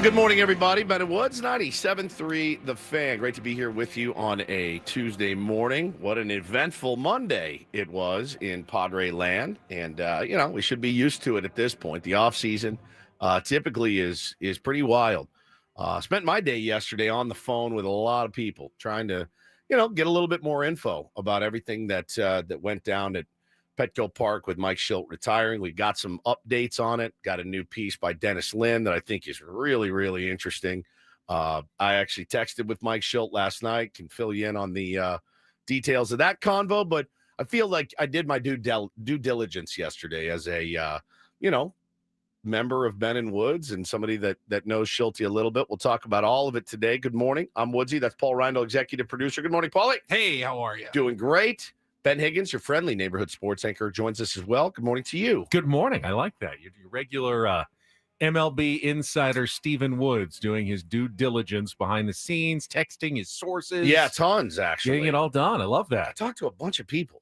Good morning, everybody. Ben and Woods, 97.3 The Fan. Great to be here with you on a Tuesday morning. What an eventful Monday it was in Padre land. And, we should be used to it at this point. The offseason typically is pretty wild. Spent my day yesterday on the phone with a lot of people trying to, get a little bit more info about everything that went down at Petco Park with Mike Shildt retiring. We got some updates on it. Got a new piece by Dennis Lin that I think is really, really interesting. I actually texted with Mike Shildt last night. Can fill you in on the details of that convo, but I feel like I did my due diligence yesterday as a, member of Ben and Woods and somebody that knows Shildt a little bit. We'll talk about all of it today. Good morning. I'm Woodsy. That's Paul Reindl, executive producer. Good morning, Paulie. Hey, how are you? Doing great. Ben Higgins, your friendly neighborhood sports anchor, joins us as well. Good morning to you. Good morning. I like that. Your regular MLB insider Stephen Woods doing his due diligence behind the scenes, texting his sources. Yeah, tons, actually. Getting it all done. I love that. I talked to a bunch of people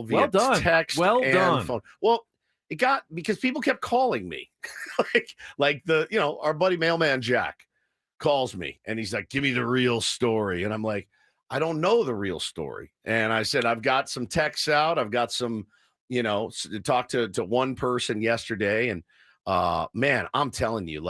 via text and phone. Well, it got because people kept calling me. like our buddy Mailman Jack calls me and he's like, give me the real story. And I'm like, I don't know the real story. And I said, I've got some texts out. I've got some, talk to one person yesterday. And man, I'm telling you,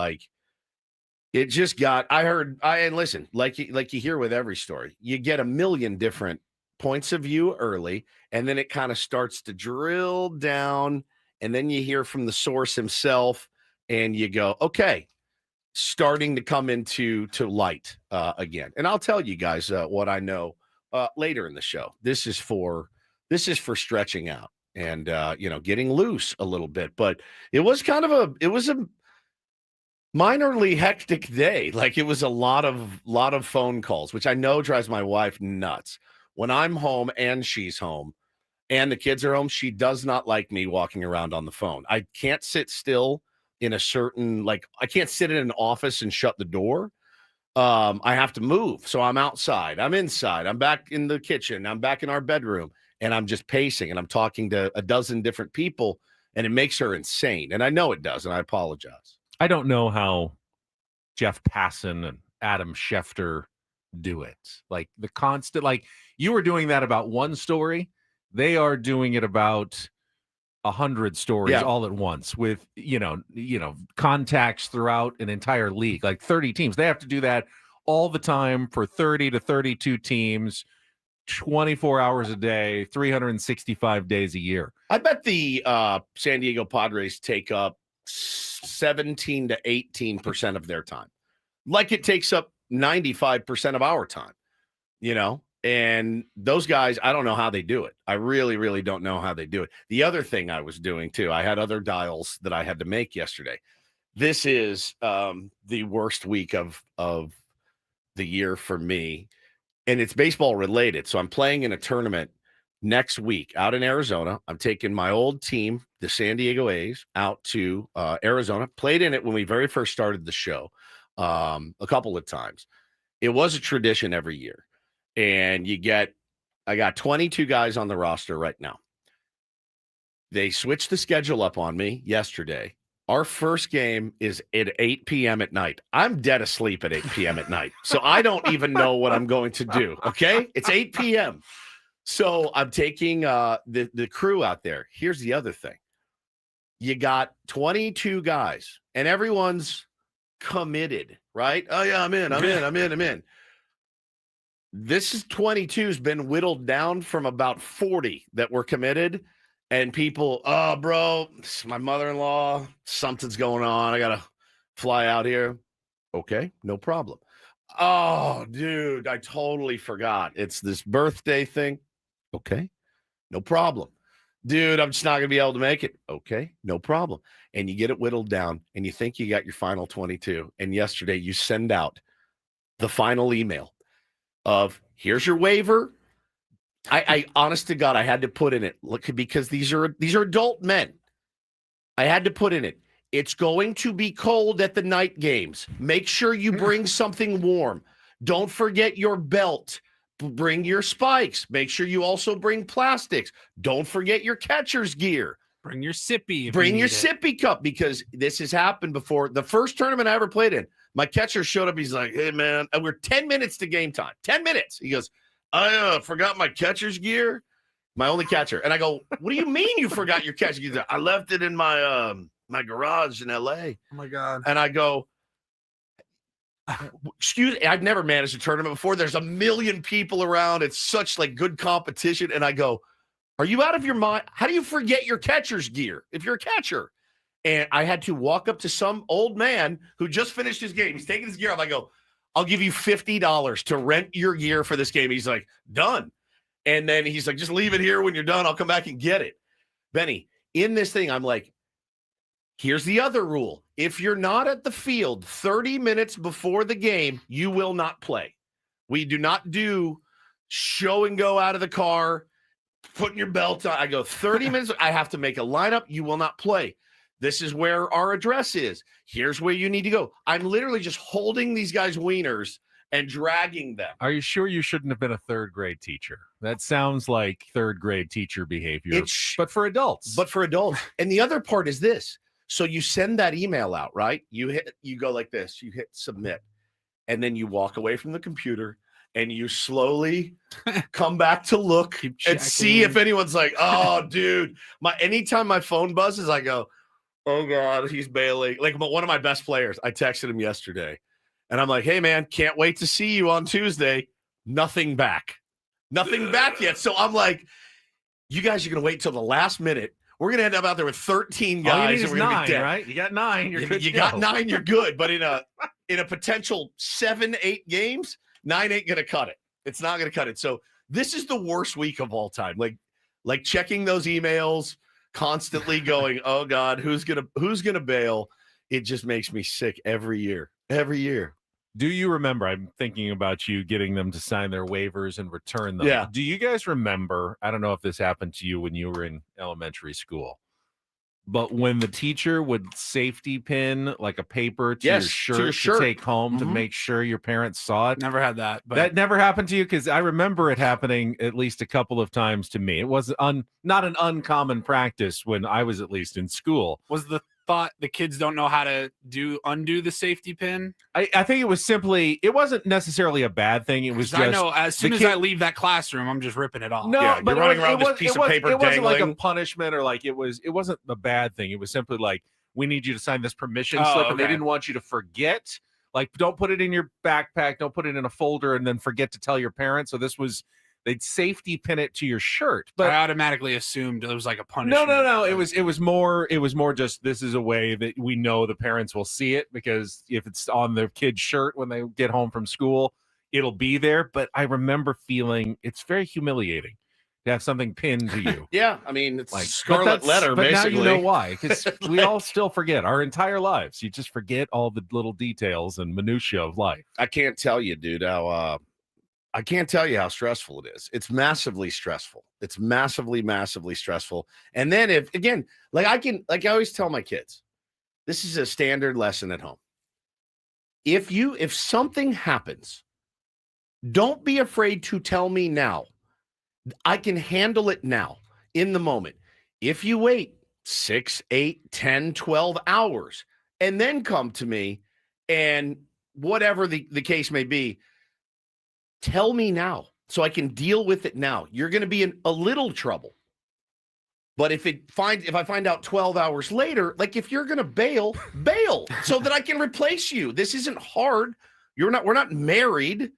it just got, and listen, like you hear with every story, you get a million different points of view early, and then it kind of starts to drill down, and then you hear from the source himself, and you go, okay, starting to come into light again. And I'll tell you guys what I know later in the show. This is for stretching out and getting loose a little bit. But it was a minorly hectic day. Like, it was a lot of phone calls, which I know drives my wife nuts. When I'm home and she's home and the kids are home, she does not like me walking around on the phone. I can't sit still in a certain, I can't sit in an office and shut the door. I have to move. So I'm outside, I'm inside, I'm back in the kitchen, I'm back in our bedroom, and I'm just pacing and I'm talking to a dozen different people, and it makes her insane. And I know it does, and I apologize. I don't know how Jeff Passan and Adam Schefter do it. Like, the constant, you were doing that about one story. They are doing it about 100 stories all at once with, contacts throughout an entire league, like 30 teams. They have to do that all the time for 30 to 32 teams, 24 hours a day, 365 days a year. I bet the San Diego Padres take up 17 to 18% of their time. Like it takes up 95% of our time, And those guys, I don't know how they do it. I really, really don't know how they do it. The other thing I was doing, too, I had other dials that I had to make yesterday. This is the worst week of the year for me, and it's baseball related. So I'm playing in a tournament next week out in Arizona. I'm taking my old team, the San Diego A's, out to Arizona. Played in it when we very first started the show a couple of times. It was a tradition every year. And I got 22 guys on the roster right now. They switched the schedule up on me yesterday. Our first game is at 8 p.m. at night. I'm dead asleep at 8 p.m. at night. So I don't even know what I'm going to do. Okay. It's 8 p.m. So I'm taking the crew out there. Here's the other thing. You got 22 guys and everyone's committed, right? Oh yeah, I'm in. This is 22's been whittled down from about 40 that were committed. And people, oh, bro, my mother-in-law, something's going on. I got to fly out here. Okay, no problem. Oh, dude, I totally forgot. It's this birthday thing. Okay, no problem. Dude, I'm just not going to be able to make it. Okay, no problem. And you get it whittled down, and you think you got your final 22. And yesterday you send out the final email of, here's your waiver. I honest to God, I had to put in it. Look, because these are adult men. I had to put in it. It's going to be cold at the night games. Make sure you bring something warm. Don't forget your belt. Bring your spikes. Make sure you also bring plastics. Don't forget your catcher's gear. Bring your sippy. Bring your sippy cup, because this has happened before. The first tournament I ever played in, my catcher showed up. He's like, hey, man, and we're 10 minutes to game time. 10 minutes. He goes, I forgot my catcher's gear, my only catcher. And I go, what do you mean you forgot your catcher's gear? I left it in my my garage in L.A. Oh, my God. And I go, excuse me, I've never managed a tournament before. There's a million people around. It's such good competition. And I go, are you out of your mind? How do you forget your catcher's gear if you're a catcher? And I had to walk up to some old man who just finished his game. He's taking his gear off. I go, I'll give you $50 to rent your gear for this game. He's like, done. And then he's like, just leave it here. When you're done, I'll come back and get it. Benny, in this thing, I'm like, here's the other rule. If you're not at the field 30 minutes before the game, you will not play. We do not do show and go out of the car, putting your belt on. I go 30 minutes. I have to make a lineup. You will not play. This is where our address is. Here's where you need to go. I'm literally just holding these guys' wieners and dragging them. Are you sure you shouldn't have been a third grade teacher? That sounds like third grade teacher behavior, but for adults. And the other part is this. So you send that email out, right? You go like this, you hit submit, and then you walk away from the computer and you slowly come back to look and see if anyone's like, oh, dude, anytime my phone buzzes, I go, oh, God, he's bailing. Like one of my best players, I texted him yesterday, and I'm like, hey, man, can't wait to see you on Tuesday. Nothing back yet. So I'm like, you guys are going to wait till the last minute. We're going to end up out there with 13 guys. All you need and is 9, right? You got 9. You're good. You got 9, you're good. But in a potential 7-8 games, 9 ain't going to cut it. It's not going to cut it. So this is the worst week of all time. Like checking those emails, constantly going, oh God, who's gonna bail? It just makes me sick every year. Do you remember? I'm thinking about you getting them to sign their waivers and return them. Yeah. Do you guys remember? I don't know if this happened to you when you were in elementary school, but when the teacher would safety pin like a paper to your shirt to take home to make sure your parents saw it. Never had that. But that never happened to you? Because I remember it happening at least a couple of times to me. It was not an uncommon practice when I was at least in school. Was the thought the kids don't know how to undo the safety pin? I think it was simply, it wasn't necessarily a bad thing. It was just, I know as soon as I leave that classroom, I'm just ripping it off. No, but you're running around this piece of paper it wasn't like dangling. a punishment or like it wasn't a bad thing. It was simply like, we need you to sign this permission slip, and they didn't want you to forget. Like, don't put it in your backpack, don't put it in a folder, and then forget to tell your parents. So this was, they'd safety pin it to your shirt. But I automatically assumed it was like a punishment. No. It was more just, this is a way that we know the parents will see it, because if it's on their kid's shirt when they get home from school, it'll be there. But I remember feeling it's very humiliating to have something pinned to you. Yeah, I mean, it's like scarlet letter, but basically. Now you know why, because we all still forget our entire lives. You just forget all the little details and minutiae of life. I can't tell you, dude, how I can't tell you how stressful it is. It's massively stressful. It's massively, massively stressful. And then if, again, like I always tell my kids, this is a standard lesson at home. If something happens, don't be afraid to tell me now. I can handle it now in the moment. If you wait 6, 8, 10, 12 hours and then come to me, and whatever the case may be, tell me now so I can deal with it now. You're going to be in a little trouble. But if I find out 12 hours later, like, if you're going to bail so that I can replace you. This isn't hard. We're not married.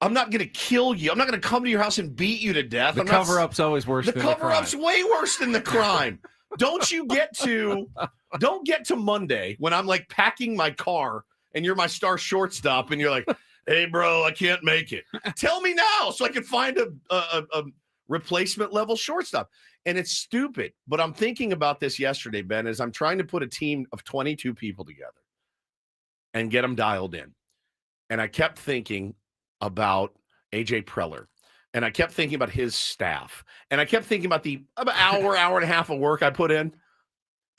I'm not going to kill you. I'm not going to come to your house and beat you to death. The cover-up's always worse than the crime. The cover-up's way worse than the crime. Don't get to Monday when I'm like packing my car and you're my star shortstop and you're like, hey, bro, I can't make it. Tell me now so I can find a replacement level shortstop. And it's stupid. But I'm thinking about this yesterday, Ben, as I'm trying to put a team of 22 people together and get them dialed in. And I kept thinking about AJ Preller, and I kept thinking about his staff, and I kept thinking about the hour and a half of work I put in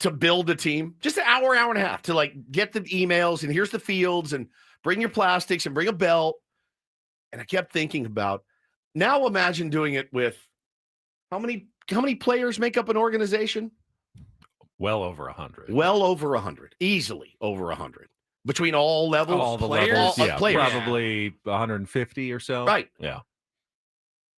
to build a team, just an hour and a half to like get the emails, and here's the fields, and bring your plastics and bring a belt. And I kept thinking about, now imagine doing it with how many players make up an organization? Well over 100. Well over 100, easily over 100. Between all levels, all the players, levels, players. Probably 150 or so. Right. Yeah.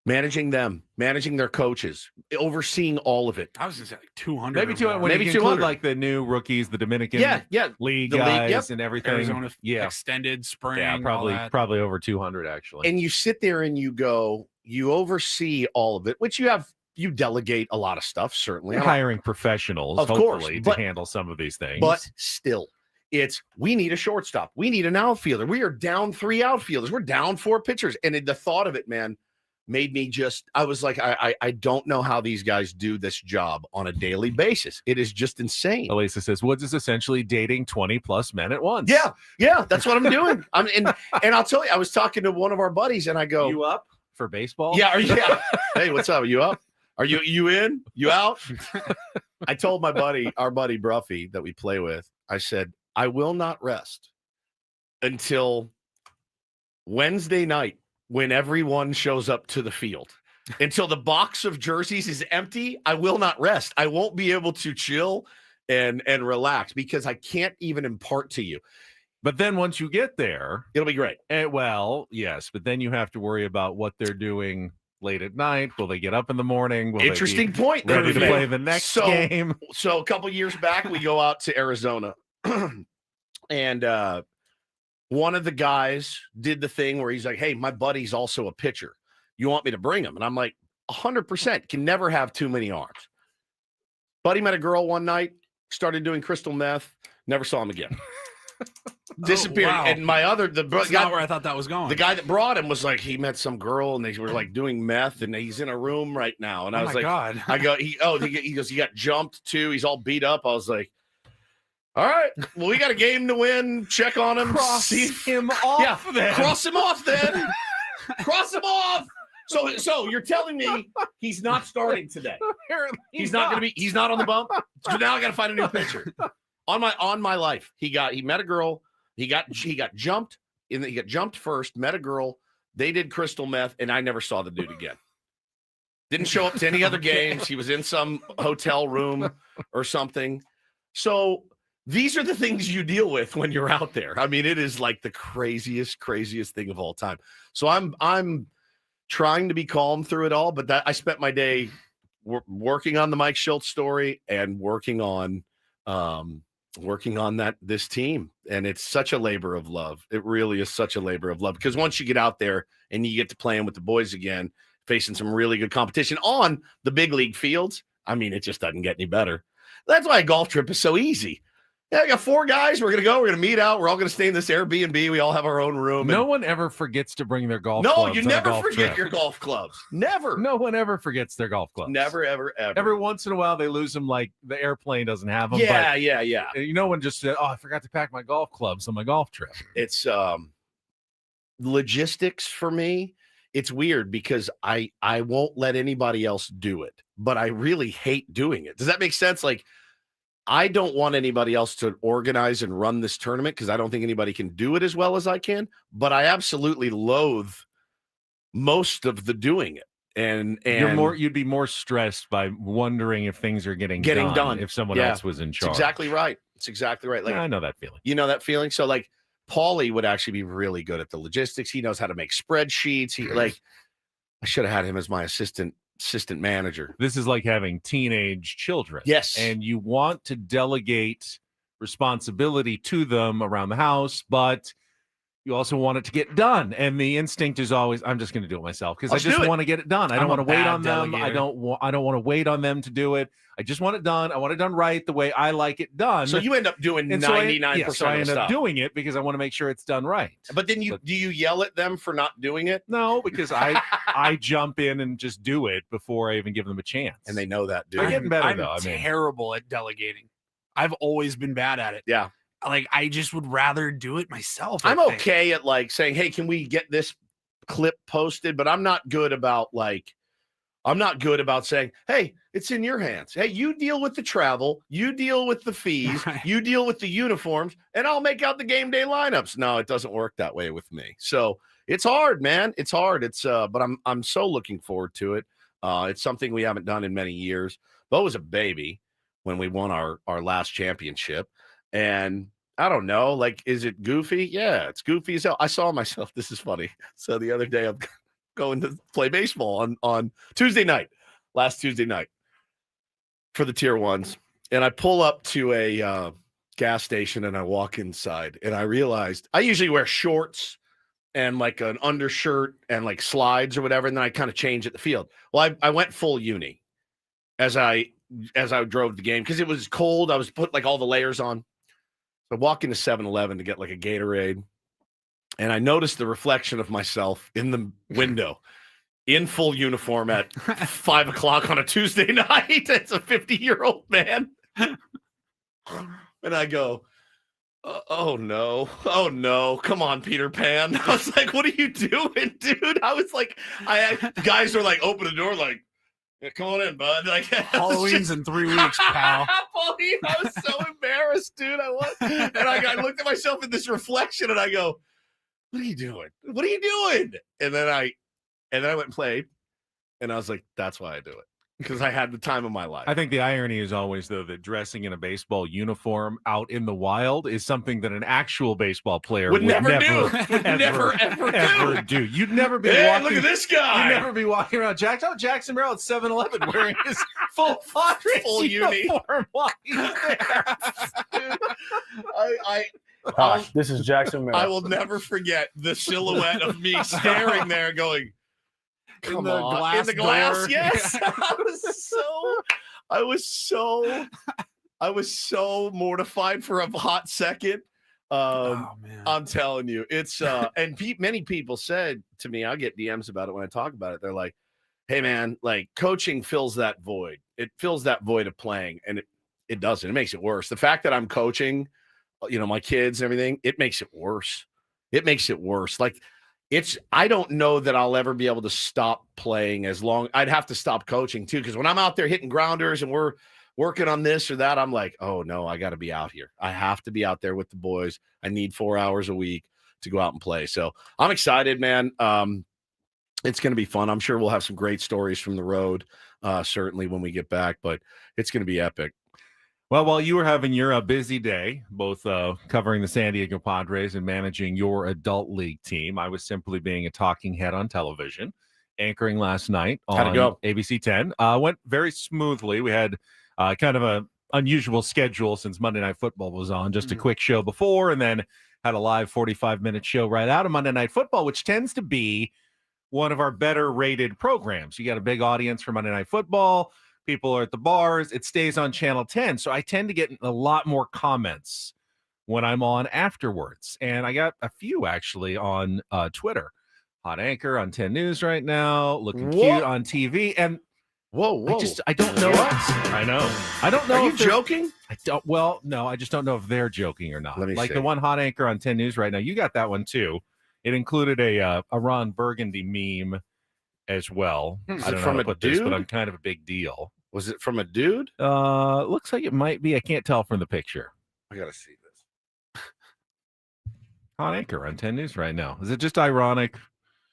Managing them, managing their coaches, overseeing all of it. I was going to say like 200. Maybe 200. Maybe 200. Like the new rookies, the Dominican league guys and everything. Arizona extended spring. Yeah, probably over 200 actually. And you sit there and you go, you oversee all of it, which you delegate a lot of stuff, certainly. Hiring professionals, of hopefully, course, to handle some of these things. But still, we need a shortstop. We need an outfielder. We are down 3 outfielders. We're down 4 pitchers. And the thought of it, man, made me I was like, I don't know how these guys do this job on a daily basis. It is just insane. Elisa says Woods is essentially dating 20 plus men at once. Yeah, that's what I'm doing. And I'll tell you, I was talking to one of our buddies and I go, you up for baseball? Yeah. Hey, what's up? Are you up? Are you in? You out? I told our buddy Bruffy that we play with, I said, I will not rest until Wednesday night when everyone shows up to the field. Until the box of jerseys is empty, I will not rest. I won't be able to chill and relax because I can't even impart to you. But then once you get there, it'll be great. Well, yes, but then you have to worry about what they're doing late at night. Will they get up in the morning? Interesting point. Ready to play the next game. So a couple years back, we go out to Arizona. And one of the guys did the thing where he's like, hey, my buddy's also a pitcher. You want me to bring him? And I'm like, 100%. Can never have too many arms. Buddy met a girl one night, started doing crystal meth, never saw him again. Disappeared. Wow. And That's not where I thought that was going. The guy that brought him was like, he met some girl and they were like doing meth and he's in a room right now. And I was like, God. I go, he goes, he got jumped too. He's all beat up. I was like, all right, well, we got a game to win. Check on him. Cross him off then. Cross him off then. Cross him off. So you're telling me he's not starting today? Apparently he's not going to be. He's not on the bump. So now I got to find a new pitcher. On my life, he met a girl. He got jumped. He got jumped first. Met a girl. They did crystal meth, and I never saw the dude again. Didn't show up to any other games. He was in some hotel room or something. So these are the things you deal with when you're out there. I mean, it is like the craziest thing of all time. So I'm trying to be calm through it all, but I spent my day working on the Mike Shildt story and working on this team. And it's such a labor of love. It really is such a labor of love, because once you get out there and you get to playing with the boys again, facing some really good competition on the big league fields, I mean, it just doesn't get any better. That's why a golf trip is so easy. Yeah, I got 4 guys. We're going to meet out. We're all going to stay in this Airbnb. We all have our own room. No one ever forgets to bring their golf clubs. No, you never forget your golf clubs. Never. No one ever forgets their golf clubs. Never, ever. Every once in a while, they lose them, like the airplane doesn't have them. Yeah. No one just said, I forgot to pack my golf clubs on my golf trip. It's logistics for me. It's weird because I won't let anybody else do it, but I really hate doing it. Does that make sense? Like, I don't want anybody else to organize and run this tournament because I don't think anybody can do it as well as I can, but I absolutely loathe most of the doing it. And you'd be more stressed by wondering if things are getting done if someone else was in charge. It's exactly right. It's exactly right. Like, I know that feeling. You know that feeling? So like Paulie would actually be really good at the logistics. He knows how to make spreadsheets. I should have had him as my assistant manager. This is like having teenage children. Yes. And you want to delegate responsibility to them around the house, but you also want it to get done. And the instinct is always, I'm just going to do it myself because I just want to get it done. I don't want to wait on them. I don't want to wait on them to do it. I just want it done. I want it done right the way I like it done. So you end up doing 99% so I end up doing it because I want to make sure it's done right. But then do you yell at them for not doing it? No, because I jump in and just do it before I even give them a chance. And they know that, dude. They're getting better, though. I'm terrible at delegating. I've always been bad at it. Yeah. Like, I just would rather do it myself. I'm okay at like saying, hey, can we get this clip posted? But I'm not good about saying, hey, it's in your hands. Hey, you deal with the travel, you deal with the fees, you deal with the uniforms, and I'll make out the game day lineups. No, it doesn't work that way with me. So it's hard, man. It's hard. But I'm so looking forward to it. It's something we haven't done in many years. Bo was a baby when we won our last championship. And I don't know, like, is it goofy? Yeah, it's goofy as hell. I saw myself. This is funny. So the other day I'm going to play baseball on Tuesday night, last Tuesday night for the tier ones. And I pull up to a gas station and I walk inside and I realized I usually wear shorts and like an undershirt and like slides or whatever. And then I kind of change at the field. Well, I went full uni as I drove the game because it was cold. I was put like all the layers on. So I walk into 7-Eleven to get like a Gatorade, and I noticed the reflection of myself in the window in full uniform at 5 o'clock on a Tuesday night. It's a 50-year-old man. And I go, oh no. Come on, Peter Pan. I was like, what are you doing, dude? I was like, guys are like, open the door, like, yeah, come on in, bud. Like, Halloween's in 3 weeks, pal. I was so embarrassed, dude. I was, and I looked at myself in this reflection, and I go, "What are you doing? What are you doing?" And then I went and played, and I was like, "That's why I do it." Because I had the time of my life. I think the irony is always, though, that dressing in a baseball uniform out in the wild is something that an actual baseball player would never do. Ever do. You'd never be walking. Look at this guy. You'd never be walking around Jackson Merrill at 7-Eleven wearing his full uniform while he's there. Dude, this is Jackson Merrill. I will never forget the silhouette of me staring there going, come on. In the glass, yes. I was so mortified for a hot second. Man. I'm telling you, it's and many people said to me, I get DMs about it when I talk about it. They're like, hey man, like coaching fills that void. It fills that void of playing, and it doesn't. It makes it worse. The fact that I'm coaching, my kids and everything, it makes it worse. It makes it worse. Like, I don't know that I'll ever be able to stop playing as long. I'd have to stop coaching too, because when I'm out there hitting grounders and we're working on this or that, I'm like, oh no, I got to be out here. I have to be out there with the boys. I need 4 hours a week to go out and play. So I'm excited, man. It's going to be fun. I'm sure we'll have some great stories from the road, certainly when we get back, but it's going to be epic. Well, while you were having your busy day, both covering the San Diego Padres and managing your adult league team, I was simply being a talking head on television, anchoring last night on ABC 10. Went very smoothly. We had kind of a unusual schedule since Monday Night Football was on. Just a quick show before, and then had a live 45-minute show right out of Monday Night Football, which tends to be one of our better rated programs. You got a big audience for Monday Night Football. People are at the bars. It stays on Channel 10. So I tend to get a lot more comments when I'm on afterwards. And I got a few actually on Twitter. Hot anchor on 10 News right now, looking cute on TV. And whoa. I don't know. I know. I don't know. Are you joking? I don't. Well, no, I just don't know if they're joking or not. Let me see. The one hot anchor on 10 News right now. You got that one too. It included a Ron Burgundy meme as well. I don't know how to put this, but I'm kind of a big deal. Was it from a dude? Looks like it might be. I can't tell from the picture. I gotta see this. Hot anchor on 10 News right now. Is it just ironic?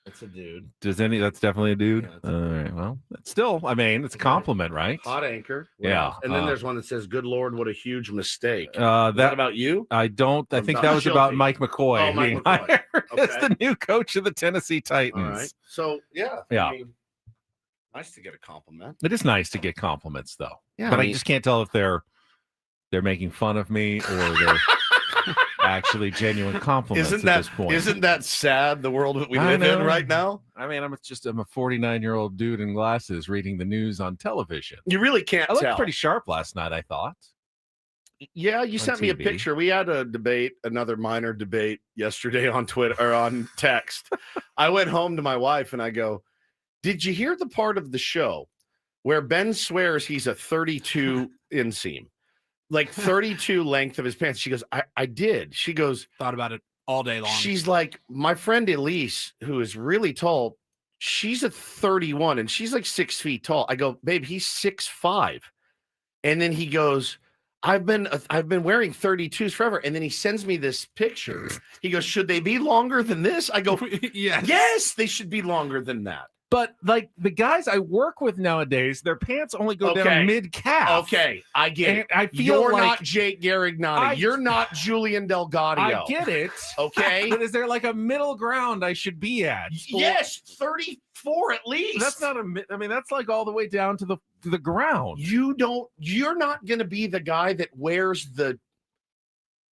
It's a dude. That's definitely a dude? Yeah, all right. Well, it's still, I mean, it's a compliment, right? Hot anchor. Yeah. And then there's one that says, good Lord, what a huge mistake. Is that about you? I think that was about Mike McCoy. Oh, Mike McCoy. As the new coach of the Tennessee Titans. All right. So, yeah. Yeah. I mean, nice to get a compliment. It is nice to get compliments, though. Yeah. But I just can't tell if they're making fun of me or they're actually genuine compliments at this point. Isn't that sad, the world that we live in right now? I mean, I'm a 49-year-old dude in glasses reading the news on television. You really can't tell. I looked pretty sharp last night, I thought. Yeah, you sent me a picture. We had a debate, another minor debate yesterday on Twitter or on text. I went home to my wife and I go, did you hear the part of the show where Ben swears he's a 32 inseam? Like 32 length of his pants. She goes, I did. She goes, thought about it all day long. She's like, my friend Elise, who is really tall, she's a 31 and she's like 6 feet tall. I go, babe, he's 6'5". And then he goes, I've been wearing 32s forever. And then he sends me this picture. He goes, should they be longer than this? I go, yes, they should be longer than that. But like the guys I work with nowadays, their pants only go down mid-calf. Okay, I get it. I feel you're not Jake Garrignani. You're not Julian Delgadio. I get it. Okay. But is there like a middle ground I should be at? Yes, 34 at least. That's not that's like all the way down to the ground. You're not going to be the guy that wears the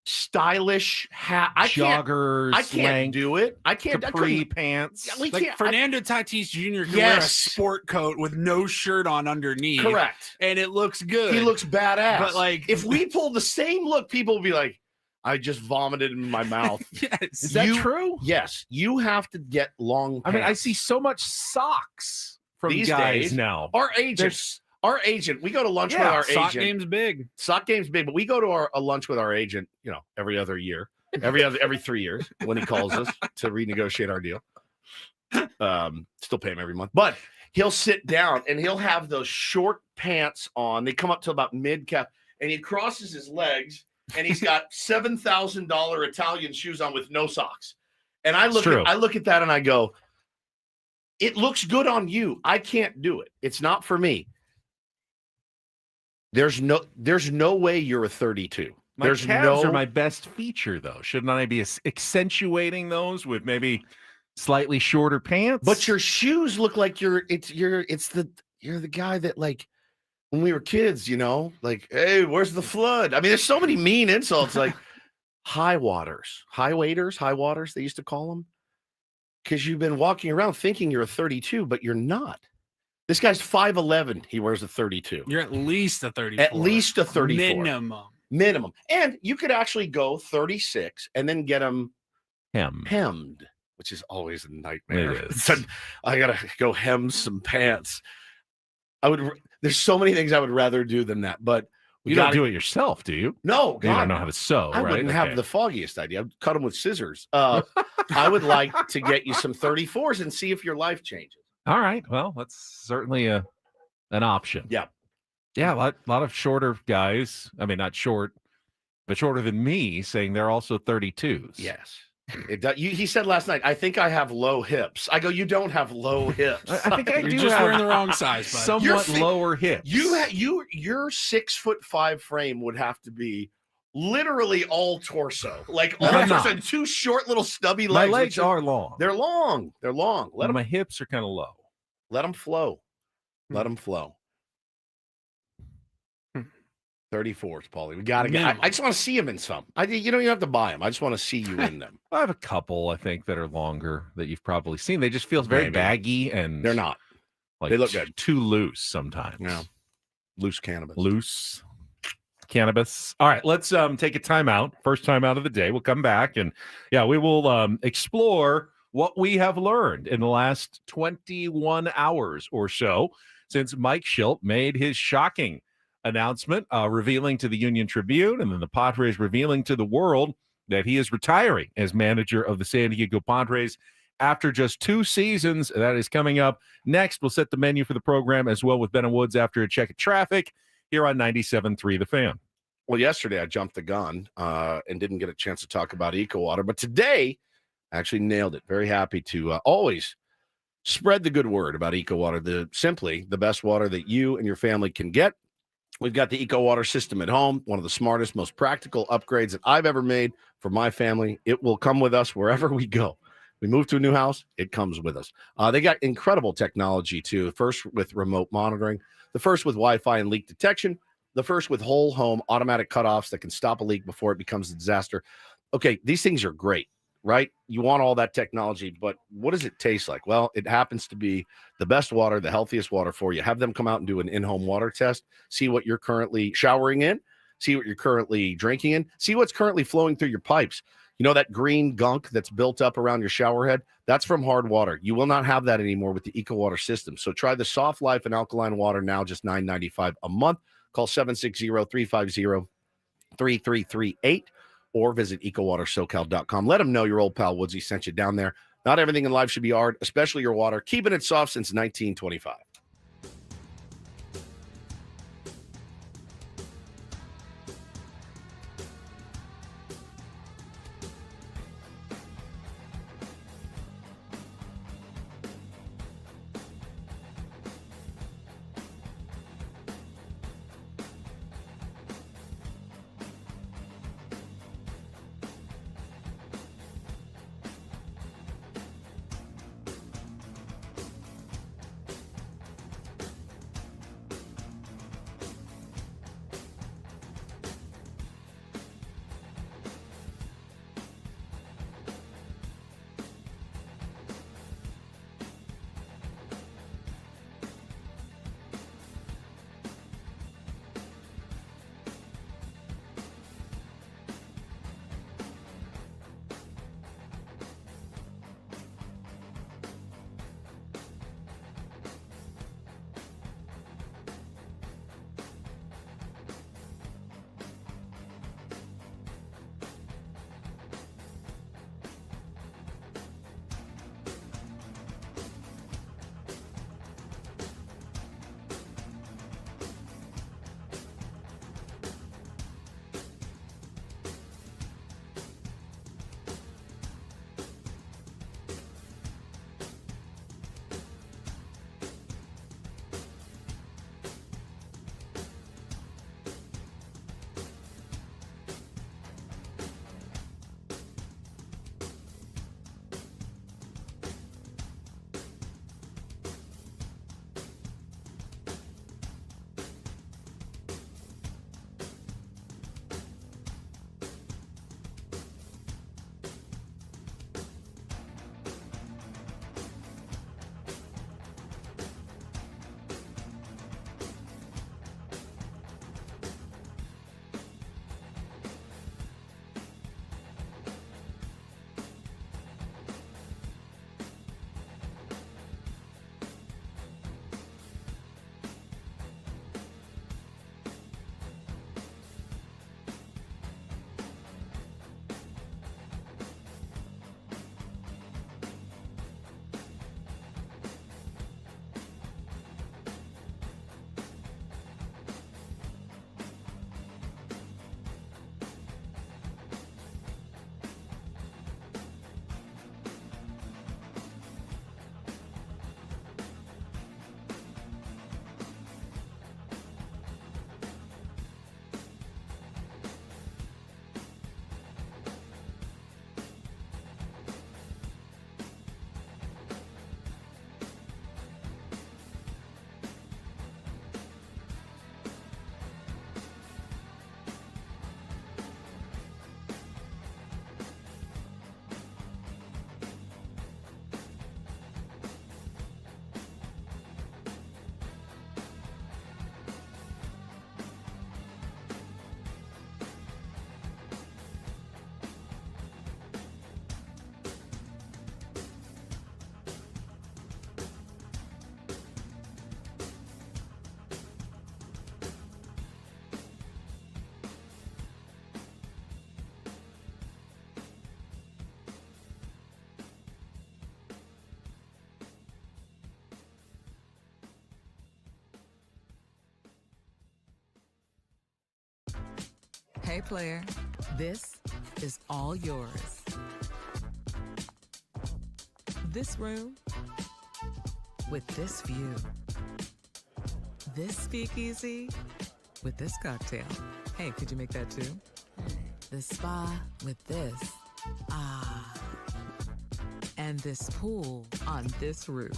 stylish hat. I can't do it. I can't. Capri pants. Like Fernando Tatis Jr. can wear a sport coat with no shirt on underneath. Correct. And it looks good. He looks badass. But like, if we pull the same look, people will be like, I just vomited in my mouth. Yes. Is that true? Yes. You have to get long pants. I mean, I see so much socks from these guys days, now. Our agent, we go to lunch with our sock agent. Sock game's big, but we go to a lunch with our agent, every other year, every 3 years when he calls us to renegotiate our deal. Still pay him every month, but he'll sit down and he'll have those short pants on. They come up to about mid-calf and he crosses his legs and he's got $7,000 Italian shoes on with no socks. And I look at that and I go, it looks good on you. I can't do it. It's not for me. There's no way you're a 32. My calves are my best feature, though. Shouldn't I be accentuating those with maybe slightly shorter pants? But your shoes look like you're the guy that, like, when we were kids, like, hey, where's the flood? I mean, there's so many mean insults, like high waters, they used to call them, because you've been walking around thinking you're a 32, but you're not. This guy's 5'11". He wears a 32. You're at least a 34. At least a 34. Minimum. And you could actually go 36 and then get them hemmed, which is always a nightmare. It is. I got to go hem some pants. There's so many things I would rather do than that, but you don't do it yourself, do you? No, God, you don't know how to sew. I wouldn't have the foggiest idea. I'd cut them with scissors. I would like to get you some 34s and see if your life changes. All right. Well, that's certainly an option. Yeah. Yeah, a lot of shorter guys. I mean, not short, but shorter than me, saying they're also 32s. Yes. He said last night, I think I have low hips. I go, you don't have low hips. I think You're just wearing the wrong size, bud. Somewhat lower hips. Your 6'5" frame would have to be literally all torso, like all torso, and 2 short little stubby legs. My legs are long. They're long. They're long. My hips are kind of low. Let them flow. Let them flow. 34s, Paulie. We got to get. I just want to see him in some. You don't even have to buy them. I just want to see you in them. I have a couple, I think, that are longer that you've probably seen. They just feel very baggy, and they're not. Like they look good. Too loose sometimes. Yeah. Loose cannabis. Loose cannabis. All right, let's take a timeout. First time out of the day. We'll come back and we will explore what we have learned in the last 21 hours or so since Mike Shildt made his shocking announcement revealing to the Union Tribune and then the Padres revealing to the world that he is retiring as manager of the San Diego Padres after just 2 seasons. That is coming up next. We'll set the menu for the program as well with Ben and Woods after a check of traffic here on 97.3 The Fan. Well, yesterday I jumped the gun and didn't get a chance to talk about EcoWater, but today I actually nailed it. Very happy to always spread the good word about EcoWater, simply the best water that you and your family can get. We've got the EcoWater system at home, one of the smartest, most practical upgrades that I've ever made for my family. It will come with us wherever we go. We move to a new house, it comes with us. They got incredible technology, too. The first with remote monitoring, the first with Wi-Fi and leak detection, the first with whole home automatic cutoffs that can stop a leak before it becomes a disaster. Okay, these things are great, right? You want all that technology, but what does it taste like? Well, it happens to be the best water, the healthiest water for you. Have them come out and do an in-home water test, see what you're currently showering in, see what you're currently drinking in, see what's currently flowing through your pipes. You know that green gunk that's built up around your shower head? That's from hard water. You will not have that anymore with the EcoWater system. So try the Soft Life and Alkaline Water now, just $9.95 a month. Call 760-350-3338 or visit ecowatersocal.com. Let them know your old pal Woodsy sent you down there. Not everything in life should be hard, especially your water. Keeping it soft since 1925. Hey, player, this is all yours. This room with this view. This speakeasy with this cocktail. Hey, could you make that too? The spa with this. Ah. And this pool on this roof.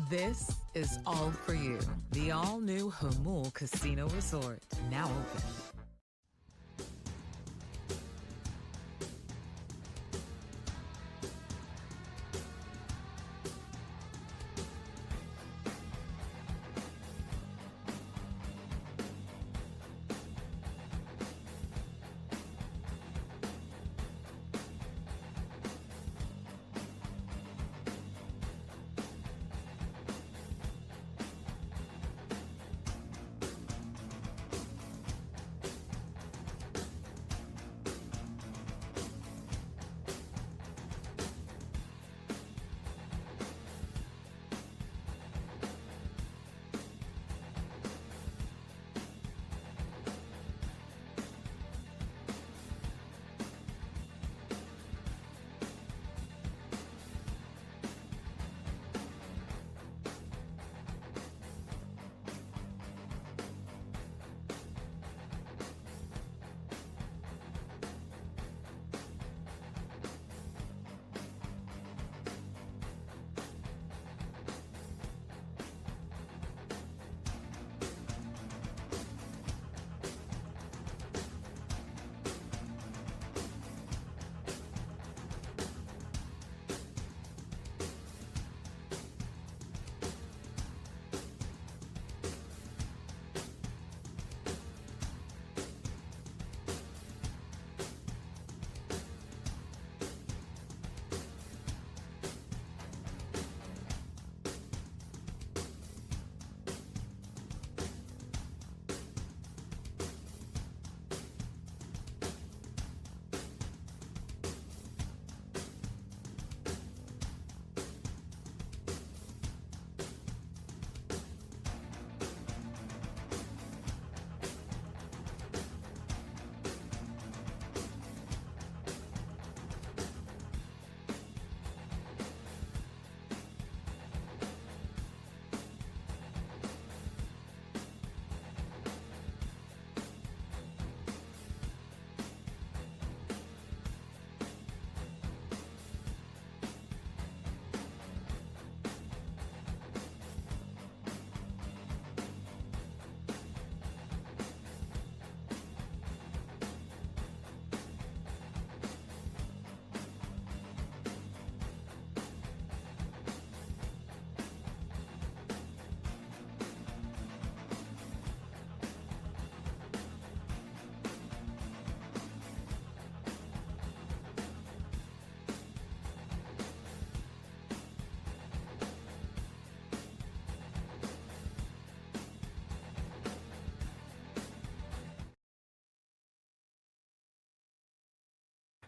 This is all for you. The all-new Hamul Casino Resort, now open.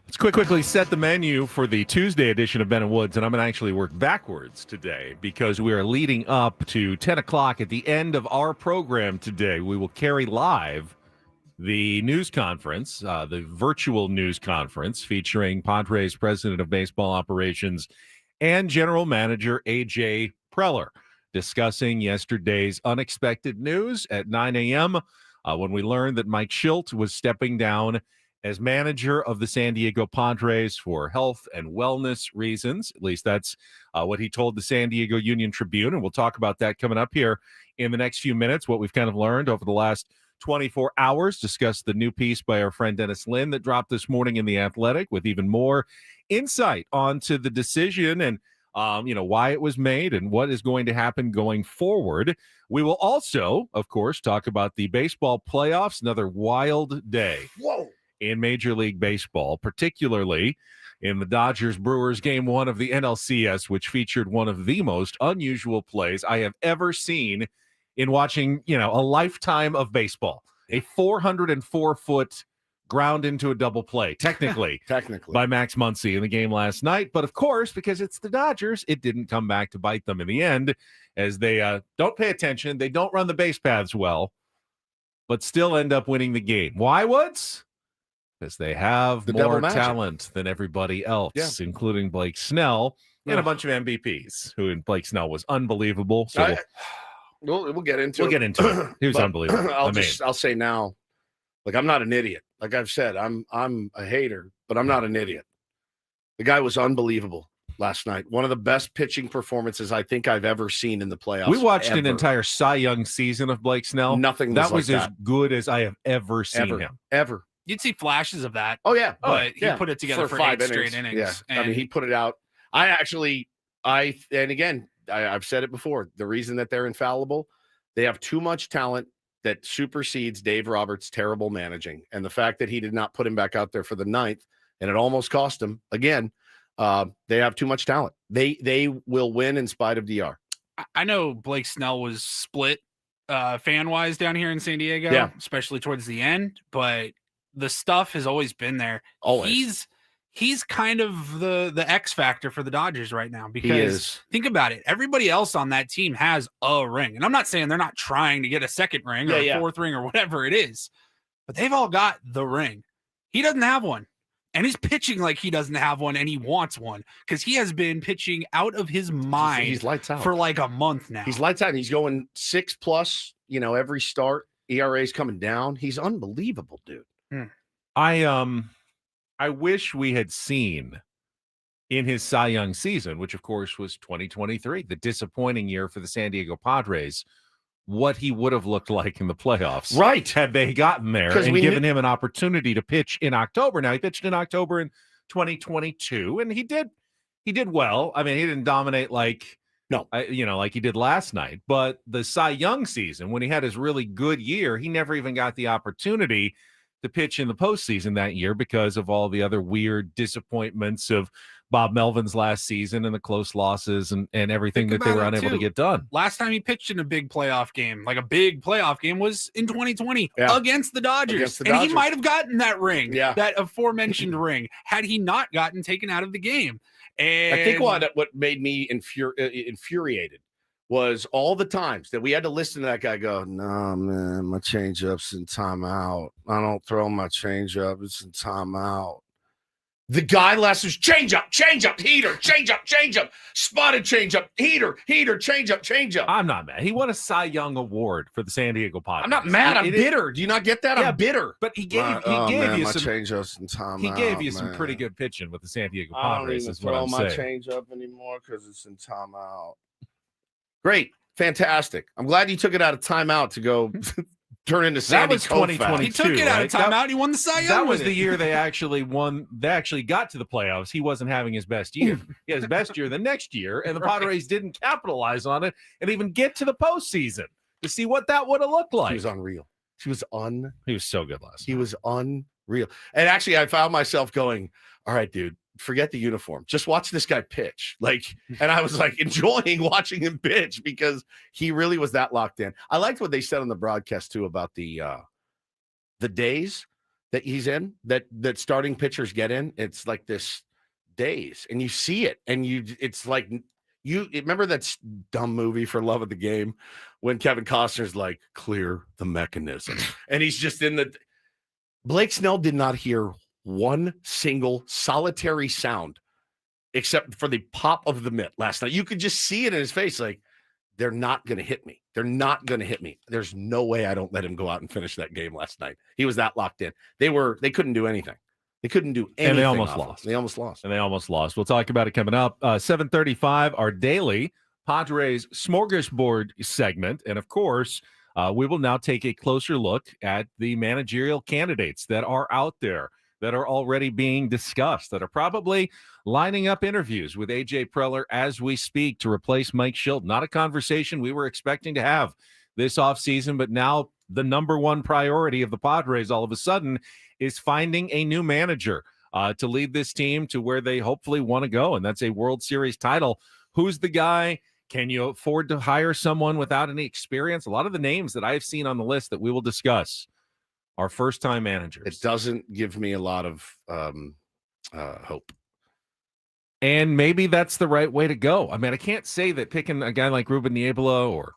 Let's quickly set the menu for the Tuesday edition of Ben and Woods, and I'm going to actually work backwards today because we are leading up to 10 o'clock at the end of our program today. We will carry live the news conference, the virtual news conference featuring Padres President of Baseball Operations and General Manager A.J. Preller, discussing yesterday's unexpected news at 9 a.m. When we learned that Mike Shildt was stepping down as manager of the San Diego Padres for health and wellness reasons. At least that's what he told the San Diego Union Tribune, and we'll talk about that coming up here in the next few minutes, what we've kind of learned over the last 24 hours, discuss the new piece by our friend Dennis Lin that dropped this morning in The Athletic with even more insight onto the decision and why it was made and what is going to happen going forward. We will also, of course, talk about the baseball playoffs, another wild day. Whoa. In Major League Baseball, particularly in the Dodgers-Brewers Game 1 of the NLCS, which featured one of the most unusual plays I have ever seen in watching, a lifetime of baseball. A 404-foot ground into a double play, technically, by Max Muncy in the game last night. But, of course, because it's the Dodgers, it didn't come back to bite them in the end, as they don't pay attention. They don't run the base paths well, but still end up winning the game. Why, Woods? because they have more talent than everybody else, including Blake Snell and a bunch of MVPs, who Blake Snell was unbelievable. So we'll get into it. He was unbelievable. I'll say now, like, I'm not an idiot. Like I've said, I'm a hater, but I'm not an idiot. The guy was unbelievable last night. One of the best pitching performances I think I've ever seen in the playoffs. We watched an entire Cy Young season of Blake Snell. Nothing that was as good as I have ever seen him. Ever. You'd see flashes of that. Oh, yeah. But he put it together for 5 straight innings. Yeah. And I mean, he put it out. And again, I've said it before, the reason that they're infallible, they have too much talent that supersedes Dave Roberts' terrible managing. And the fact that he did not put him back out there for the 9th, and it almost cost him, again, they have too much talent. They will win in spite of DR. I know Blake Snell was split fan-wise down here in San Diego, especially towards the end, but the stuff has always been there. Always. He's kind of the X factor for the Dodgers right now, because think about it. Everybody else on that team has a ring. And I'm not saying they're not trying to get a second ring or a 4th ring or whatever it is, but they've all got the ring. He doesn't have one. And he's pitching like he doesn't have one, and he wants one, because he has been pitching out of his mind. He's lights out for like a month now. He's lights out. And he's going 6+, every start. ERA's coming down. He's unbelievable, dude. I wish we had seen in his Cy Young season, which of course was 2023, the disappointing year for the San Diego Padres, what he would have looked like in the playoffs. Right. Had they gotten there and given him an opportunity to pitch in October. Now, he pitched in October in 2022, and he did well. I mean, he didn't dominate like he did last night. But the Cy Young season, when he had his really good year, he never even got the opportunity to pitch in the postseason that year because of all the other weird disappointments of Bob Melvin's last season and the close losses and everything that they were unable to get done. Last time he pitched in a big playoff game, like a big playoff game, was in 2020 against the Dodgers. And he might have gotten that ring, that aforementioned ring, had he not gotten taken out of the game. And I think what made me infuriated was all the times that we had to listen to that guy go, "No, man, my changeup's in timeout. I don't throw my changeup. It's in timeout." The guy last was changeup, heater, changeup, spotted changeup, heater, changeup. I'm not mad. He won a Cy Young award for the San Diego Padres. I'm not mad. I'm bitter. Do you not get that? I'm bitter. But he gave you some changeup's in timeout. He gave you some pretty good pitching with the San Diego Padres. I don't even throw my changeup anymore because it's in timeout. Great. Fantastic. I'm glad you took it out of timeout to go turn into Sandy Koufax. That was 2022. He took it out of timeout. He won the Cy Young. That was the year they actually won. They actually got to the playoffs. He wasn't having his best year. He had his best year the next year, and the Padres didn't capitalize on it and even get to the postseason to see what that would have looked like. He was unreal. He was so good last night. He was unreal. And actually, I found myself going, all right, dude, forget the uniform. Just watch this guy pitch. And I was enjoying watching him pitch because he really was that locked in. I liked what they said on the broadcast too about the days that he's in, that starting pitchers get in. It's like this days, and you see it, and it's like you remember that dumb movie For Love of the Game when Kevin Costner's like, clear the mechanism, and he's just in the. Blake Snell did not hear one single solitary sound except for the pop of the mitt last night. You could just see it in his face, like, they're not going to hit me. They're not going to hit me. There's no way I don't let him go out and finish that game last night. He was that locked in. They couldn't do anything. They couldn't do anything. And they almost lost. They almost lost. We'll talk about it coming up. 7:35, our daily Padres Smörgåsbord segment. And of course, we will now take a closer look at the managerial candidates that are out there, that are already being discussed, that are probably lining up interviews with A.J. Preller as we speak to replace Mike Shildt. Not a conversation we were expecting to have this offseason, but now the number one priority of the Padres all of a sudden is finding a new manager to lead this team to where they hopefully want to go, and that's a World Series title. Who's the guy? Can you afford to hire someone without any experience? A lot of the names that I've seen on the list that we will discuss are first-time managers. It doesn't give me a lot of hope. And maybe that's the right way to go. I mean, I can't say that picking a guy like Ruben Niebla or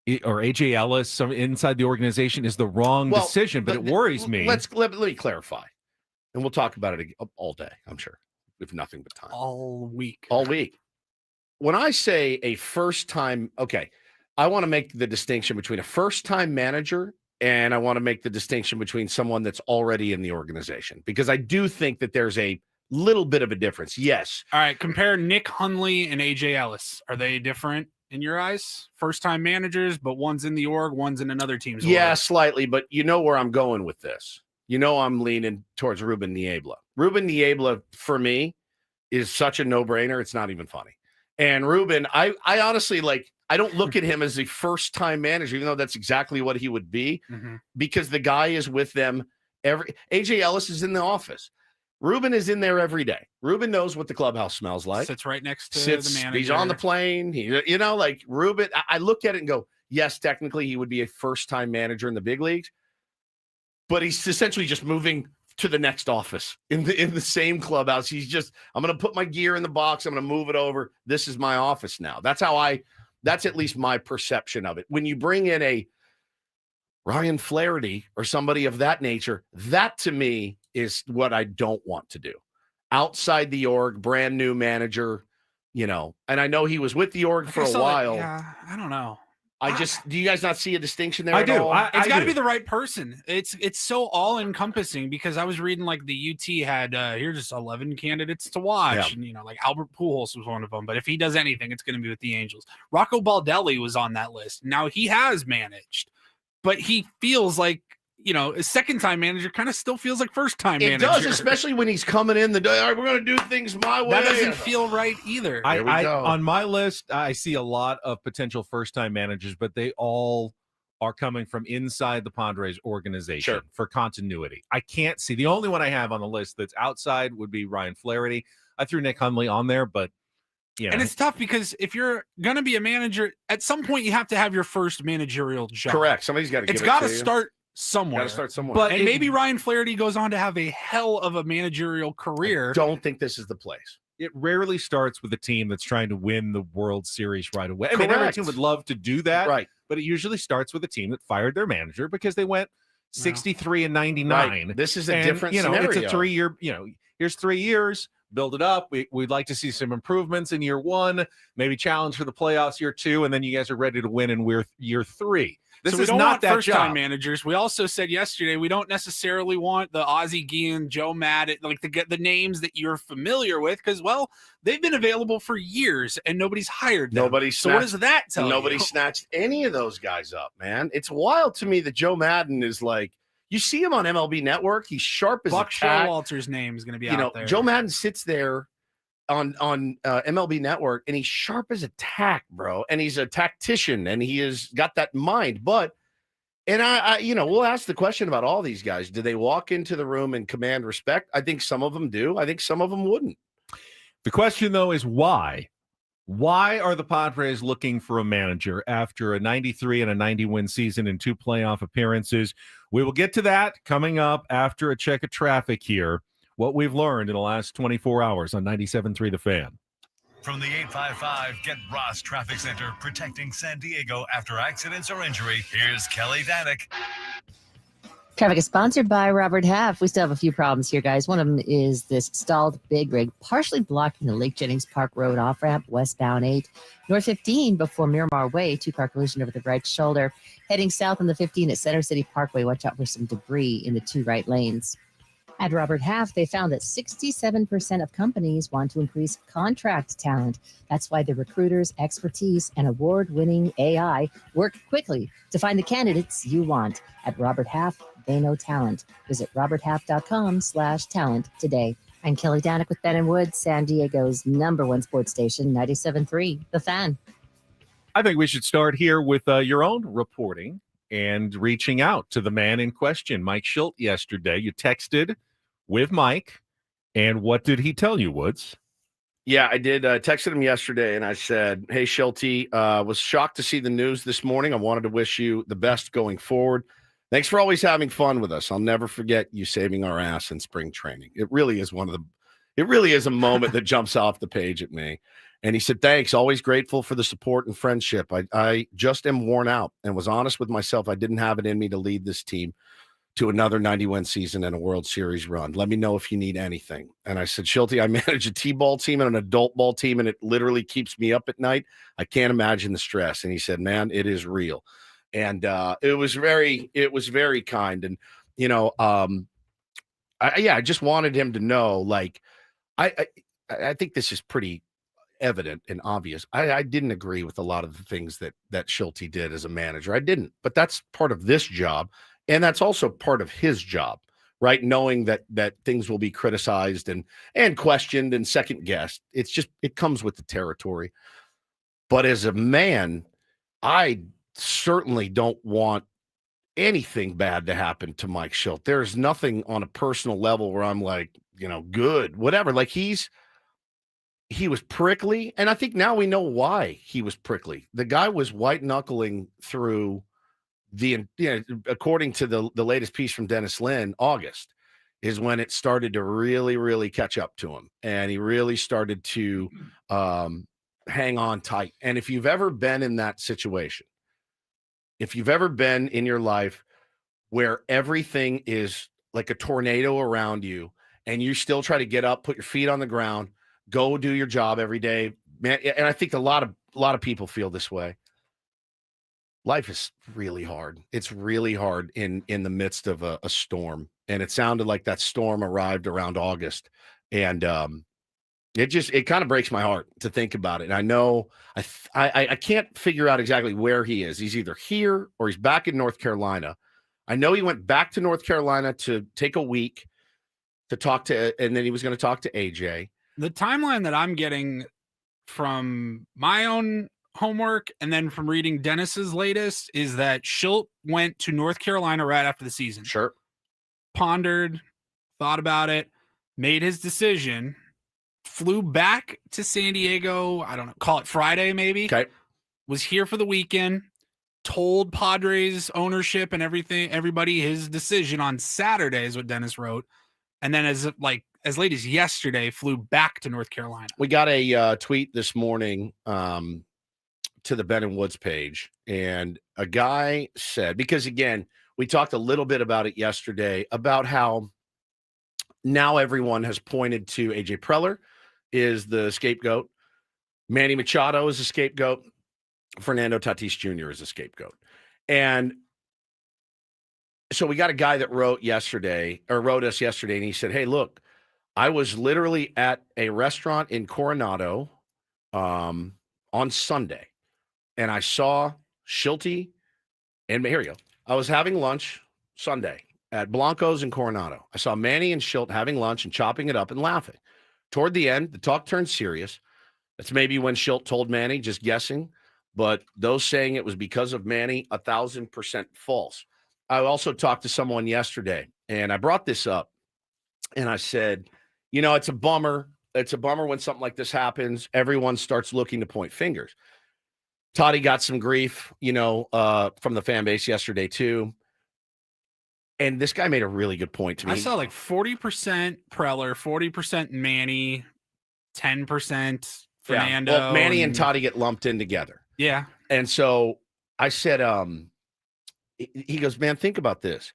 A.J. Ellis inside the organization is the wrong decision, but it worries me. Let me clarify. and we'll talk about it all day, I'm sure, if nothing but time. All week. When I say a first-time, okay, I want to make the distinction between a first-time manager and I want to make the distinction between someone that's already in the organization, because I do think that there's a little bit of a difference. Yes. All right. Compare Nick Hundley and AJ Ellis. Are they different in your eyes? First-time managers, but one's in the org, one's in another team's org. Yeah, slightly, but you know where I'm going with this. You know I'm leaning towards Ruben Niebla. Ruben Niebla, for me, is such a no-brainer. It's not even funny. And Ruben, I honestly, like, I don't look at him as a first-time manager, even though that's exactly what he would be, because the guy is with them AJ Ellis is in the office. Ruben is in there every day. Ruben knows what the clubhouse smells like. Sits right next to the manager. He's on the plane. Like Ruben, I look at it and go, yes, technically he would be a first-time manager in the big leagues, but he's essentially just moving to the next office in the same clubhouse. He's just, I'm going to put my gear in the box. I'm going to move it over. This is my office now. That's at least my perception of it. When you bring in a Ryan Flaherty or somebody of that nature, that to me is what I don't want to do. Outside the org, brand new manager, and I know he was with the org for a while. Yeah, I don't know. Do you guys not see a distinction there? I do. It's got to be the right person. It's so all encompassing, because I was reading like the UT had here's just 11 candidates to watch, and like Albert Pujols was one of them. But if he does anything, it's going to be with the Angels. Rocco Baldelli was on that list. Now he has managed, but he feels like, a second-time manager kind of still feels like first-time manager. It does, especially when he's coming in the day. All right, we're going to do things my way. That doesn't feel right either. On my list, I see a lot of potential first-time managers, but they all are coming from inside the Padres organization for continuity. I can't see. The only one I have on the list that's outside would be Ryan Flaherty. I threw Nick Hundley on there, but and it's tough, because if you're going to be a manager, at some point you have to have your first managerial job. Correct. Somebody's got to give it to you. It's got to start somewhere. But maybe Ryan Flaherty goes on to have a hell of a managerial career. I don't think this is the place. It rarely starts with a team that's trying to win the World Series right away. I mean, every team would love to do that, right? But it usually starts with a team that fired their manager because they went 63 and 99. Right. This is a different scenario. It's a 3-year, here's 3 years, build it up. We'd like to see some improvements in year 1, maybe challenge for the playoffs year 2, and then you guys are ready to win in year 3. This is not that first-time managers. We also said yesterday we don't necessarily want the Ozzie Guillen, Joe Madden, like to get the names that you're familiar with, because, well, they've been available for years and nobody's hired them. So what does that tell you? Nobody snatched any of those guys up, man. It's wild to me that Joe Madden is like, you see him on MLB Network. He's sharp as Buck a tack. Showalter's name is going to be out there. Joe Madden sits there on MLB Network, and he's sharp as a tack, bro. And he's a tactician, and he has got that mind. And I we'll ask the question about all these guys. Do they walk into the room and command respect? I think some of them do. I think some of them wouldn't. The question, though, is why? Why are the Padres looking for a manager after a 93 and a 90-win season and 2 playoff appearances? We will get to that coming up after a check of traffic here. What we've learned in the last 24 hours on 97.3 The Fan. From the 855 Get Ross Traffic Center, protecting San Diego after accidents or injury, here's Kelly Danick. Traffic is sponsored by Robert Half. We still have a few problems here, guys. One of them is this stalled big rig partially blocking the Lake Jennings Park Road off-ramp, westbound 8. North 15 before Miramar Way, 2-car collision over the right shoulder. Heading south on the 15 at Center City Parkway, watch out for some debris in the 2 right lanes. At Robert Half, they found that 67% of companies want to increase contract talent. That's why the recruiters' expertise and award-winning AI work quickly to find the candidates you want. At Robert Half, they know talent. Visit roberthalf.com/talent today. I'm Kelly Danick with Ben & Wood, San Diego's #1 sports station, 97.3 The Fan. I think we should start here with your own reporting and reaching out to the man in question, Mike Shildt, yesterday. You texted with Mike, and what did he tell you, Woods? Yeah, I did. Texted him yesterday, and I said, hey, Shilty, was shocked to see the news this morning. I wanted to wish you the best going forward. Thanks for always having fun with us. I'll never forget you saving our ass in spring training. It really is a moment that jumps off the page at me. And he said, thanks, always grateful for the support and friendship. I just am worn out and was honest with myself. I didn't have it in me to lead this team to another 90-win season and a World Series run. Let me know if you need anything. And I said, Shildt, I manage a T-ball team and an adult ball team, and it literally keeps me up at night. I can't imagine the stress. And he said, man, it is real. And it was very kind. And, you know, I just wanted him to know, like, I think this is pretty evident and obvious. I didn't agree with a lot of the things that Shildt did as a manager. I didn't, but that's part of this job. And that's also part of his job, right? Knowing that things will be criticized and questioned and second guessed. It's just, it comes with the territory. But as a man, I certainly don't want anything bad to happen to Mike Shildt. There's nothing on a personal level where I'm like, you know, good, whatever. Like he was prickly. And I think now we know why he was prickly. The guy was white knuckling through according to the latest piece from Dennis Lynn, August is when it started to really, really catch up to him. And he really started to hang on tight. And if you've ever been in that situation, if you've ever been in your life where everything is like a tornado around you and you still try to get up, put your feet on the ground, go do your job every day, man. And I think a lot of people feel this way. Life is really hard. It's really hard in the midst of a storm. And it sounded like that storm arrived around August. And it kind of breaks my heart to think about it. And I know I can't figure out exactly where he is. He's either here or he's back in North Carolina. I know he went back to North Carolina to take a week to talk to, and then he was going to talk to AJ. The timeline that I'm getting from my own homework and then from reading Dennis's latest is that Shildt went to North Carolina right after the season. Sure. Pondered, thought about it, made his decision, flew back to San Diego, I don't know, call it Friday maybe. Okay. Was here for the weekend, told Padres ownership and everybody his decision on Saturday is what Dennis wrote. And then as late as yesterday, flew back to North Carolina. We got a tweet this morning to the Ben and Woods page, and a guy said, because again, we talked a little bit about it yesterday about how now everyone has pointed to AJ Preller is the scapegoat. Manny Machado is a scapegoat. Fernando Tatis Jr. is a scapegoat. And so we got a guy that wrote us yesterday, and he said, hey, look, I was literally at a restaurant in Coronado on Sunday, and I saw Shildt and here you go. I was having lunch Sunday at Blanco's in Coronado. I saw Manny and Shildt having lunch and chopping it up and laughing. Toward the end, the talk turned serious. That's maybe when Shildt told Manny, just guessing, but those saying it was because of Manny, 1,000% false. I also talked to someone yesterday, and I brought this up, and I said, you know, it's a bummer. It's a bummer when something like this happens. Everyone starts looking to point fingers. Toddy got some grief, from the fan base yesterday too. And this guy made a really good point to me. I saw like 40% Preller, 40% Manny, 10% Fernando. Yeah. Well, Manny and Toddy get lumped in together. Yeah. And so I said, he goes, man, think about this.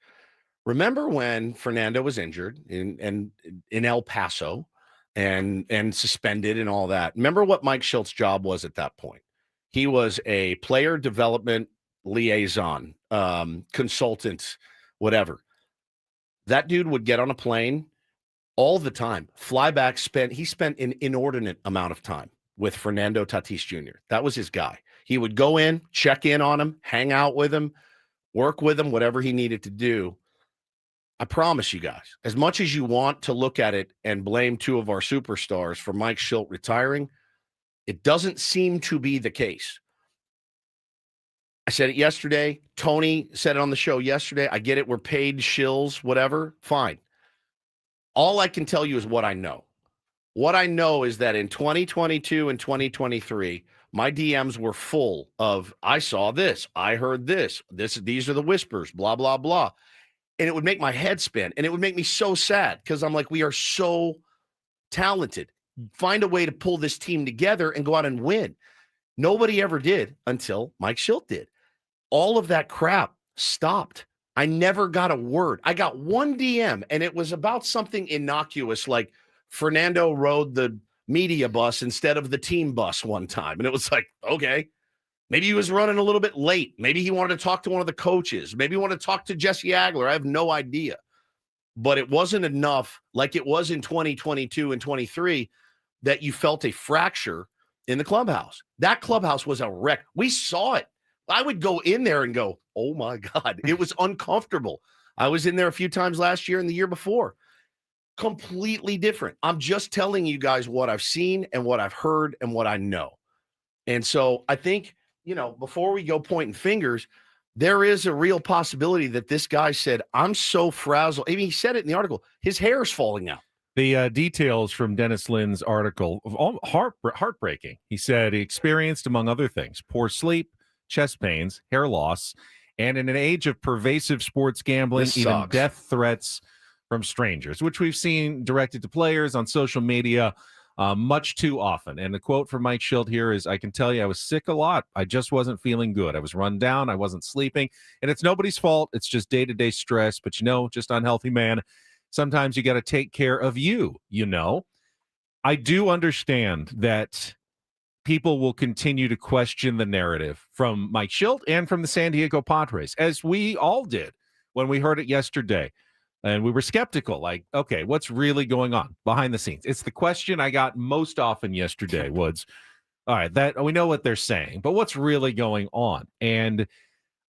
Remember when Fernando was injured in El Paso and suspended and all that? Remember what Mike Shildt's job was at that point? He was a player development liaison, consultant, whatever. That dude would get on a plane all the time, fly back, he spent an inordinate amount of time with Fernando Tatis Jr. That was his guy. He would go in, check in on him, hang out with him, work with him, whatever he needed to do. I promise you guys, as much as you want to look at it and blame two of our superstars for Mike Shildt retiring, it doesn't seem to be the case. I said it yesterday. Tony said it on the show yesterday. I get it. We're paid shills, whatever. Fine. All I can tell you is what I know. What I know is that in 2022 and 2023, my DMs were full of, I saw this, I heard this, these are the whispers, blah, blah, blah. And it would make my head spin. And it would make me so sad because I'm like, we are so talented. Find a way to pull this team together and go out and win. Nobody ever did until Mike Shildt did. All of that crap stopped I never got a word. I got one DM, and it was about something innocuous, like Fernando rode the media bus instead of the team bus one time. And it was like, okay, maybe he was running a little bit late. Maybe he wanted to talk to one of the coaches. Maybe he wanted to talk to Jesse Agler. I have no idea. But it wasn't enough, like it was in 2022 and 23, that you felt a fracture in the clubhouse. That clubhouse was a wreck. We saw it. I would go in there and go, oh my God, it was uncomfortable. I was in there a few times last year and the year before. Completely different. I'm just telling you guys what I've seen and what I've heard and what I know. And so I think, before we go pointing fingers, there is a real possibility that this guy said, I'm so frazzled. I mean, he said it in the article. His hair is falling out. The details from Dennis Lynn's article, heartbreaking. He said he experienced, among other things, poor sleep, chest pains, hair loss, and in an age of pervasive sports gambling, even death threats from strangers, which we've seen directed to players on social media much too often. And the quote from Mike Shildt here is, I can tell you I was sick a lot. I just wasn't feeling good. I was run down. I wasn't sleeping. And it's nobody's fault. It's just day-to-day stress. But, just unhealthy, man. Sometimes you got to take care of you, I do understand that people will continue to question the narrative from Mike Shildt and from the San Diego Padres, as we all did when we heard it yesterday. And we were skeptical, like, okay, what's really going on behind the scenes? It's the question I got most often yesterday, Woods. All right, that we know what they're saying, but what's really going on? And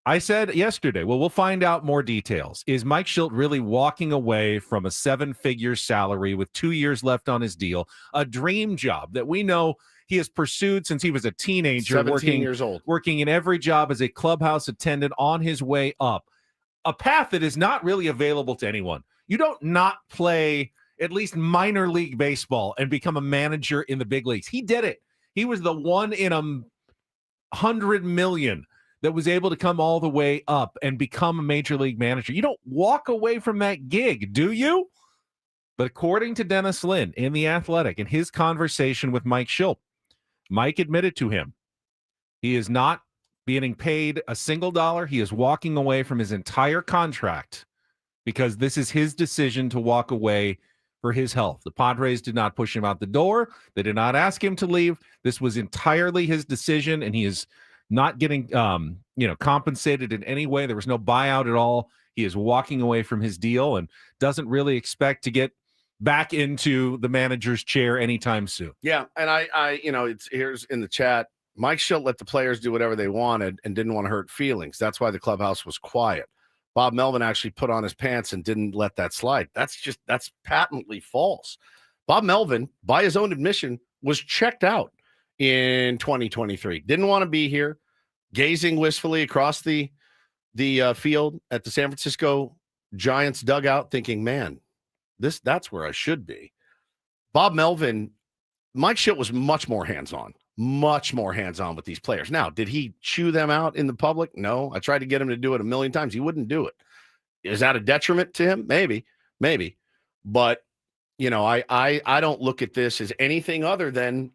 I said yesterday, well, we'll find out more details. Is Mike Shildt really walking away from a 7-figure salary with 2 years left on his deal, a dream job that we know he has pursued since he was a teenager, 17 years old, working in every job as a clubhouse attendant on his way up, a path that is not really available to anyone. You don't not play at least minor league baseball and become a manager in the big leagues. He did it. He was the one in 100 million that was able to come all the way up and become a major league manager. You don't walk away from that gig, do you? But according to Dennis Lynn in The Athletic, in his conversation with Mike Shildt, Mike admitted to him he is not being paid a single dollar. He is walking away from his entire contract because this is his decision to walk away for his health. The Padres did not push him out the door. They did not ask him to leave. This was entirely his decision, and he is not getting compensated in any way. There was no buyout at all. He is walking away from his deal and doesn't really expect to get back into the manager's chair anytime soon. Yeah, and it's here's in the chat, Mike Shildt let the players do whatever they wanted and didn't want to hurt feelings. That's why the clubhouse was quiet. Bob Melvin actually put on his pants and didn't let that slide. That's patently false. Bob Melvin, by his own admission, was checked out in 2023. Didn't want to be here, gazing wistfully across the field at the San Francisco Giants dugout, thinking, man, that's where I should be. Bob Melvin, Mike Shildt was much more hands-on with these players. Now, did he chew them out in the public? No. I tried to get him to do it a million times. He wouldn't do it. Is that a detriment to him? Maybe. But, I don't look at this as anything other than,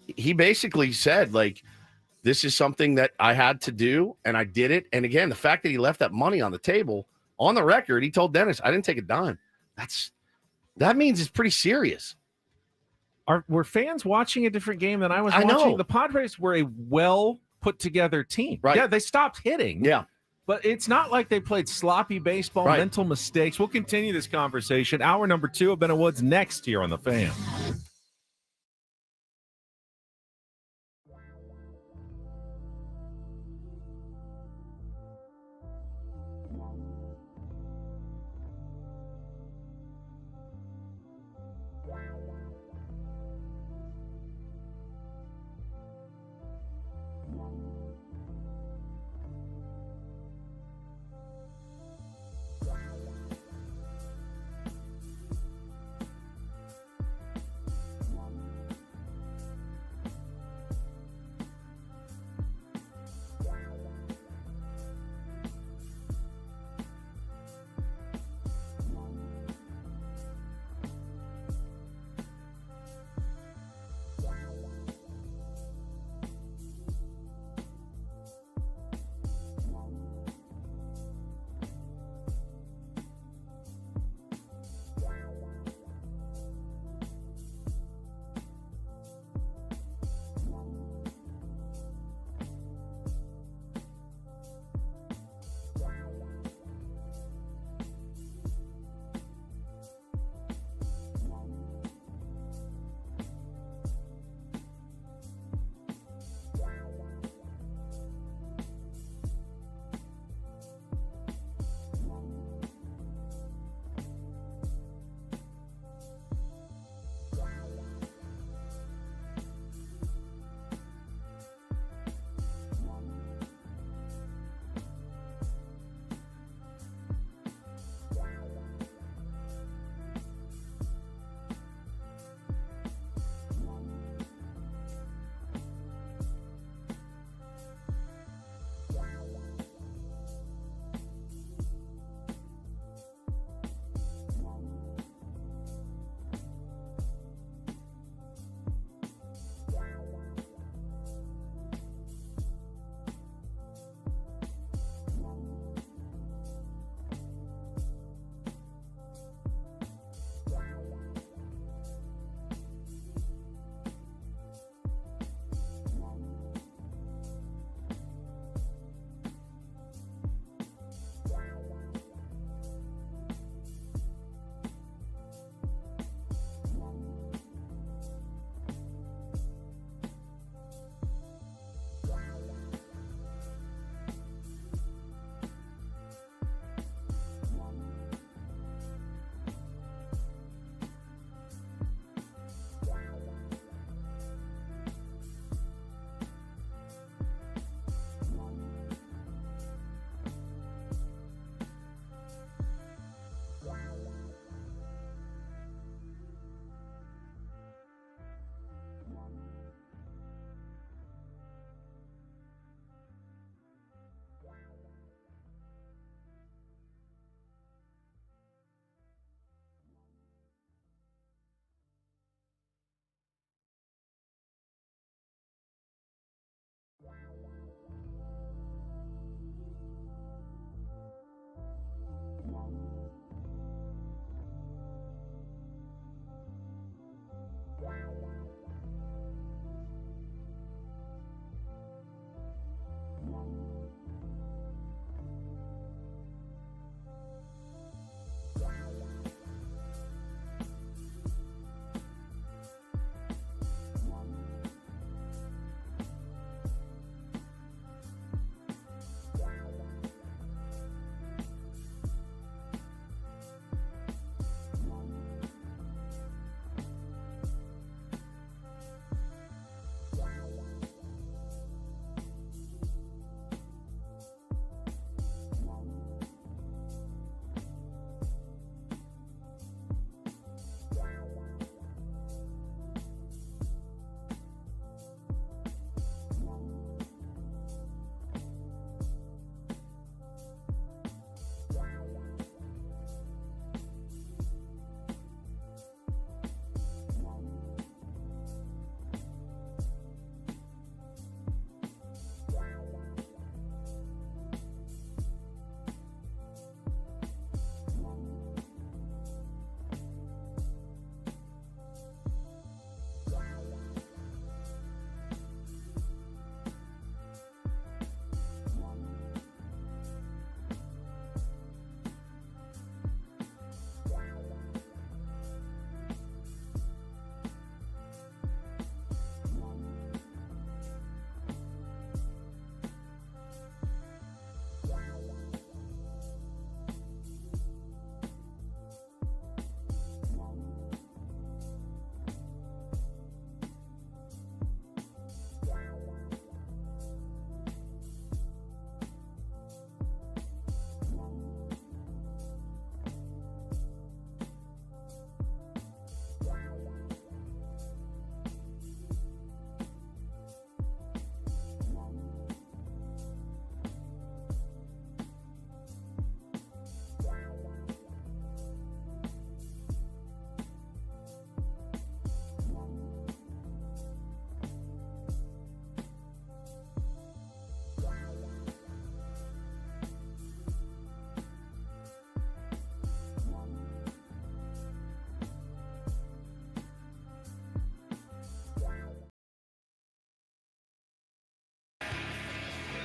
he basically said, like, this is something that I had to do, and I did it. And again, the fact that he left that money on the table, on the record, he told Dennis, I didn't take a dime. That means it's pretty serious. Were fans watching a different game than I was watching? Know. The Padres were a well put together team. Right. Yeah, they stopped hitting. Yeah. But it's not like they played sloppy baseball, mental mistakes. We'll continue this conversation. Hour number 2 of Ben and Woods next here on The Fan.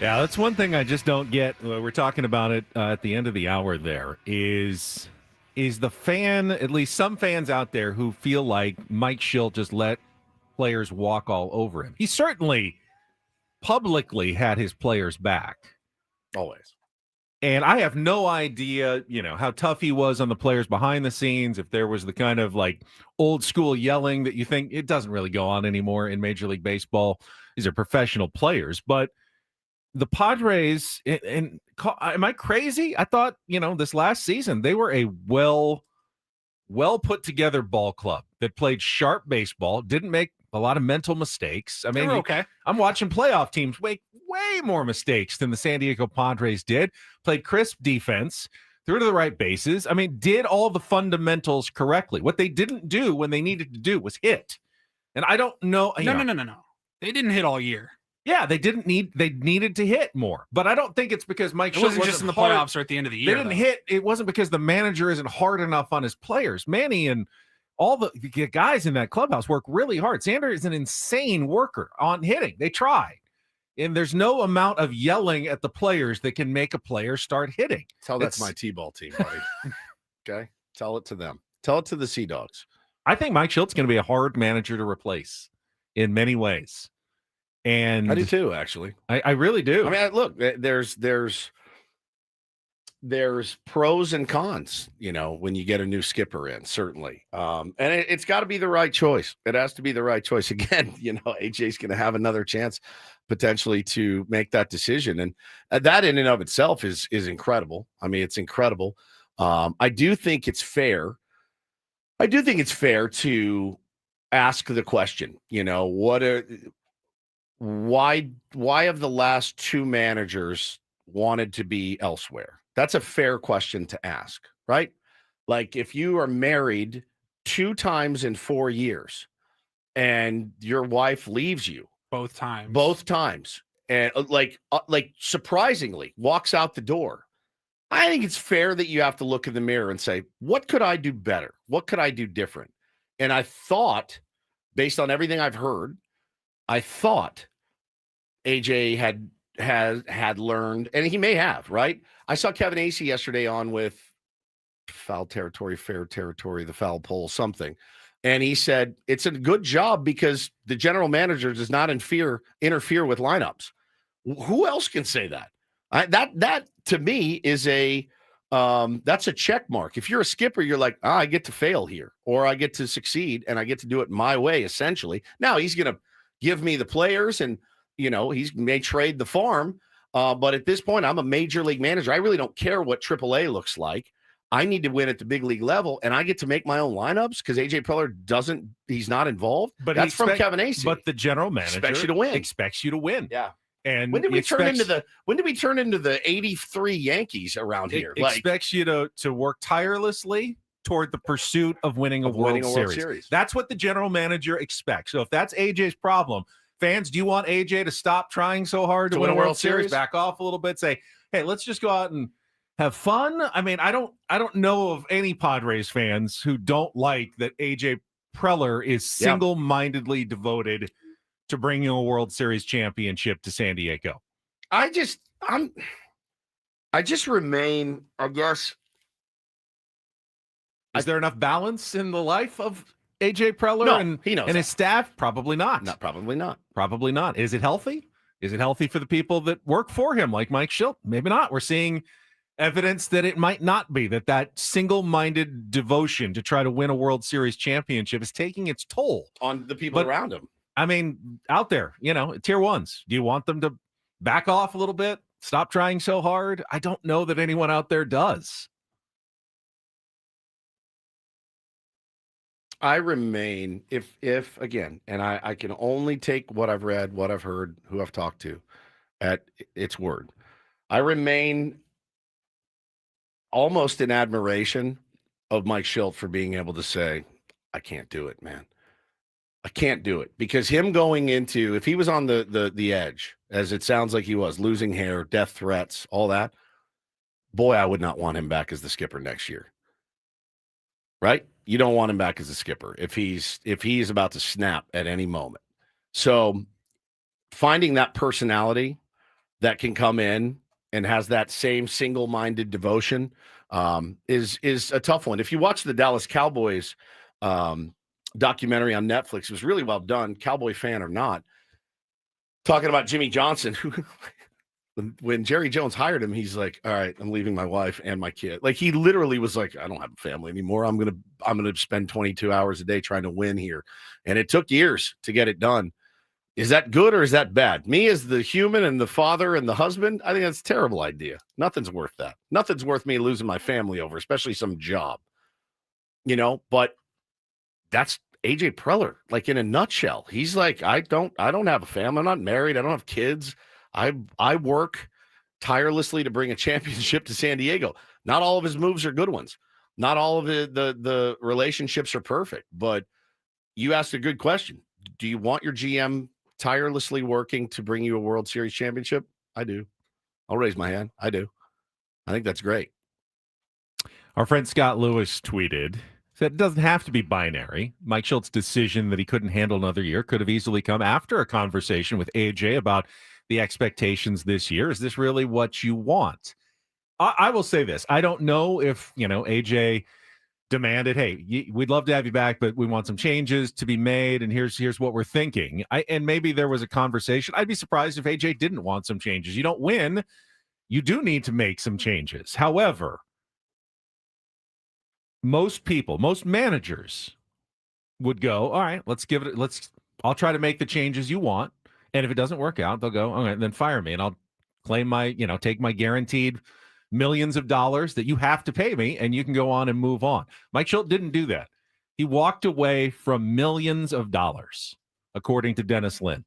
Yeah, that's one thing I just don't get. We're talking about it at the end of the hour there, is the fan, at least some fans out there who feel like Mike Shildt just let players walk all over him. He certainly publicly had his players back. Always. And I have no idea, how tough he was on the players behind the scenes, if there was the kind of like old school yelling that you think it doesn't really go on anymore in Major League Baseball. These are professional players. But the Padres, and am I crazy? I thought, this last season, they were a well put together ball club that played sharp baseball, didn't make a lot of mental mistakes. I mean, okay. I'm watching playoff teams make way more mistakes than the San Diego Padres did. Played crisp defense, threw to the right bases. I mean, did all the fundamentals correctly. What they didn't do when they needed to do was hit. And I don't know. No. They didn't hit all year. Yeah, they needed to hit more. But I don't think it's because Mike Shildt wasn't just in the playoffs or at the end of the year. They didn't hit. It wasn't because the manager isn't hard enough on his players. Manny and all the guys in that clubhouse work really hard. Sander is an insane worker on hitting. They try. And there's no amount of yelling at the players that can make a player start hitting. That's my T-ball team, buddy. Okay? Tell it to them. Tell it to the Sea Dogs. I think Mike Shildt's going to be a hard manager to replace in many ways. And I do too, actually. I really do. I mean, look, there's pros and cons, when you get a new skipper in, certainly. And it's got to be the right choice. It has to be the right choice. Again, AJ's going to have another chance potentially to make that decision. And that in and of itself is incredible. I mean, it's incredible. I do think it's fair. I do think it's fair to ask the question, why have the last two managers wanted to be elsewhere? That's a fair question to ask, right? Like if you are married 2 times in 4 years and your wife leaves you both times and like surprisingly walks out the door, I think it's fair that you have to look in the mirror and say, what could I do better? What could I do different? And I thought, based on everything I've heard, AJ had learned, and he may have, right? I saw Kevin Acee yesterday on with Foul Territory, Fair Territory, the Foul Pole, something. And he said, it's a good job because the general manager does not interfere with lineups. Who else can say that? That to me is that's a check mark. If you're a skipper, you're like, I get to fail here, or I get to succeed and I get to do it my way, essentially. Now he's going to give me the players and, he may trade the farm. But at this point, I'm a major league manager. I really don't care what AAA looks like. I need to win at the big league level, and I get to make my own lineups because AJ Preller he's not involved. But that's from Kevin Acee. But the general manager expects you to win. Yeah. And when did we turn into the 83 Yankees around here? Expects you to work tirelessly toward the pursuit of winning a World Series. That's what the general manager expects. So if that's AJ's problem, fans, do you want AJ to stop trying so hard to win a World Series? Back off a little bit. Say, hey, let's just go out and have fun. I mean, I don't know of any Padres fans who don't like that AJ Preller is single-mindedly devoted to bringing a World Series championship to San Diego. I just remain, I guess. Is there enough balance in the life of AJ Preller and his staff? Probably not. Probably not. Probably not. Is it healthy? Is it healthy for the people that work for him, like Mike Shildt? Maybe not. We're seeing evidence that it might not be, that single-minded devotion to try to win a World Series championship is taking its toll on the people around him. I mean, out there, tier ones, do you want them to back off a little bit? Stop trying so hard? I don't know that anyone out there does. I remain, if again, and I can only take what I've read, what I've heard, who I've talked to at its word. I remain almost in admiration of Mike Shildt for being able to say, I can't do it, man. I can't do it. Because him going into, if he was on the edge, as it sounds like he was, losing hair, death threats, all that, boy, I would not want him back as the skipper next year. Right? You don't want him back as a skipper if he's about to snap at any moment. So finding that personality that can come in and has that same single-minded devotion is a tough one. If you watch the Dallas Cowboys documentary on Netflix, it was really well done, Cowboy fan or not, talking about Jimmy Johnson, who when Jerry Jones hired him, he's like, all right, I'm leaving my wife and my kid. Like, he literally was like, I don't have a family anymore. I'm gonna spend 22 hours a day trying to win here. And it took years to get it done. Is that good or is that bad? Me as the human and the father and the husband, I think that's a terrible idea. Nothing's worth that. Nothing's worth me losing my family over, especially some job. But that's AJ Preller, like, in a nutshell. He's like, I don't have a family. I'm not married. I don't have kids. I work tirelessly to bring a championship to San Diego. Not all of his moves are good ones. Not all of the relationships are perfect. But you asked a good question. Do you want your GM tirelessly working to bring you a World Series championship? I do. I'll raise my hand. I do. I think that's great. Our friend Scott Lewis tweeted, said it doesn't have to be binary. Mike Shildt's decision that he couldn't handle another year could have easily come after a conversation with AJ about the expectations this year. Is this really what you want? I will say this. I don't know if, AJ demanded, hey, we'd love to have you back, but we want some changes to be made, and here's what we're thinking. And maybe there was a conversation. I'd be surprised if AJ didn't want some changes. You don't win. You do need to make some changes. However, most managers would go, all right, I'll try to make the changes you want. And if it doesn't work out, they'll go, all right, then fire me. And I'll claim take my guaranteed millions of dollars that you have to pay me, and you can go on and move on. Mike Shildt didn't do that. He walked away from millions of dollars, according to Dennis Lin.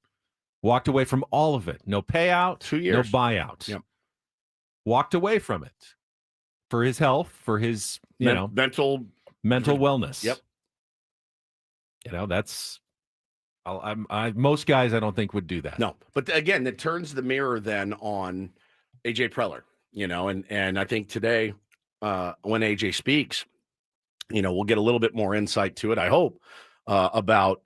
Walked away from all of it. No payout, 2 years. No buyout. Yep. Walked away from it for his health, for his, mental wellness. Yep. That's... most guys I don't think would do that. No, but again, it turns the mirror then on AJ Preller, and I think today when AJ speaks, we'll get a little bit more insight to it. I hope about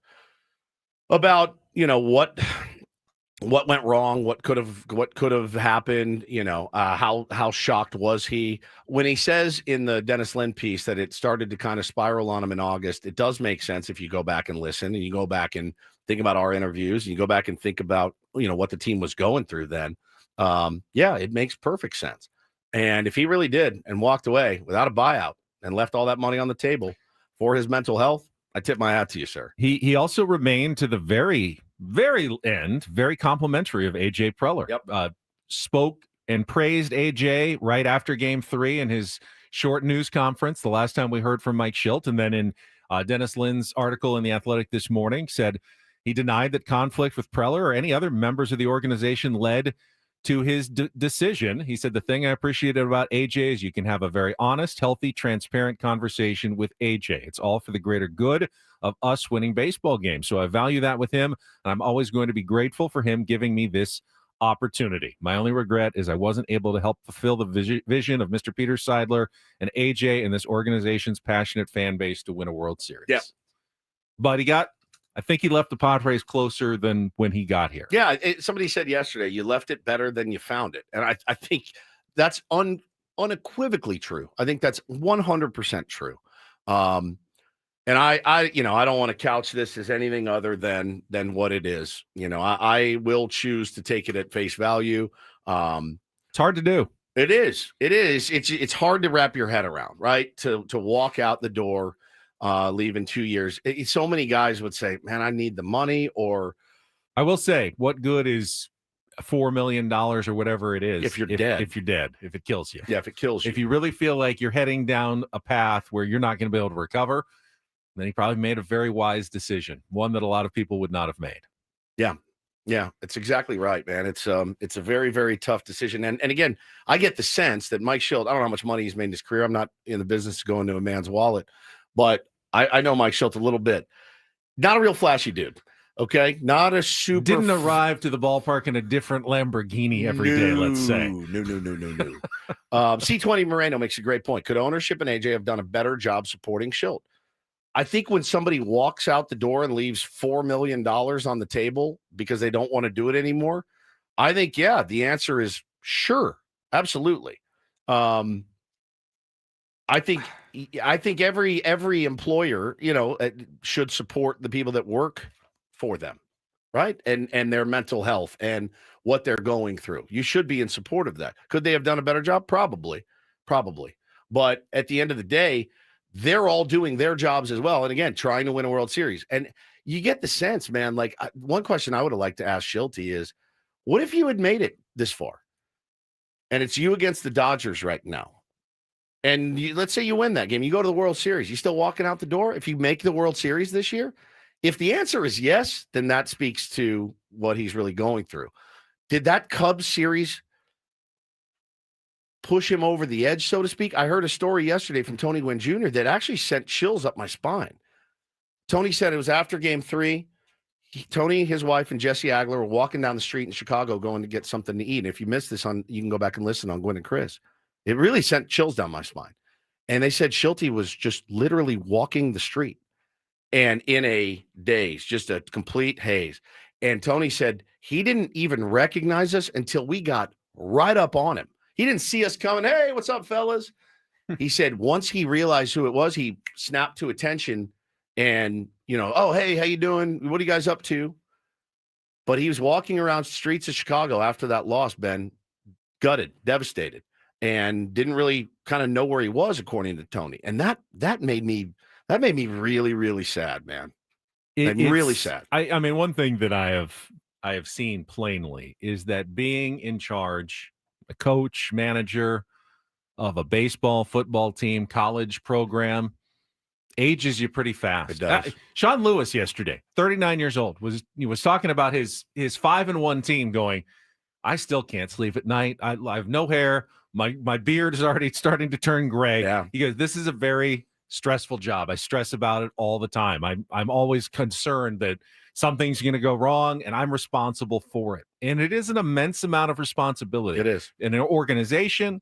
what went wrong, what could have happened, how shocked was he when he says in the Dennis Lin piece that it started to kind of spiral on him in August. It does make sense if you go back and listen, and you go back and think about our interviews, and you go back and think about what the team was going through then. It makes perfect sense. And if he really did and walked away without a buyout and left all that money on the table for his mental health, I tip my hat to you, sir. He also remained to the very, very end, very complimentary of AJ Preller. Yep. Spoke and praised AJ right after Game 3 in his short news conference, the last time we heard from Mike Shildt. And then in Dennis Lin's article in The Athletic this morning, said he denied that conflict with Preller or any other members of the organization led to his decision. He said, the thing I appreciated about AJ is you can have a very honest, healthy, transparent conversation with AJ. It's all for the greater good of us winning baseball games. So I value that with him, and I'm always going to be grateful for him giving me this opportunity. My only regret is I wasn't able to help fulfill the vision of Mr. Peter Seidler and AJ and this organization's passionate fan base to win a World Series. Yeah. But I think he left the Padres closer than when he got here. Yeah, somebody said yesterday, you left it better than you found it. And I think that's unequivocally true. I think that's 100% true. And I don't want to couch this as anything other than what it is. I will choose to take it at face value. It's hard to do. It is. It's hard to wrap your head around, right? To walk out the door, leave in 2 years. So many guys would say, man, I need the money. Or I will say, what good is $4 million or whatever it is if you're dead? If it kills you. Yeah, if it kills you. If you really feel like you're heading down a path where you're not going to be able to recover, then he probably made a very wise decision, one that a lot of people would not have made. Yeah, it's exactly right, man. It's a very, very tough decision. And again, I get the sense that Mike Shildt, I don't know how much money he's made in his career. I'm not in the business of going to a man's wallet, but I know Mike Shildt a little bit. Not a real flashy dude. Okay, not a super. Didn't arrive to the ballpark in a different Lamborghini every day. Let's say. No. C20 Moreno makes a great point. Could ownership and AJ have done a better job supporting Shildt? I think when somebody walks out the door and leaves $4 million on the table because they don't want to do it anymore, I think, yeah, the answer is sure. Absolutely. I think every employer, should support the people that work for them, right? And their mental health and what they're going through. You should be in support of that. Could they have done a better job? Probably. But at the end of the day, they're all doing their jobs as well. And again, trying to win a World Series. And you get the sense, man, like one question I would have liked to ask Shildt is, what if you had made it this far? And it's you against the Dodgers right now. And let's say you win that game. You go to the World Series. You still walking out the door if you make the World Series this year? If the answer is yes, then that speaks to what he's really going through. Did that Cubs series push him over the edge, so to speak? I heard a story yesterday from Tony Gwynn Jr. that actually sent chills up my spine. Tony said it was after Game 3. Tony, his wife, and Jesse Agler were walking down the street in Chicago going to get something to eat. And if you missed this, you can go back and listen on Gwynn and Chris. It really sent chills down my spine. And they said Shildt was just literally walking the street and in a daze, just a complete haze. And Tony said he didn't even recognize us until we got right up on him. He didn't see us coming. Hey, what's up, fellas? He said once he realized who it was, he snapped to attention and, oh, hey, how you doing? What are you guys up to? But he was walking around streets of Chicago after that loss, Ben, gutted, devastated, and didn't really kind of know where he was, according to Tony. And that made me really, really sad, man. It's really sad. I mean, one thing that I have seen plainly is that being in charge, a coach, manager of a baseball, football team, college program, ages you pretty fast. It does. Sean Lewis yesterday, 39 years old, was talking about his 5-1 team going, I still can't sleep at night. I have no hair. My beard is already starting to turn gray. Yeah. He goes, this is a very stressful job. I stress about it all the time. I'm always concerned that something's going to go wrong and I'm responsible for it. And it is an immense amount of responsibility. It is. In an organization,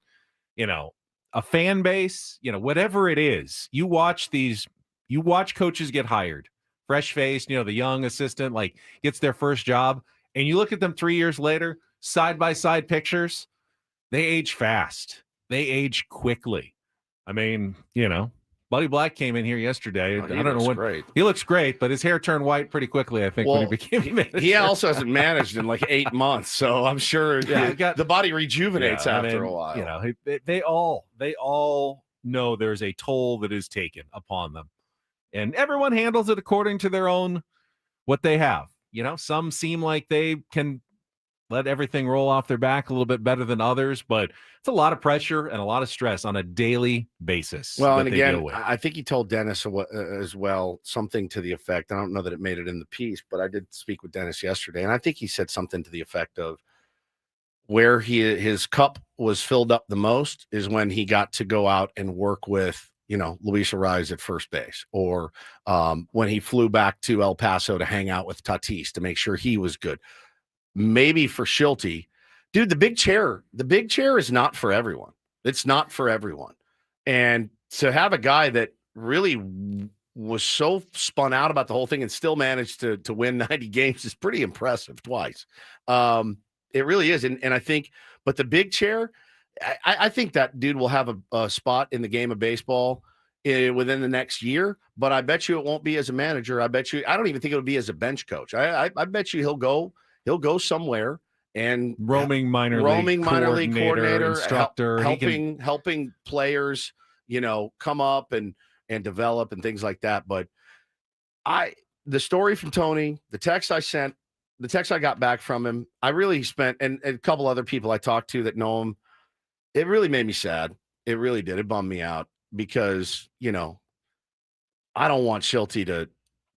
a fan base, whatever it is, you watch coaches get hired, fresh face, the young assistant, gets their first job, and you look at them 3 years later, side-by-side pictures, they age fast. They age quickly. I mean, Buddy Black came in here yesterday. I don't know what great. He looks great, but his hair turned white pretty quickly, I think, when he became manager. He also hasn't managed in 8 months, so I'm sure the body rejuvenates after a while. They all know there's a toll that is taken upon them, and everyone handles it according to their own what they have. Some seem like they can let everything roll off their back a little bit better than others, but it's a lot of pressure and a lot of stress on a daily basis. Well, and again, I think he told Dennis as well something to the effect, I don't know that it made it in the piece, but I did speak with Dennis yesterday, and I think he said something to the effect of where his cup was filled up the most is when he got to go out and work with, Luis Ariz at first base, or when he flew back to El Paso to hang out with Tatis to make sure he was good. Maybe for Shildt, dude, the big chair is not for everyone. It's not for everyone. And to have a guy that really was so spun out about the whole thing and still managed to win 90 games is pretty impressive twice. It really is. And I think, but the big chair, I think that dude will have a spot in the game of baseball within the next year, but I bet you it won't be as a manager. I don't even think it'll be as a bench coach. I bet you he'll go somewhere and roaming minor league coordinator, instructor, helping players, come up and develop and things like that. But the story from Tony, the text I sent, the text I got back from him, I really spent, and a couple other people I talked to that know him, it really made me sad. It really did. It bummed me out because, I don't want Shildt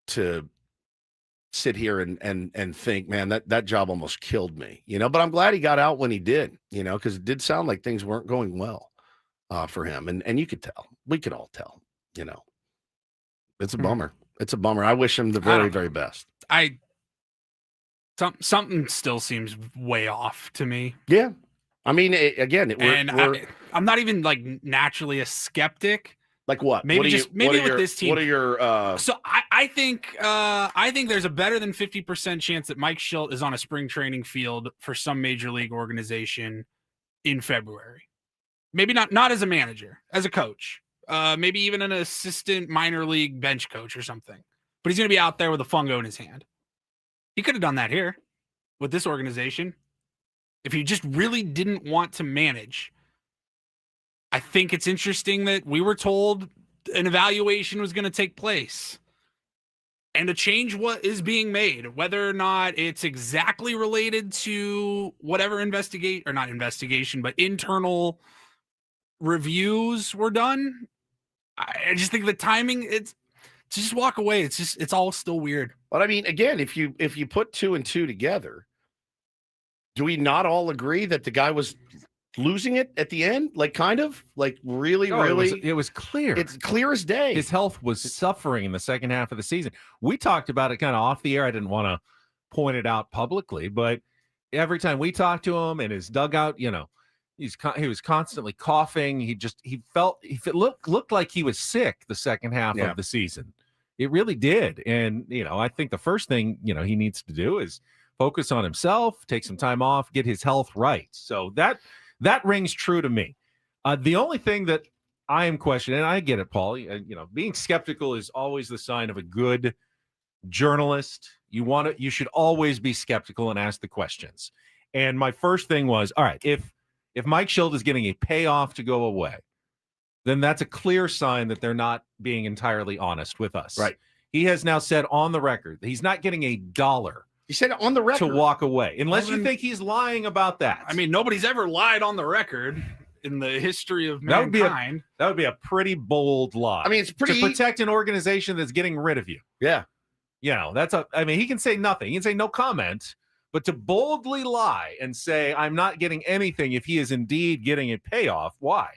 to sit here and think, man, that job almost killed me, but I'm glad he got out when he did, because it did sound like things weren't going well for him. And you could tell, we could all tell, it's a bummer. It's a bummer. I wish him the very, very best. Something still seems way off to me. Yeah. I mean, I'm not even naturally a skeptic, Like what? Maybe with this team. What are your? So I think there's a better than 50% chance that Mike Shildt is on a spring training field for some major league organization in February. Maybe not as a manager, as a coach. Maybe even an assistant minor league bench coach or something. But he's going to be out there with a fungo in his hand. He could have done that here with this organization. If he just really didn't want to manage. I think it's interesting that we were told an evaluation was going to take place and a change is being made, whether or not it's exactly related to whatever but internal reviews were done. I just think the timing, it's to just walk away. It's all still weird. But I mean, again, if you put 2 and 2 together, do we not all agree that the guy was losing it at the end? Like kind of like really. It was clear. It's clear as day. His health was suffering in the second half of the season. We talked about it kind of off the air. I didn't want to point it out publicly, but every time we talked to him in his dugout, he was constantly coughing. He looked like he was sick the second half of the season. It really did. And, I think the first thing, he needs to do is focus on himself, take some time off, get his health right. So that rings true to me. The only thing that I am questioning, and I get it, Paul, being skeptical is always the sign of a good journalist. You should always be skeptical and ask the questions. And my first thing was, all right, if Mike Shildt is getting a payoff to go away, then that's a clear sign that they're not being entirely honest with us. Right. He has now said on the record that he's not getting $1. He said it on the record to walk away, unless you think he's lying about that. I mean, nobody's ever lied on the record in the history of mankind. That would be a pretty bold lie. I mean, it's pretty to protect an organization that's getting rid of you. Yeah. He can say nothing. He can say no comment, but to boldly lie and say, I'm not getting anything if he is indeed getting a payoff, why?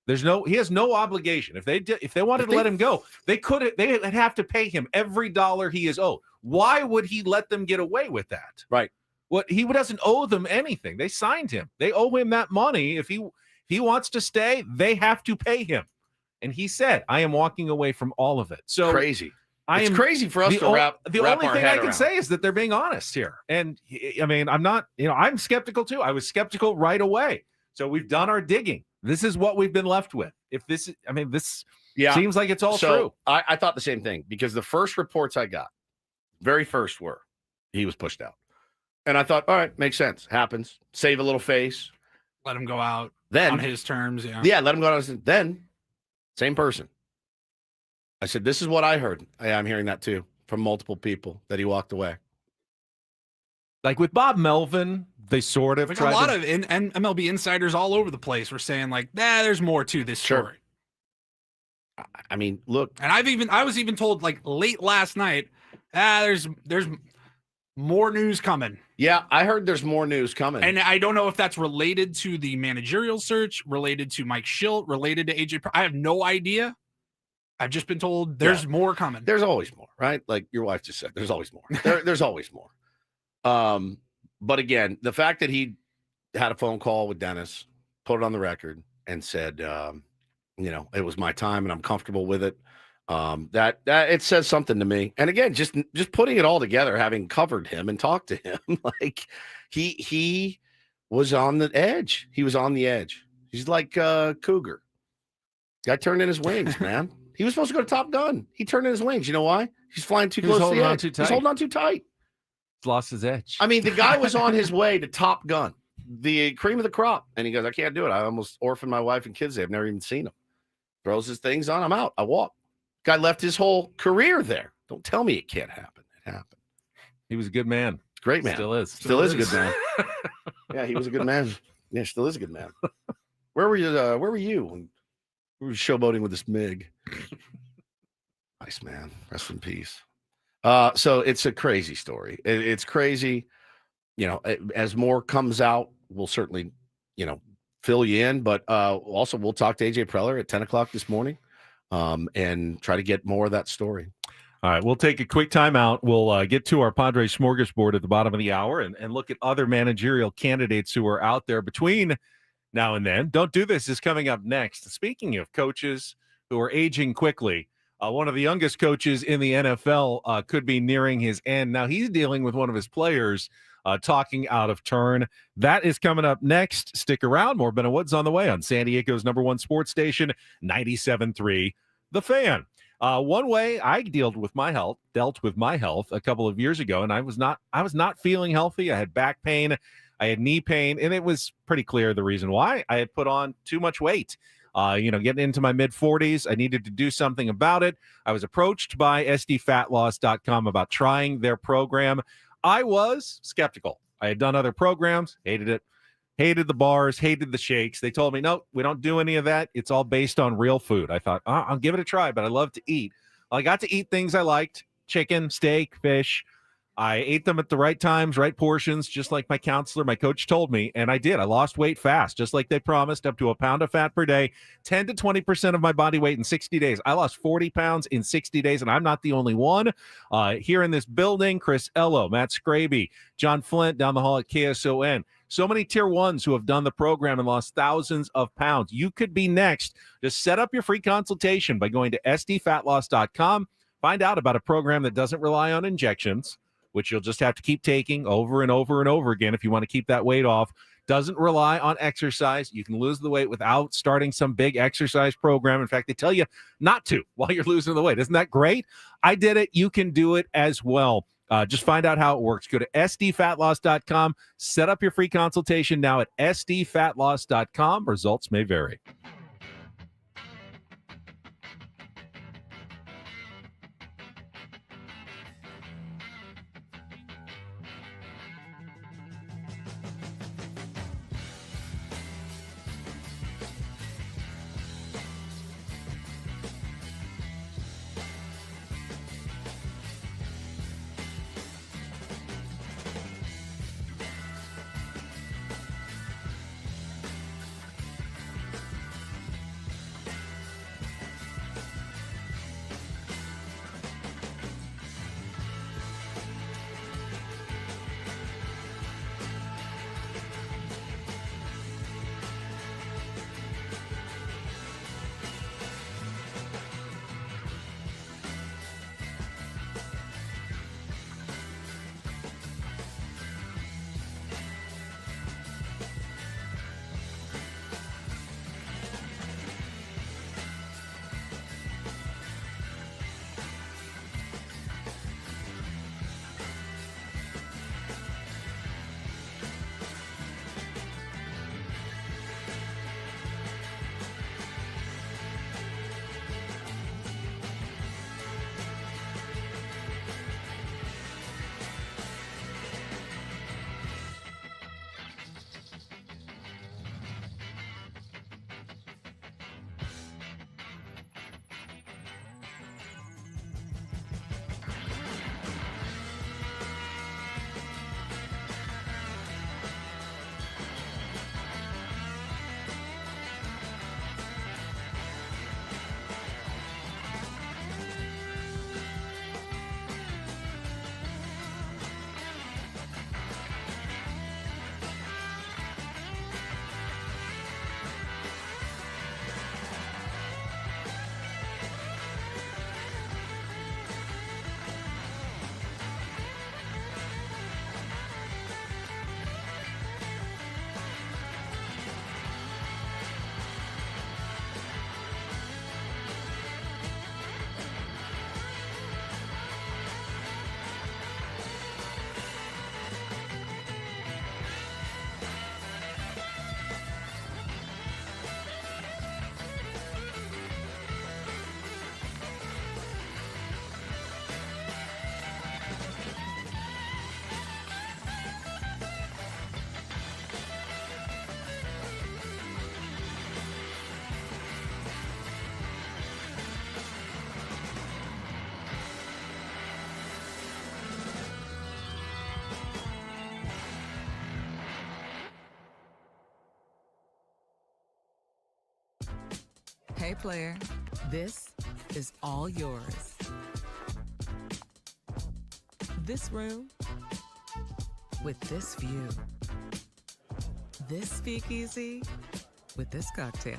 He has no obligation. If they wanted to let him go, they'd have to pay him every dollar he is owed. Why would he let them get away with that? Right. He doesn't owe them anything. They signed him. They owe him that money. If he wants to stay, they have to pay him. And he said, I am walking away from all of it. So crazy. It's crazy for us to wrap the only our thing head I can around. say is that they're being honest here. And I mean, I'm not, I'm skeptical too. I was skeptical right away. So we've done our digging. This is what we've been left with. This seems like it's all true. I thought the same thing because the first reports I got, very first were he was pushed out. And I thought, all right, makes sense. Happens. Save a little face. Let him go out then on his terms. Yeah. Yeah, let him go out. Then, same person. I said, this is what I heard. I'm hearing that too from multiple people that he walked away. Like with Bob Melvin, they sort of tried a lot of MLB insiders all over the place were saying like, there's more to this story. I mean, look. And I was even told like late last night, there's more news coming. Yeah, I heard there's more news coming. And I don't know if that's related to the managerial search, related to Mike Shildt, related to AJ. I have no idea. I've just been told there's more coming. There's always more, right? Like your wife just said, there's always more. There's always more. But again, the fact that he had a phone call with Dennis, put it on the record and said, it was my time and I'm comfortable with it. That it says something to me. And again, just putting it all together, having covered him and talked to him, like he was on the edge. He was on the edge. He's like Cougar. Guy turned in his wings, man. He was supposed to go to Top Gun. He turned in his wings. You know why? He's flying too close to the edge. He's holding on too tight. He's lost his edge. I mean, the guy was on his way to Top Gun, the cream of the crop. And he goes, I can't do it. I almost orphaned my wife and kids. They've never even seen him. Throws his things on. I'm out. I walk. Guy left his whole career there. Don't tell me it can't happen. It happened. He was a good man. Great man. Still is. Still is a good man. Yeah, he was a good man. Yeah, still is a good man. Where were you when we were showboating with this MiG? Nice man. Rest in peace. So it's a crazy story. It's crazy. As more comes out, we'll certainly, fill you in. But also we'll talk to AJ Preller at 10 o'clock this morning and try to get more of that story. All right, we'll take a quick timeout. We'll get to our Padres Smörgåsbord at the bottom of the hour and look at other managerial candidates who are out there between now and then. Don't Do This is coming up next. Speaking of coaches who are aging quickly. One of the youngest coaches in the NFL could be nearing his end. Now he's dealing with one of his players talking out of turn. That is coming up next. Stick around. More Ben and Woods on the way on San Diego's #1 sports station, 97.3 The Fan. One way I dealt with my health a couple of years ago, and I was not feeling healthy. I had back pain, I had knee pain, and it was pretty clear the reason why. I had put on too much weight. Getting into my mid-40s, I needed to do something about it. I was approached by SDFatLoss.com about trying their program. I was skeptical. I had done other programs, hated it, hated the bars, hated the shakes. They told me, no, we don't do any of that. It's all based on real food. I thought, I'll give it a try, but I love to eat. Well, I got to eat things I liked: chicken, steak, fish. I ate them at the right times, right portions, just like my coach told me, and I did. I lost weight fast, just like they promised, up to a pound of fat per day, 10 to 20% of my body weight in 60 days. I lost 40 pounds in 60 days, and I'm not the only one. Here in this building, Chris Ello, Matt Scraby, John Flint down the hall at KSON. So many tier ones who have done the program and lost thousands of pounds. You could be next. Just set up your free consultation by going to SDFatLoss.com. Find out about a program that doesn't rely on injections, which you'll just have to keep taking over and over and over again if you want to keep that weight off. Doesn't rely on exercise. You can lose the weight without starting some big exercise program. In fact, they tell you not to while you're losing the weight. Isn't that great? I did it. You can do it as well. Just find out how it works. Go to SDFatLoss.com. Set up your free consultation now at SDFatLoss.com. Results may vary. Hey, player, this is all yours. This room with this view. This speakeasy with this cocktail.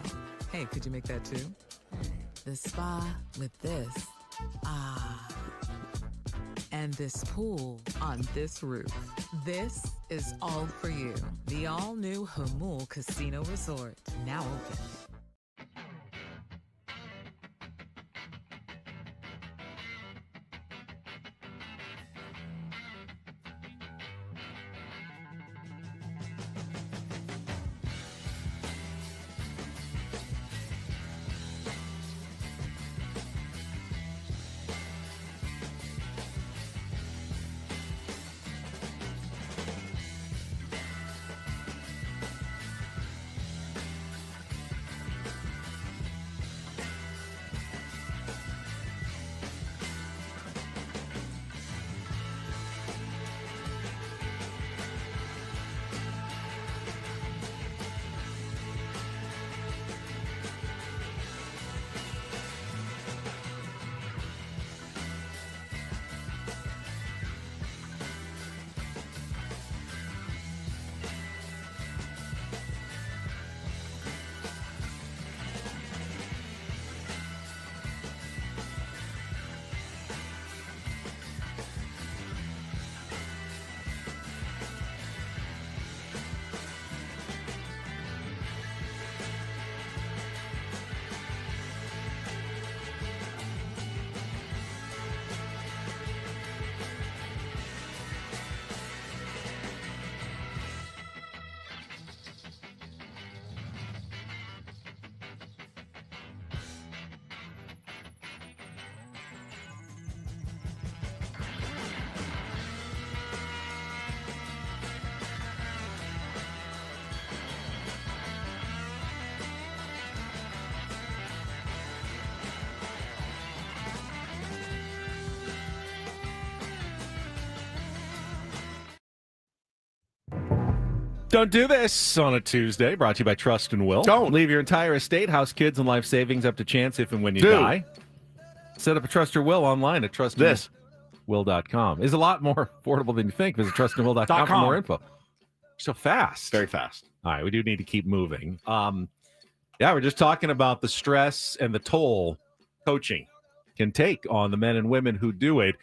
Hey, could you make that too? The spa with this. Ah. And this pool on this roof. This is all for you. The all-new Hamul Casino Resort, now open. Don't do this on a Tuesday. Brought to you by Trust and Will. Don't leave your entire estate, house, kids, and life savings up to chance if and when you die. Set up a Trust or Will online at trustandwill.com. Is a lot more affordable than you think. Visit trustandwill.com for more info. So fast. Very fast. All right, we do need to keep moving. We're just talking about the stress and the toll coaching can take on the men and women who do it.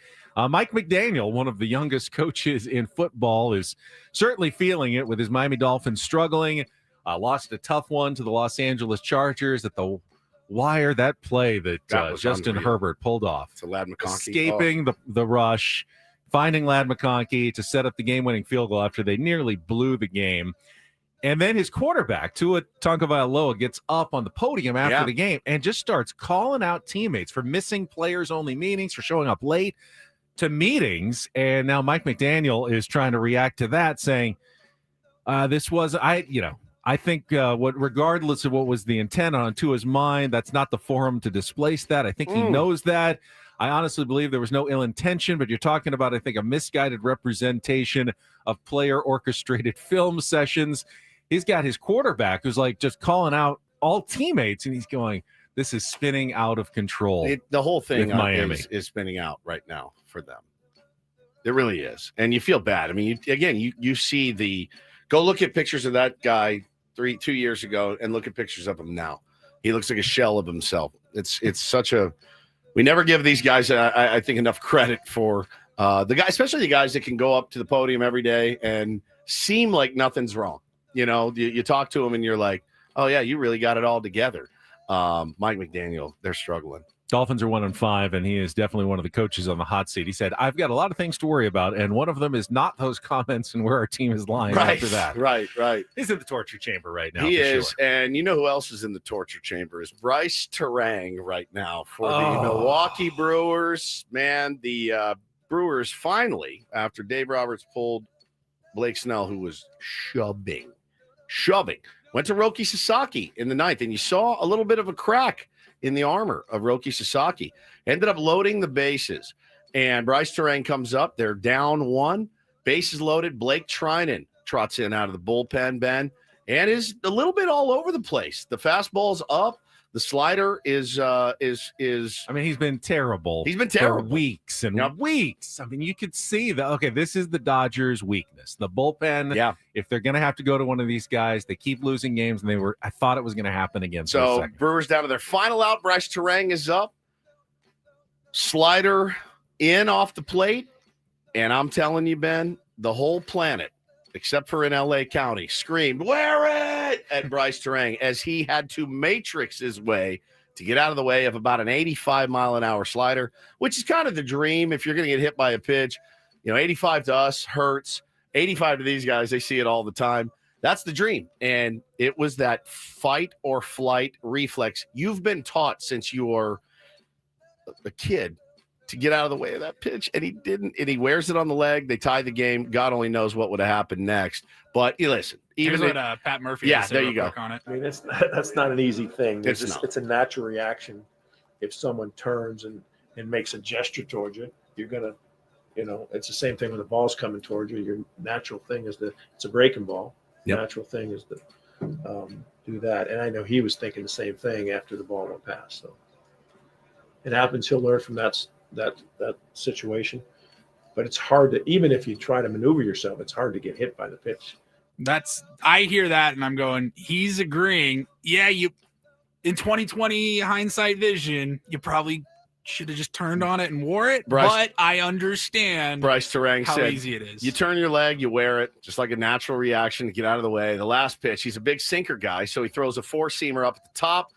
Mike McDaniel, one of the youngest coaches in football, is certainly feeling it with his Miami Dolphins struggling. Lost a tough one to the Los Angeles Chargers at the wire. That play that Justin Herbert pulled off. To Ladd McConkey. Escaping the rush, finding Ladd McConkey to set up the game-winning field goal after they nearly blew the game. And then his quarterback, Tua Tagovailoa, gets up on the podium after the game and just starts calling out teammates for missing players-only meetings, for showing up late to meetings. And now Mike McDaniel is trying to react to that, saying, I think regardless of what was the intent on Tua's mind, that's not the forum to displace that. I think he knows that. I honestly believe there was no ill intention, but you're talking about, I think, a misguided representation of player-orchestrated film sessions. He's got his quarterback who's like just calling out all teammates, and he's going, this is spinning out of control. The whole thing is spinning out right now for them. It really is. And you feel bad. I mean, you see go look at pictures of that guy 2 years ago and look at pictures of him now. He looks like a shell of himself. It's such a – we never give these guys, I think, enough credit for the guy, especially the guys that can go up to the podium every day and seem like nothing's wrong. You know, you talk to them and you're like, oh, yeah, you really got it all together. Mike McDaniel, they're struggling. Dolphins are 1-5, and he is definitely one of the coaches on the hot seat. He said, I've got a lot of things to worry about, and one of them is not those comments and where our team is lying after that. Right. He's in the torture chamber right now. He is, sure. And you know who else is in the torture chamber is Bryce Terang right now for the Milwaukee Brewers. Man, the Brewers finally, after Dave Roberts pulled Blake Snell, who was shoving, went to Roki Sasaki in the ninth, and you saw a little bit of a crack in the armor of Roki Sasaki. Ended up loading the bases, and Bryce Terang comes up. They're down one, bases loaded. Blake Trinan trots in out of the bullpen, Ben, and is a little bit all over the place. The fastball's up, The slider is. I mean, he's been terrible. He's been terrible for weeks and weeks. I mean, you could see that. Okay, this is the Dodgers' weakness. The bullpen. Yeah. If they're going to have to go to one of these guys, they keep losing games, and I thought it was going to happen again. So Brewers down to their final out. Bryce Terang is up. Slider in off the plate, and I'm telling you, Ben, the whole planet, except for in L.A. County, screamed, "Wear it!" at Bryce Terang as he had to matrix his way to get out of the way of about an 85-mile-an-hour slider, which is kind of the dream if you're going to get hit by a pitch. 85 to us hurts. 85 to these guys, they see it all the time. That's the dream. And it was that fight or flight reflex you've been taught since you were a kid to get out of the way of that pitch, and he didn't, and he wears it on the leg. They tie the game. God only knows what would have happened next. But listen, even what Pat Murphy. Yeah, there you go. On it. I mean, that's not an easy thing. It's a natural reaction. If someone turns and makes a gesture towards you, you're gonna, it's the same thing when the ball's coming towards you. Your natural thing is it's a breaking ball. Yep. Natural thing is to do that. And I know he was thinking the same thing after the ball went past. So it happens. He'll learn from that situation, but it's hard to, even if you try to maneuver yourself, it's hard to get hit by the pitch. I hear that and I'm going, he's agreeing. Yeah. In 2020 hindsight vision, you probably should have just turned on it and wore it, but I understand Bryce Terang how said, easy it is. You turn your leg, you wear it, just like a natural reaction to get out of the way. The last pitch, he's a big sinker guy, so he throws a four-seamer up at the top.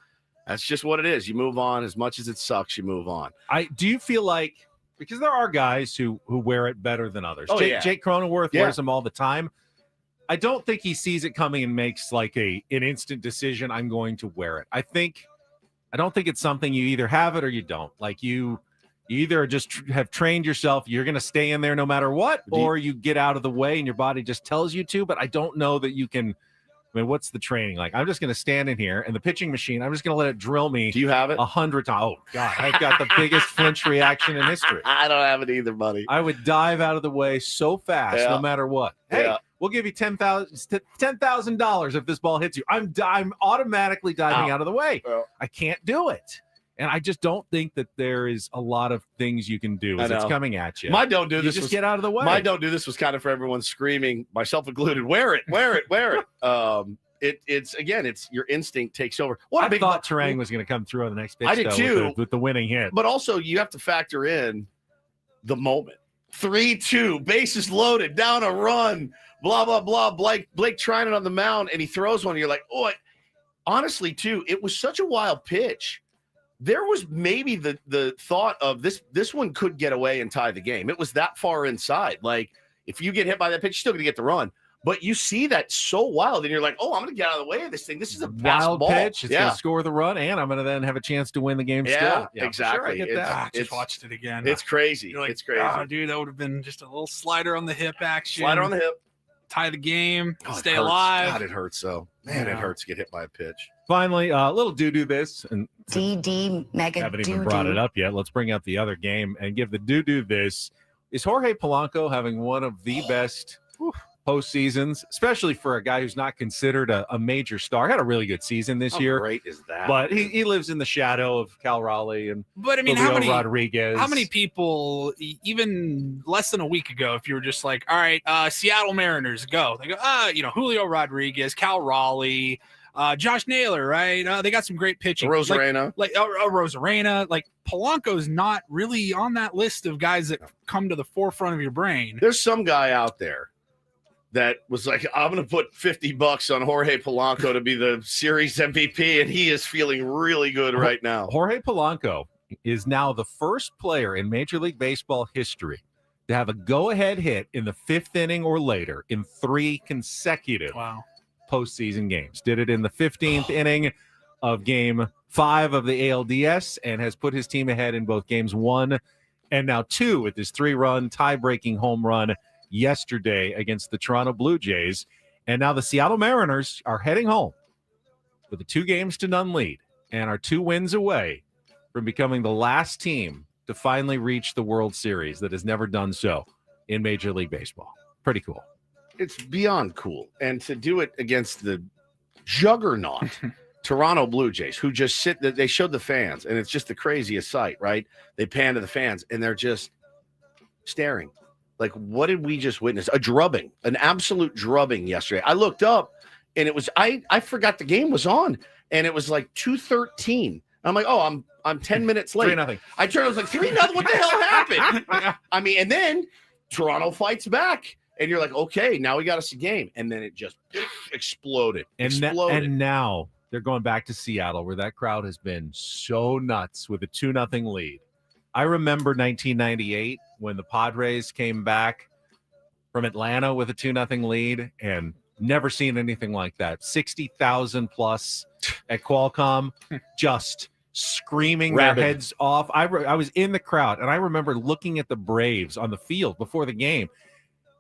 That's just what it is. You move on. As much as it sucks, you move on. Do you feel like, because there are guys who wear it better than others. Jake Cronenworth wears them all the time. I don't think he sees it coming and makes like an instant decision. I'm going to wear it. I don't think it's something you either have it or you don't. Like you either just have trained yourself, you're going to stay in there no matter what, or you get out of the way and your body just tells you to. But I don't know that you can. I mean, what's the training like? I'm just going to stand in here and the pitching machine, I'm just going to let it drill me. Do you have it? 100 times. Oh, God. I've got the biggest flinch reaction in history. I don't have it either, buddy. I would dive out of the way so fast, no matter what. Hey, we'll give you $10,000 if this ball hits you. I'm automatically diving out of the way. I can't do it. And I just don't think that there is a lot of things you can do as it's coming at you. My don't do this. Just get out of the way. My don't do this was kind of for everyone screaming, myself included. Wear it, wear it, wear it. It's your instinct takes over. I thought Terang was going to come through on the next pitch. I did too, with the winning hit. But also, you have to factor in the moment. 3-2, bases loaded, down a run. Blah blah blah. Blake trying it on the mound, and he throws one. And you're like, oh. Honestly, too, it was such a wild pitch. There was maybe the thought of this one could get away and tie the game. It was that far inside. Like, if you get hit by that pitch, you're still going to get the run. But you see that so wild, and you're like, oh, I'm going to get out of the way of this thing. This is a wild ball. Pitch. It's going to score the run, and I'm going to then have a chance to win the game still. Yeah, exactly. Sure, I get that. I just watched it again. It's crazy. Like, it's crazy. Oh, dude, that would have been just a little slider on the hip action. Slider on the hip. Tie the game. Oh, stay alive. God, it hurts so. Man, it hurts to get hit by a pitch. Finally, a little do this. And DD mega haven't even brought it up yet. Let's bring out the other game and give the do this. Is Jorge Polanco having one of the best postseasons, especially for a guy who's not considered a major star? Had a really good season this year. How great is that? But he lives in the shadow of Cal Raleigh and Julio Rodriguez. How many people, even less than a week ago, if you were just like, all right, Seattle Mariners, go. They go, Julio Rodriguez, Cal Raleigh, Josh Naylor, right? They got some great pitching. Rosarena. Rosarena. Like, Polanco's not really on that list of guys that come to the forefront of your brain. There's some guy out there that was like, I'm going to put $50 on Jorge Polanco to be the series MVP, and he is feeling really good right now. Jorge Polanco is now the first player in Major League Baseball history to have a go-ahead hit in the fifth inning or later in 3 consecutive postseason games. Did it in the 15th inning of Game 5 of the ALDS and has put his team ahead in both Games 1 and now 2 with his 3-run tie-breaking home run yesterday against the Toronto Blue Jays. And now the Seattle Mariners are heading home with a 2-0 lead and are 2 wins away from becoming the last team to finally reach the World Series that has never done so in Major League Baseball. Pretty cool. It's beyond cool. And to do it against the juggernaut Toronto Blue Jays, who just they showed the fans, and it's just the craziest sight, right? They pan to the fans, and they're just staring. Like, what did we just witness? A drubbing, an absolute drubbing yesterday. I looked up, and it was I forgot the game was on, and it was like 2:13. I'm like, oh, I'm 10 minutes late. 3-0. I turned, I was like, 3-0. What the hell happened? I mean, and then Toronto fights back, and you're like, okay, now we got us a game, and then it just exploded. And now they're going back to Seattle, where that crowd has been so nuts with a 2-0 lead. I remember 1998 when the Padres came back from Atlanta with a 2-0 lead, and never seen anything like that. 60,000 plus at Qualcomm, just screaming their heads off. I was in the crowd, and I remember looking at the Braves on the field before the game,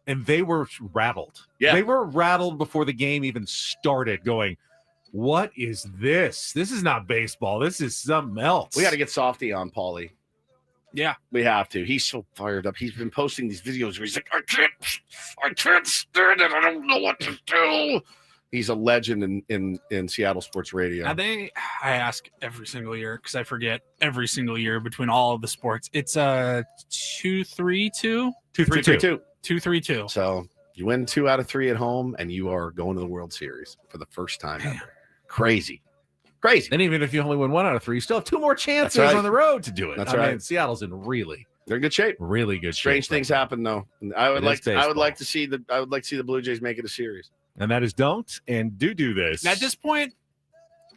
and they were rattled. Yeah. They were rattled before the game even started, going, what is this? This is not baseball. This is something else. We got to get Softy on, Paulie. Yeah, we have to. He's so fired up. He's been posting these videos where he's like, I can't stand it. I don't know what to do. He's a legend in Seattle sports radio. I ask every single year because I forget every single year between all of the sports. It's 2-3-2? 2-3-2. 2-3-2. So you win 2 out of 3 at home, and you are going to the World Series for the first time ever. Crazy. And even if you only win 1 out of 3, you still have 2 more chances on the road to do it. That's right. I mean, Seattle's in they're in good shape. Really good Strange shape. Things happen though. I would like to see the Blue Jays make it a series. And that is don't and do this. At this point,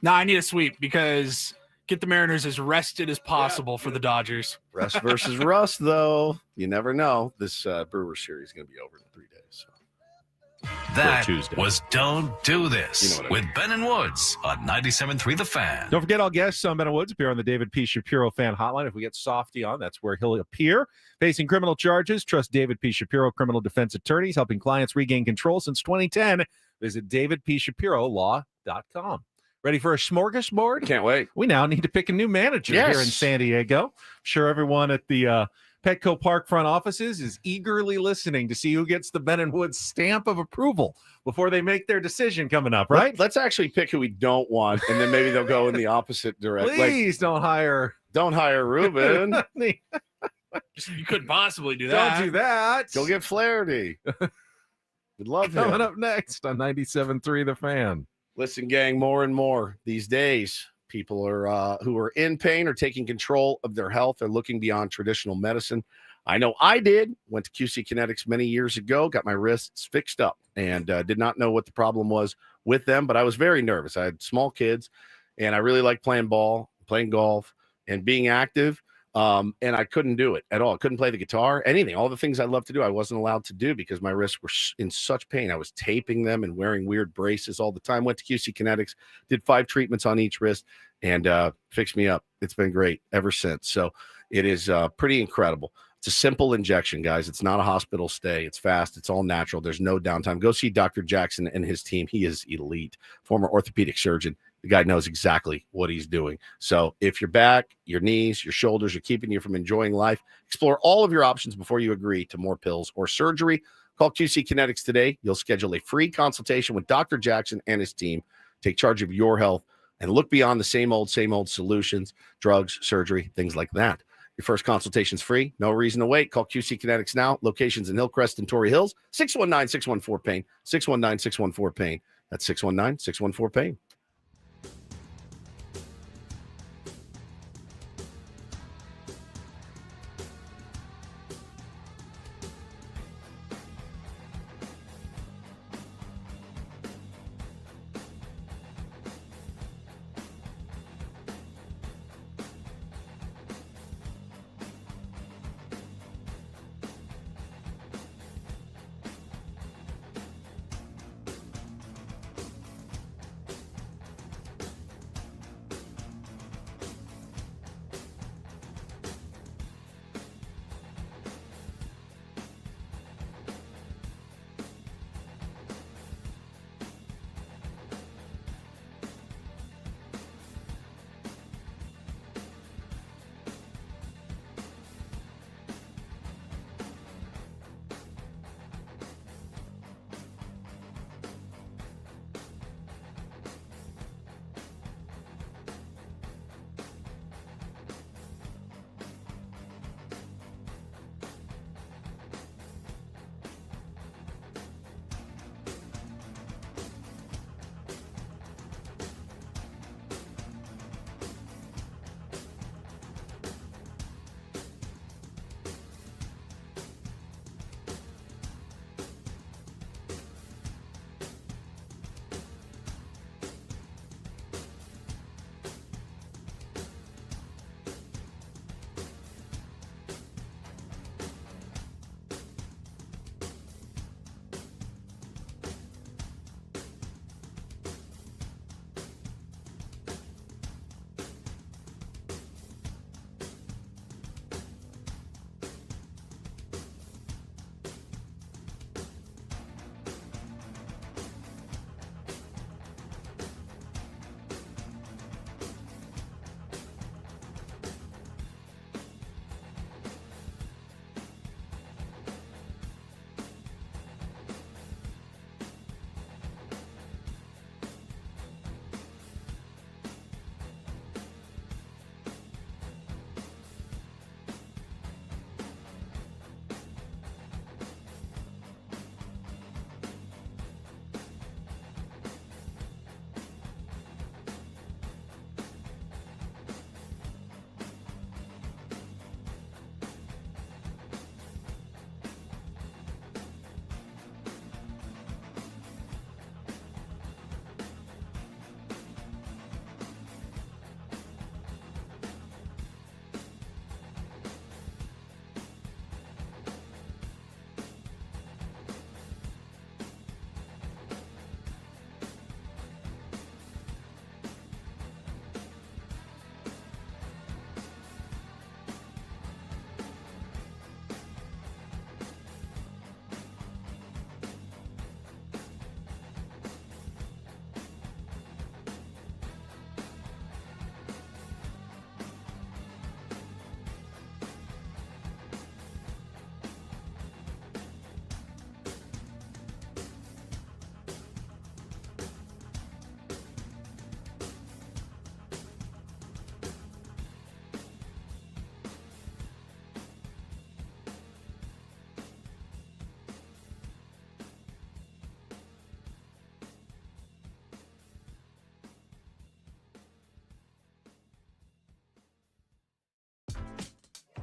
I need a sweep because get the Mariners as rested as possible for the Dodgers. Rest versus rust, though. You never know. This Brewers series is going to be over in 3 days. So. That was Don't Do This with Ben and Woods on 97.3 The Fan. Don't forget, all guests on Ben and Woods appear on the David P. Shapiro fan hotline. If we get Softy on, that's where he'll appear. Facing criminal charges, trust David P. Shapiro criminal defense attorneys, helping clients regain control since 2010. Visit davidpshapirolaw.com. Ready for a smorgasbord? Can't wait. We now need to pick a new manager here in San Diego. I'm sure everyone at the Petco Park front offices is eagerly listening to see who gets the Ben and Woods stamp of approval before they make their decision coming up, right? Let's actually pick who we don't want, and then maybe they'll go in the opposite direction. Please don't hire Ruben. You couldn't possibly do that. Don't do that. Go get Flaherty. We'd love him. Coming up next on 97.3 The Fan. Listen, gang, more and more these days, people are who are in pain or taking control of their health are looking beyond traditional medicine. I know I did. Went to QC Kinetics many years ago, got my wrists fixed up, and did not know what the problem was with them, but I was very nervous. I had small kids, and I really liked playing ball, playing golf, and being active. And I couldn't do it at all. I couldn't play the guitar, anything. All the things I love to do, I wasn't allowed to do because my wrists were in such pain. I was taping them and wearing weird braces all the time. Went to QC Kinetics, did 5 treatments on each wrist, and fixed me up. It's been great ever since. So it is pretty incredible. It's a simple injection, guys. It's not a hospital stay. It's fast. It's all natural. There's no downtime. Go see Dr. Jackson and his team. He is elite, former orthopedic surgeon. The guy knows exactly what he's doing. So if your back, your knees, your shoulders are keeping you from enjoying life, explore all of your options before you agree to more pills or surgery. Call QC Kinetics today. You'll schedule a free consultation with Dr. Jackson and his team. Take charge of your health and look beyond the same old solutions, drugs, surgery, things like that. Your first consultation's free. No reason to wait. Call QC Kinetics now. Locations in Hillcrest and Torrey Hills. 619-614-PAIN. 619-614-PAIN. That's 619-614-PAIN.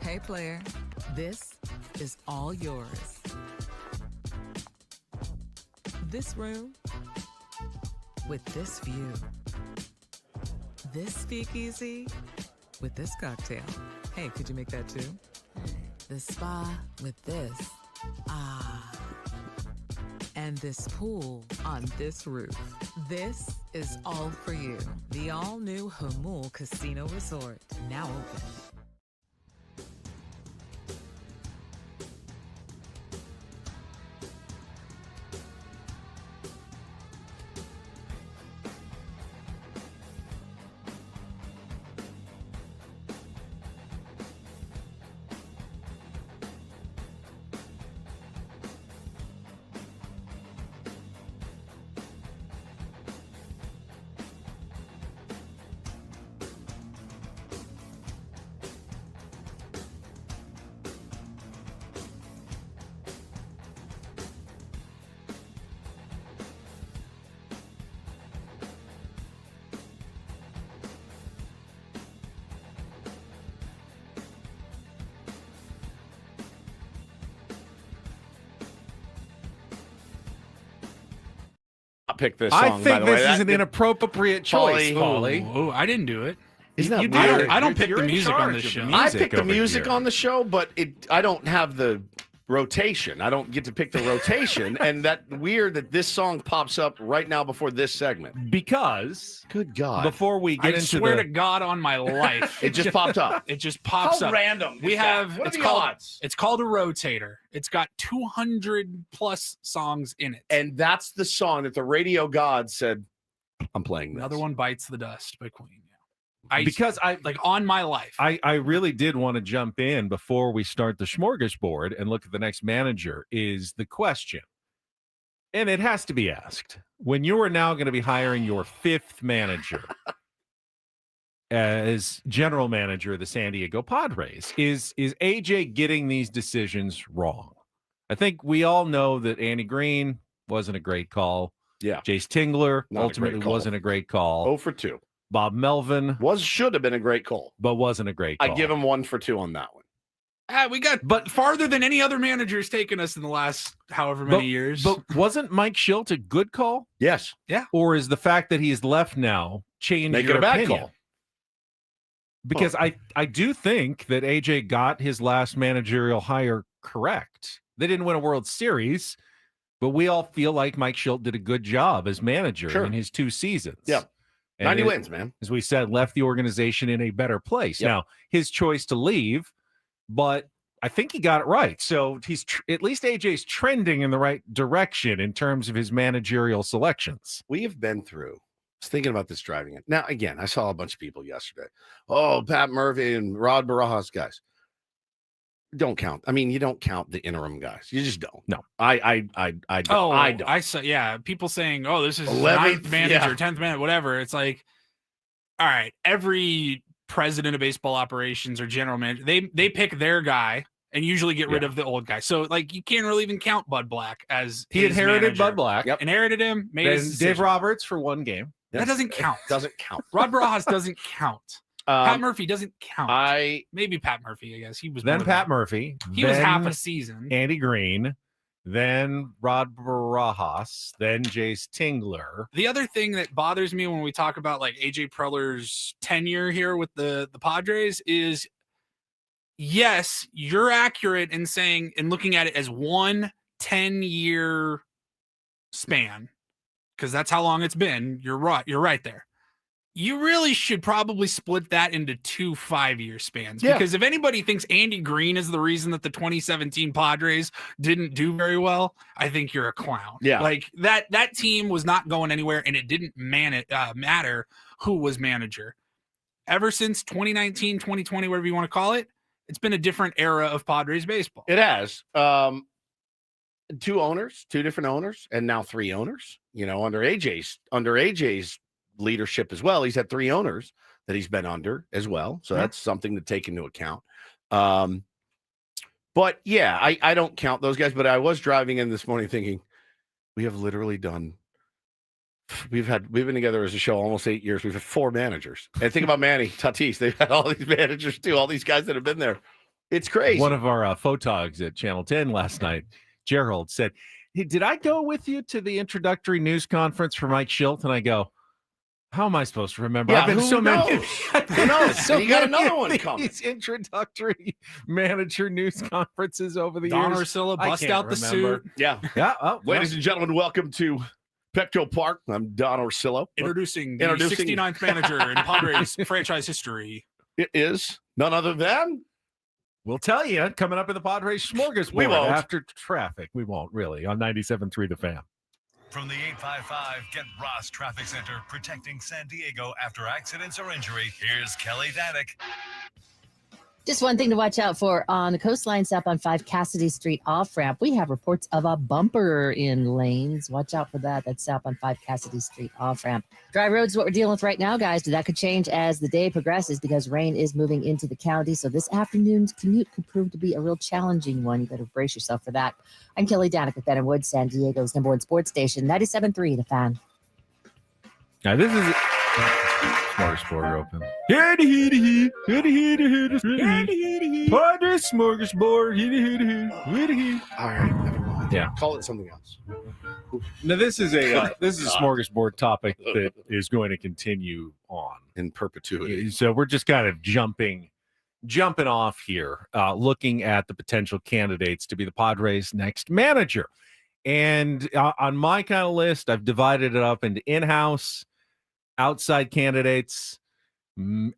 Hey, player, this is all yours. This room with this view. This speakeasy with this cocktail. Hey, could you make that too? The spa with this. Ah. And this pool on this roof. This is all for you. The all-new Hamul Casino Resort, now open. Pick this song. I think this is an inappropriate choice, Paulie. Oh, I didn't do it. Isn't that weird? I don't pick the music on this show. I pick the music on the show, but I don't have the rotation. I don't get to pick the rotation, and that weird that this song pops up right now before this segment. Because, good God, before we get into I swear to God on my life, it just popped up. It just pops up. How random. We have it's called a rotator. It's got 200 plus songs in it, and that's the song that the radio god said, "I'm playing this." Another one, Bites the Dust by Queen. Because I like on my life. I really did want to jump in before we start the smorgasbord and look at the next manager is the question. And it has to be asked. When you are now going to be hiring your fifth manager as general manager of the San Diego Padres, is AJ getting these decisions wrong? I think we all know that Andy Green wasn't a great call. Yeah. Jace Tingler ultimately wasn't a great call. 0 for 2. Bob Melvin should have been a great call, but wasn't a great call. I give him 1 for 2 on that one. We got but farther than any other manager's taken us in the last however many years. But wasn't Mike Shildt a good call? Yes. Yeah. Or is the fact that he's left now change your a bad opinion? Call? Because I do think that AJ got his last managerial hire correct. They didn't win a World Series, but we all feel like Mike Shildt did a good job as manager in his 2 seasons. Yeah. 90 wins, man. As we said, left the organization in a better place. Yep. Now, his choice to leave, but I think he got it right. So he's at least AJ's trending in the right direction in terms of his managerial selections. We have been through. I was thinking about this driving it. Now, again, I saw a bunch of people yesterday. Oh, Pat Murphy and Rod Barajas guys. Don't count. I mean, you don't count the interim guys. You just don't. No. I don't. I saw, people saying, oh, this is 11th manager, 10th manager, whatever. It's like, all right, every president of baseball operations or general manager, they pick their guy and usually get rid of the old guy. So, like, you can't really even count Bud Black as he inherited manager. Bud Black. Yep. Inherited him, made his Dave Roberts for 1 game. That doesn't count. Doesn't count. Rod Barajas doesn't count. Pat Murphy doesn't count. Maybe Pat Murphy, I guess. He was then Pat Murphy. He was half a season. Andy Green, then Rod Barajas, then Jace Tingler. The other thing that bothers me when we talk about like AJ Preller's tenure here with the Padres is, yes, you're accurate in saying and looking at it as 1 10-year span, because that's how long it's been. You're right there. You really should probably split that into 2 5-year spans, because if anybody thinks Andy Green is the reason that the 2017 Padres didn't do very well, I think you're a clown. Yeah. Like that team was not going anywhere, and it didn't matter who was manager. Ever since 2019, 2020, whatever you want to call it, it's been a different era of Padres baseball. It has. 2 owners, 2 different owners, and now 3 owners, under AJ's leadership as well. He's had 3 owners that he's been under as well. So that's something to take into account. But yeah, I don't count those guys, but I was driving in this morning thinking we have literally done we've been together as a show almost 8 years. We've had 4 managers. And think about Manny Tatis. They've had all these managers too. All these guys that have been there. It's crazy. One of our photogs at Channel 10 last night, Gerald, said, "Hey, did I go with you to the introductory news conference for Mike Shildt?" And I go, "How am I supposed to remember? Yeah, I've been so many. Who knows? So you got another one coming. These introductory manager news conferences over the Don years. Orsillo, bust out the suit. Yeah. Oh, ladies and gentlemen, welcome to Petco Park. I'm Don Orsillo. Introducing the 69th manager in Padres franchise history. It is none other than. We'll tell you coming up in the Padres Smörgåsbord we won't. After traffic. We won't really on 97.3 The Fan. From the 855 Get Ross Traffic Center, protecting San Diego after accidents or injury, here's Kelly Danek. Just one thing to watch out for on the coastline south on 5 Cassidy Street off-ramp. We have reports of a bumper in lanes. Watch out for that. That's south on 5 Cassidy Street off-ramp. Dry roads is what we're dealing with right now, guys. That could change as the day progresses because rain is moving into the county. So this afternoon's commute could prove to be a real challenging one. You better brace yourself for that. I'm Kelly Danek with Ben & Woods, San Diego's #1 sports station, 97.3 The Fan. Now this is Smorgasbord open. Padres Smorgasbord. All right, never mind. Yeah, call it something else. Now this is a smorgasbord topic that is going to continue on in perpetuity. So we're just kind of jumping off here, looking at the potential candidates to be the Padres' next manager. And on my kind of list, I've divided it up into in-house, outside candidates,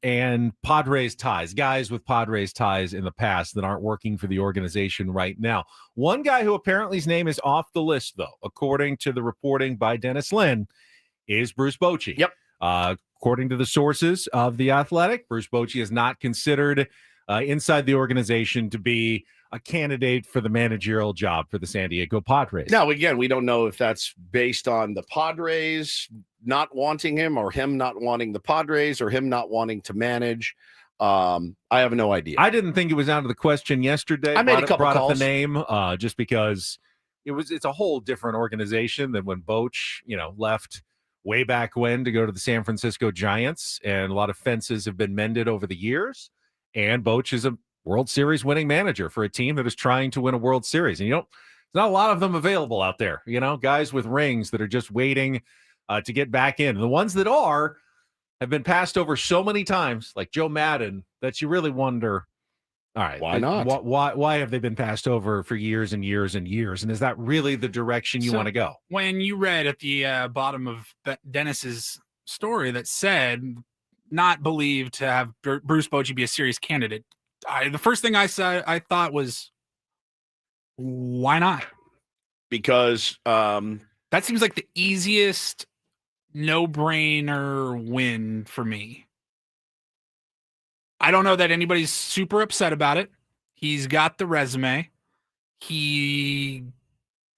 and Padres ties, guys with Padres ties in the past that aren't working for the organization right now. One guy who apparently his name is off the list, though, according to the reporting by Dennis Lynn, is Bruce Bochy. Yep. According to the sources of The Athletic, Bruce Bochy is not considered inside the organization to be a candidate for the managerial job for the San Diego Padres. Now, again, we don't know if that's based on the Padres not wanting him or him not wanting the Padres or him not wanting to manage. I have no idea. I didn't think it was out of the question yesterday. I made a couple calls. Up the name just because it's a whole different organization than when Boch, left way back when to go to the San Francisco Giants, and a lot of fences have been mended over the years. And Boch is a World Series winning manager for a team that is trying to win a World Series. And there's not a lot of them available out there, guys with rings that are just waiting to get back in. And the ones that have been passed over so many times, like Joe Madden, that you really wonder, all right, why not? Why have they been passed over for years and years and years? And is that really the direction you want to go? When you read at the bottom of Dennis's story that said not believed to have Bruce Bochy be a serious candidate, the first thing I thought was, why not? Because that seems like the easiest no-brainer win for me. I don't know that anybody's super upset about it. He's got the resume. He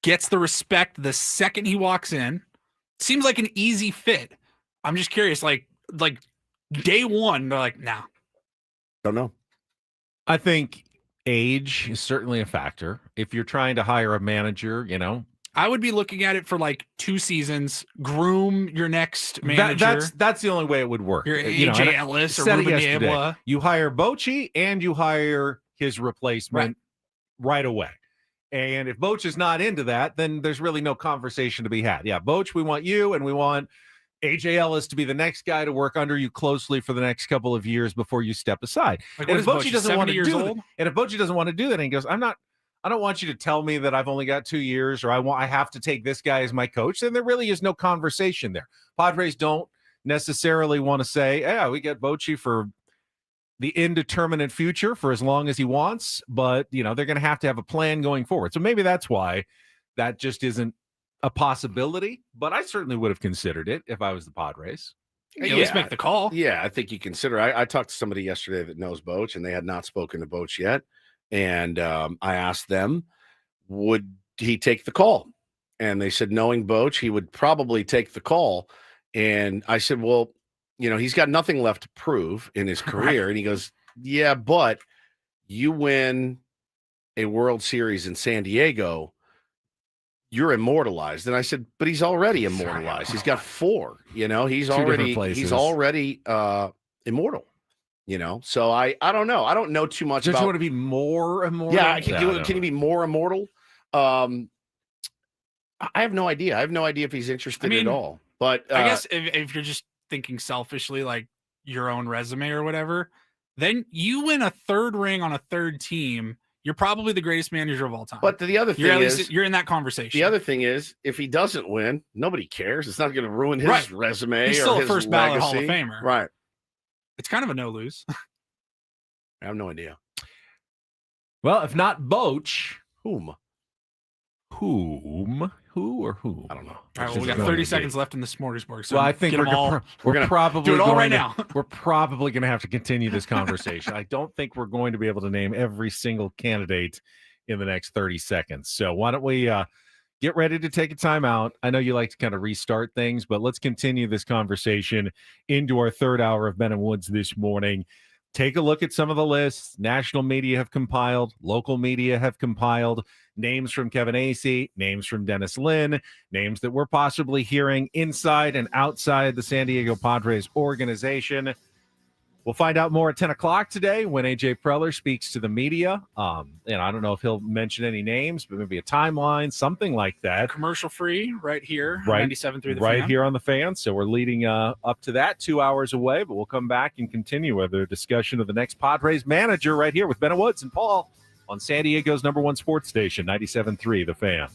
gets the respect the second he walks in. Seems like an easy fit. I'm just curious, like day one, they're like, nah. Don't know. I think age is certainly a factor. If you're trying to hire a manager, I would be looking at it for like 2 seasons, groom your next manager. That's the only way it would work. Your AJ Ellis or Ruben Niebla. You hire Bochy and you hire his replacement right away. And if Boch is not into that, then there's really no conversation to be had. Yeah, Boch, we want you, and we want AJ Ellis to be the next guy to work under you closely for the next couple of years before you step aside. Like, and if Bochy doesn't want to do that, and if Bochy doesn't want to do that, and he goes, I don't want you to tell me that I've only got 2 years, or I have to take this guy as my coach, then there really is no conversation there. Padres don't necessarily want to say, yeah, we get Bochy for the indeterminate future for as long as he wants, but they're going to have a plan going forward. So maybe that's why that just isn't a possibility, but I certainly would have considered it if I was the Padres. At least make the call. Yeah, I think you consider. I talked to somebody yesterday that knows Boch, and they had not spoken to Boch yet. And I asked them, would he take the call? And they said, knowing Boch, he would probably take the call. And I said, well, he's got nothing left to prove in his career. Right. And he goes, yeah, but you win a World Series in San Diego, you're immortalized. And I said, but he's already immortalized. He's got 4, he's already immortal, So I don't know. I don't know too much Don't about. you want to be more immortal? Yeah. Can you be more immortal? I have no idea. I have no idea if he's interested at all, but I guess if you're just thinking selfishly, like your own resume or whatever, then you win a 3rd ring on a 3rd team. You're probably the greatest manager of all time. But the other thing is, you're in that conversation. The other thing is, if he doesn't win, nobody cares. It's not going to ruin his resume. He's still or a his first ballot Hall of Famer. Right. It's kind of a no lose. I have no idea. Well, if not Boch, whom? Who or who? I don't know. All right, well, we got 30 seconds left in the smorgasbord. So I think we're going to do it all right now. We're probably going to have to continue this conversation. I don't think we're going to be able to name every single candidate in the next 30 seconds. So why don't we get ready to take a timeout? I know you like to kind of restart things, but let's continue this conversation into our 3rd hour of Ben and Woods this morning. Take a look at some of the lists. National media have compiled. Local media have compiled. Names from Kevin Acee, names from Dennis Lin, names that we're possibly hearing inside and outside the San Diego Padres organization. We'll find out more at 10 o'clock today when A.J. Preller speaks to the media. I don't know if he'll mention any names, but maybe a timeline, something like that. Commercial free right here, 97.3 The Fan. Right here on The Fan. So we're leading up to that 2 hours away, but we'll come back and continue with the discussion of the next Padres manager right here with Ben Woods and Paul on San Diego's #1 sports station, 97.3 The Fan.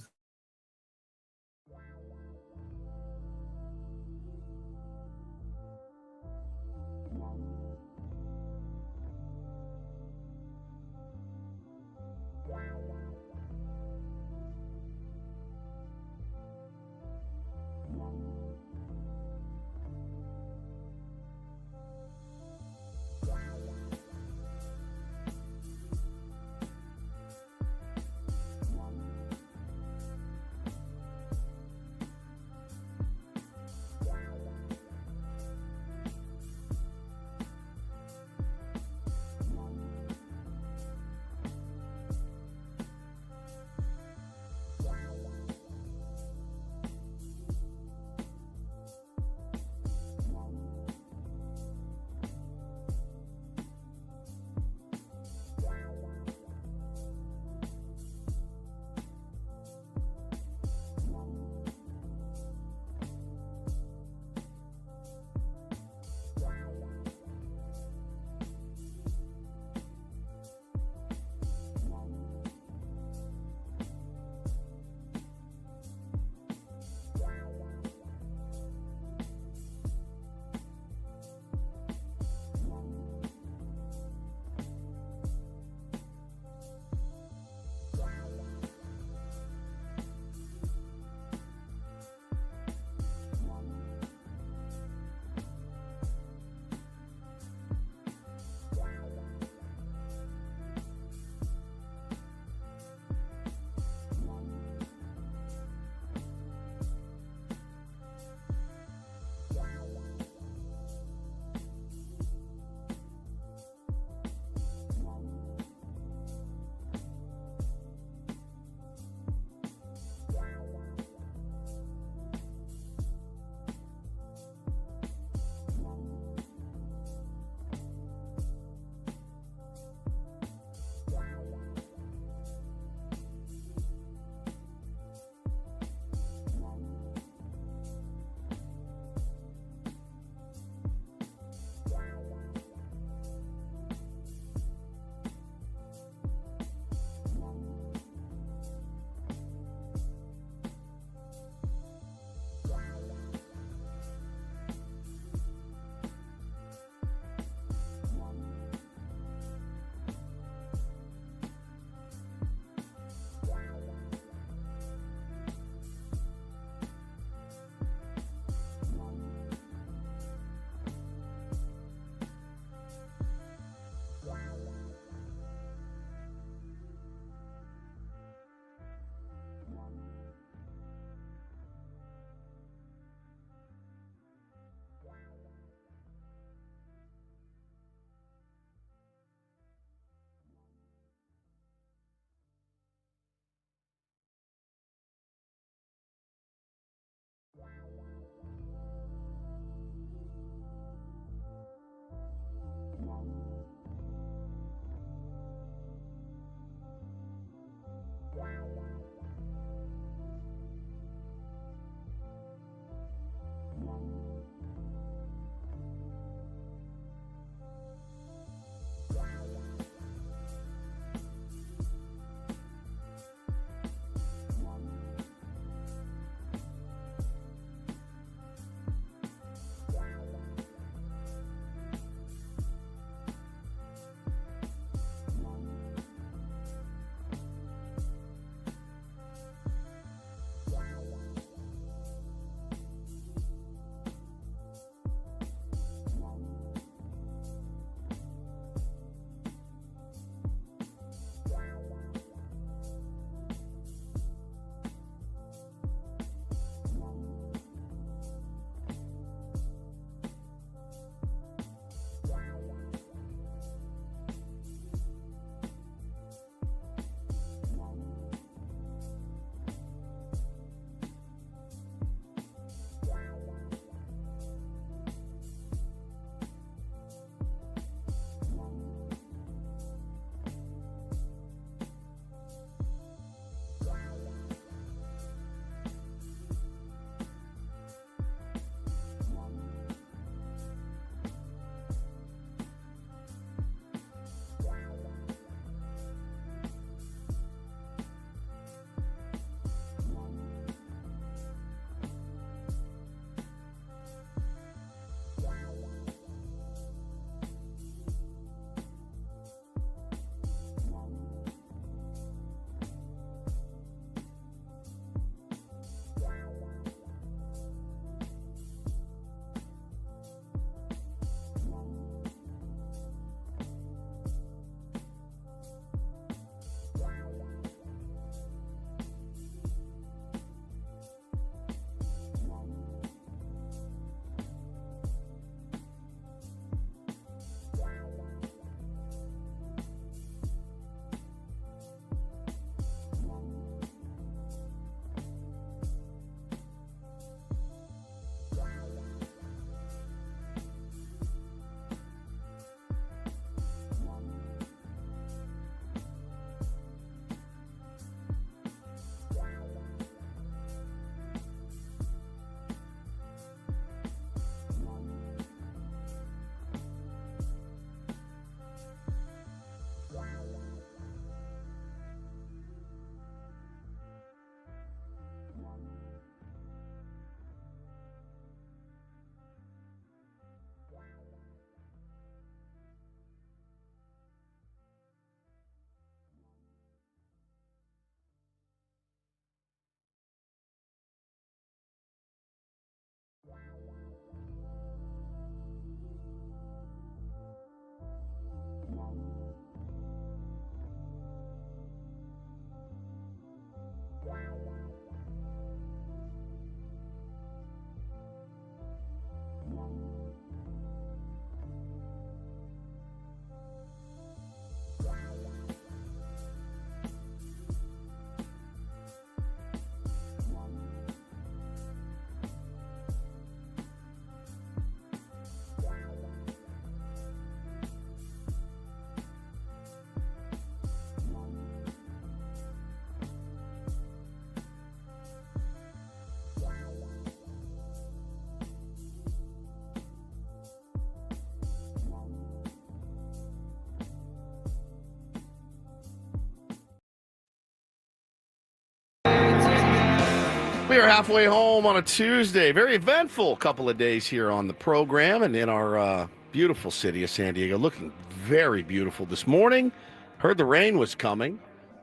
We are halfway home on a Tuesday. Very eventful couple of days here on the program and in our beautiful city of San Diego. Looking very beautiful this morning. Heard the rain was coming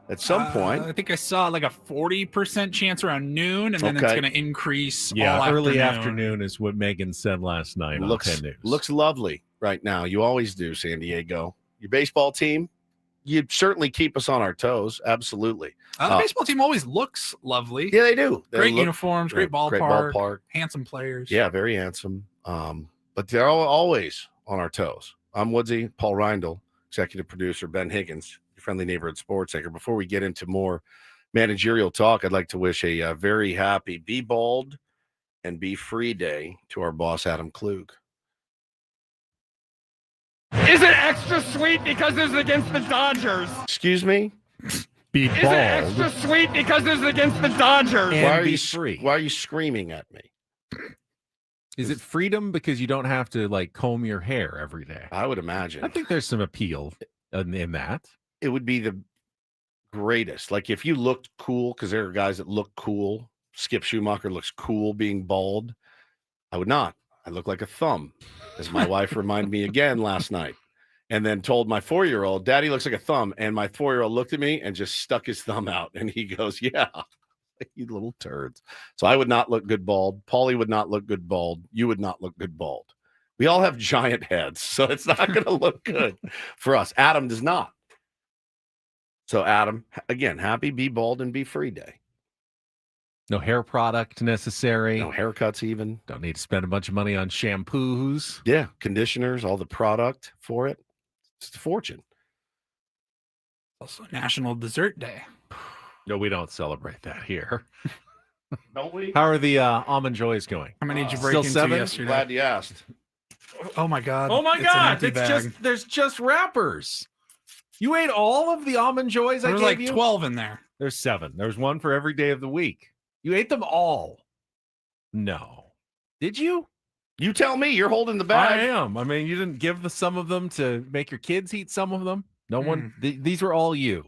at some point. I think I saw like a 40% chance around noon, and then it's going to increase. Yeah, early afternoon is what Megan said last night. Looks lovely right now. You always do, San Diego. Your baseball team, you certainly keep us on our toes. Absolutely. The baseball team always looks lovely. Yeah, they do. Great uniforms, great ballpark, handsome players. Yeah, very handsome. But they're always on our toes. I'm Woodsy, Paul Reindl, executive producer, Ben Higgins, your friendly neighborhood sports anchor. Before we get into more managerial talk, I'd like to wish a very happy Be Bald and Be Free Day to our boss, Adam Klug. Is it extra sweet because it's against the Dodgers? Excuse me? Be bald. Is it extra sweet because it's against the Dodgers? And why are you screaming at me? Is it freedom because you don't have to like comb your hair every day? I would imagine. I think there's some appeal in that. It would be the greatest. Like if you looked cool, because there are guys that look cool. Skip Schumacher looks cool being bald. I would not. I look like a thumb, as my wife reminded me again last night, and then told my 4-year-old, Daddy looks like a thumb. And my 4-year-old looked at me and just stuck his thumb out. And he goes, yeah, you little turds. So I would not look good bald. Paulie would not look good bald. You would not look good bald. We all have giant heads, so it's not going to look good for us. Adam does not. So Adam, again, happy Be Bald and Be Free Day. No hair product necessary. No haircuts even. Don't need to spend a bunch of money on shampoos. Yeah, conditioners, all the product for it. It's a fortune. Also National Dessert Day. No, we don't celebrate that here. Don't we? How are the Almond Joys going? How many did you break into 7? yesterday? Glad you asked. Oh my God. Oh my God. There's just wrappers. You ate all of the Almond Joys I gave you? There's like 12 in there. There's 7. There's one for every day of the week. You ate them all. No. Did you? You tell me. You're holding the bag. I am. I mean, you didn't give some of them to make your kids eat some of them? No one. These were all you.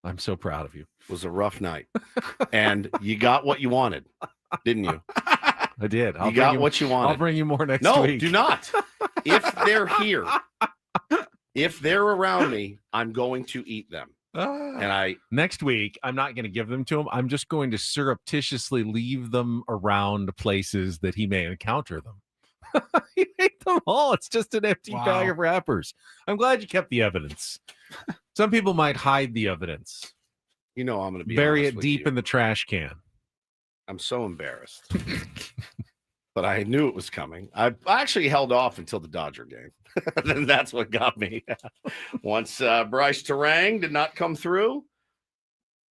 I'm so proud of you. It was a rough night. And you got what you wanted, didn't you? I did. You got what you wanted. I'll bring you more next week. No, do not. If they're here, if they're around me, I'm going to eat them. And next week, I'm not going to give them to him. I'm just going to surreptitiously leave them around places that he may encounter them. He ate them all. It's just an empty bag of wrappers. I'm glad you kept the evidence. Some people might hide the evidence. You know, I'm going to bury it deep in the trash can. I'm so embarrassed. But I knew it was coming. I actually held off until the Dodger game. Then that's what got me. Once Bryce Terang did not come through,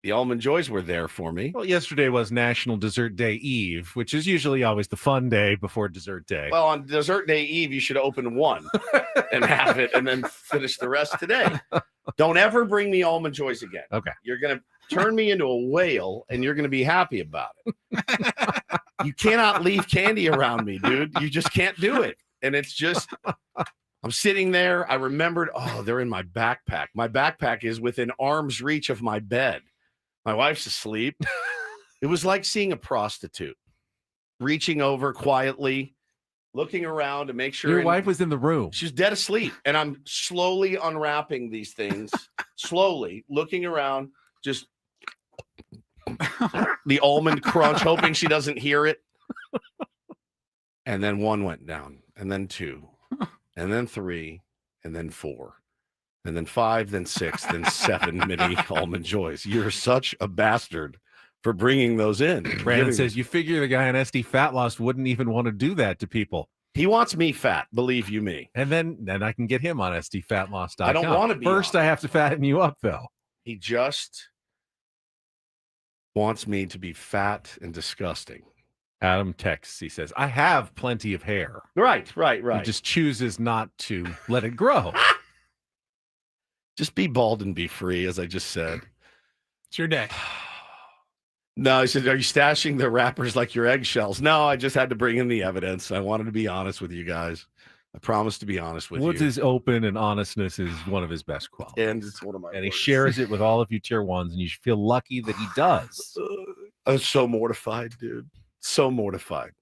the Almond Joys were there for me. Well, yesterday was National Dessert Day Eve, which is usually always the fun day before Dessert Day. Well, on Dessert Day Eve, you should open one and have it and then finish the rest today. Don't ever bring me Almond Joys again. Okay. You're going to turn me into a whale and you're going to be happy about it. You cannot leave candy around me, dude. You just can't do it. And it's just, I'm sitting there. I remembered, they're in my backpack. My backpack is within arm's reach of my bed. My wife's asleep. It was like seeing a prostitute reaching over quietly, looking around to make sure your wife was in the room. She's dead asleep. And I'm slowly unwrapping these things, slowly looking around, just the almond crunch, hoping she doesn't hear it. And then 1 went down, and then 2, and then 3, and then 4, and then 5, then 6, then 7 mini Almond Joys. You're such a bastard for bringing those in. Brandon says, you figure the guy on SD Fat Loss wouldn't even want to do that to people. He wants me fat, believe you me. And then I can get him on SDFatLoss.com. I don't want to be. First, I have to fatten you up, though. He just wants me to be fat and disgusting. Adam texts, he says, I have plenty of hair. Right. He just chooses not to let it grow. Just be bald and be free, as I just said. It's your day. No, he said, are you stashing the wrappers like your eggshells? No, I just had to bring in the evidence. I wanted to be honest with you guys. I promised to be honest with Woods you. is open, and honestness is one of his best qualities. And it's one of my And he shares it with all of you tier ones, and you should feel lucky that he does. I was so mortified, dude. So mortified.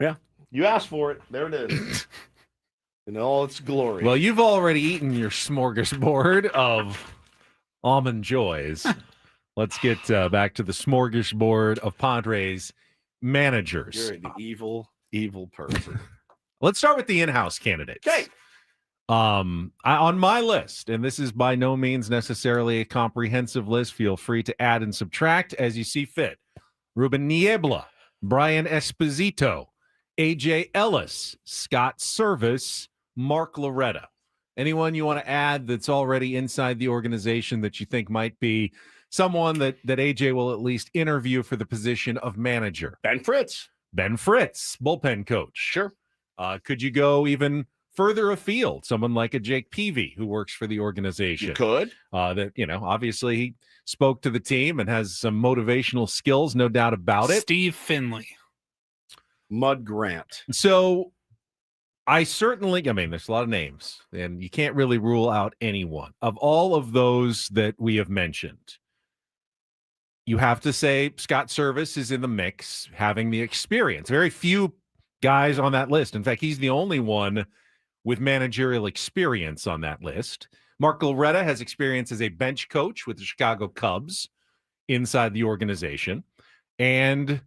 Yeah. You asked for it. There it is. In all its glory. Well, you've already eaten your smorgasbord of almond joys. Let's get back to the smorgasbord of Padres managers. You're an evil, evil person. Let's start with the in-house candidates. Okay. On my list, and this is by no means necessarily a comprehensive list, feel free to add and subtract as you see fit. Ruben Niebla, Brian Esposito, AJ Ellis, Scott Service, Mark Loretta. Anyone you want to add that's already inside the organization that you think might be someone that AJ will at least interview for the position of manager? Ben Fritz, bullpen coach. Sure. Could you go even further afield? Someone like a Jake Peavy who works for the organization. You could. That, obviously he spoke to the team and has some motivational skills, no doubt about it. Steve Finley. Mud Grant. So there's a lot of names, and you can't really rule out anyone. Of all of those that we have mentioned, you have to say Scott Service is in the mix, having the experience. Very few guys on that list. In fact, he's the only one with managerial experience on that list. Mark Loretta has experience as a bench coach with the Chicago Cubs inside the organization. And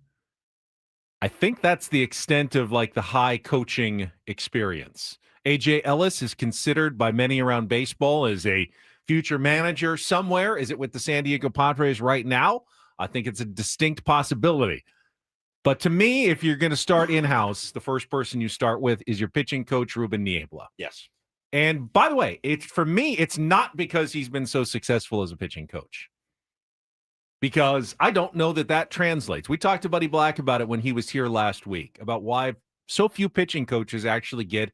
I think that's the extent of the high coaching experience. AJ Ellis is considered by many around baseball as a future manager somewhere. Is it with the San Diego Padres right now? I think it's a distinct possibility. But to me, if you're going to start in-house, the first person you start with is your pitching coach, Ruben Niebla. Yes. And by the way, for me, it's not because he's been so successful as a pitching coach. Because I don't know that translates. We talked to Buddy Black about it when he was here last week, about why so few pitching coaches actually get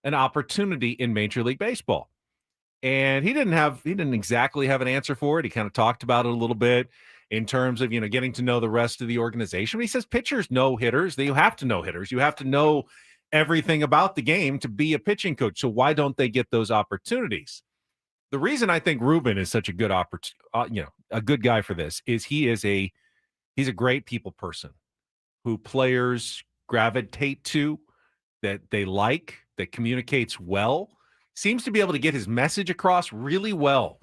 an opportunity in Major League Baseball. And he didn't exactly have an answer for it. He kind of talked about it a little bit in terms of, getting to know the rest of the organization. But he says pitchers know hitters. You have to know hitters. You have to know everything about the game to be a pitching coach. So why don't they get those opportunities? The reason I think Ruben is such a good a good guy for this is he's a great people person who players gravitate to, that they like, that communicates well, seems to be able to get his message across really well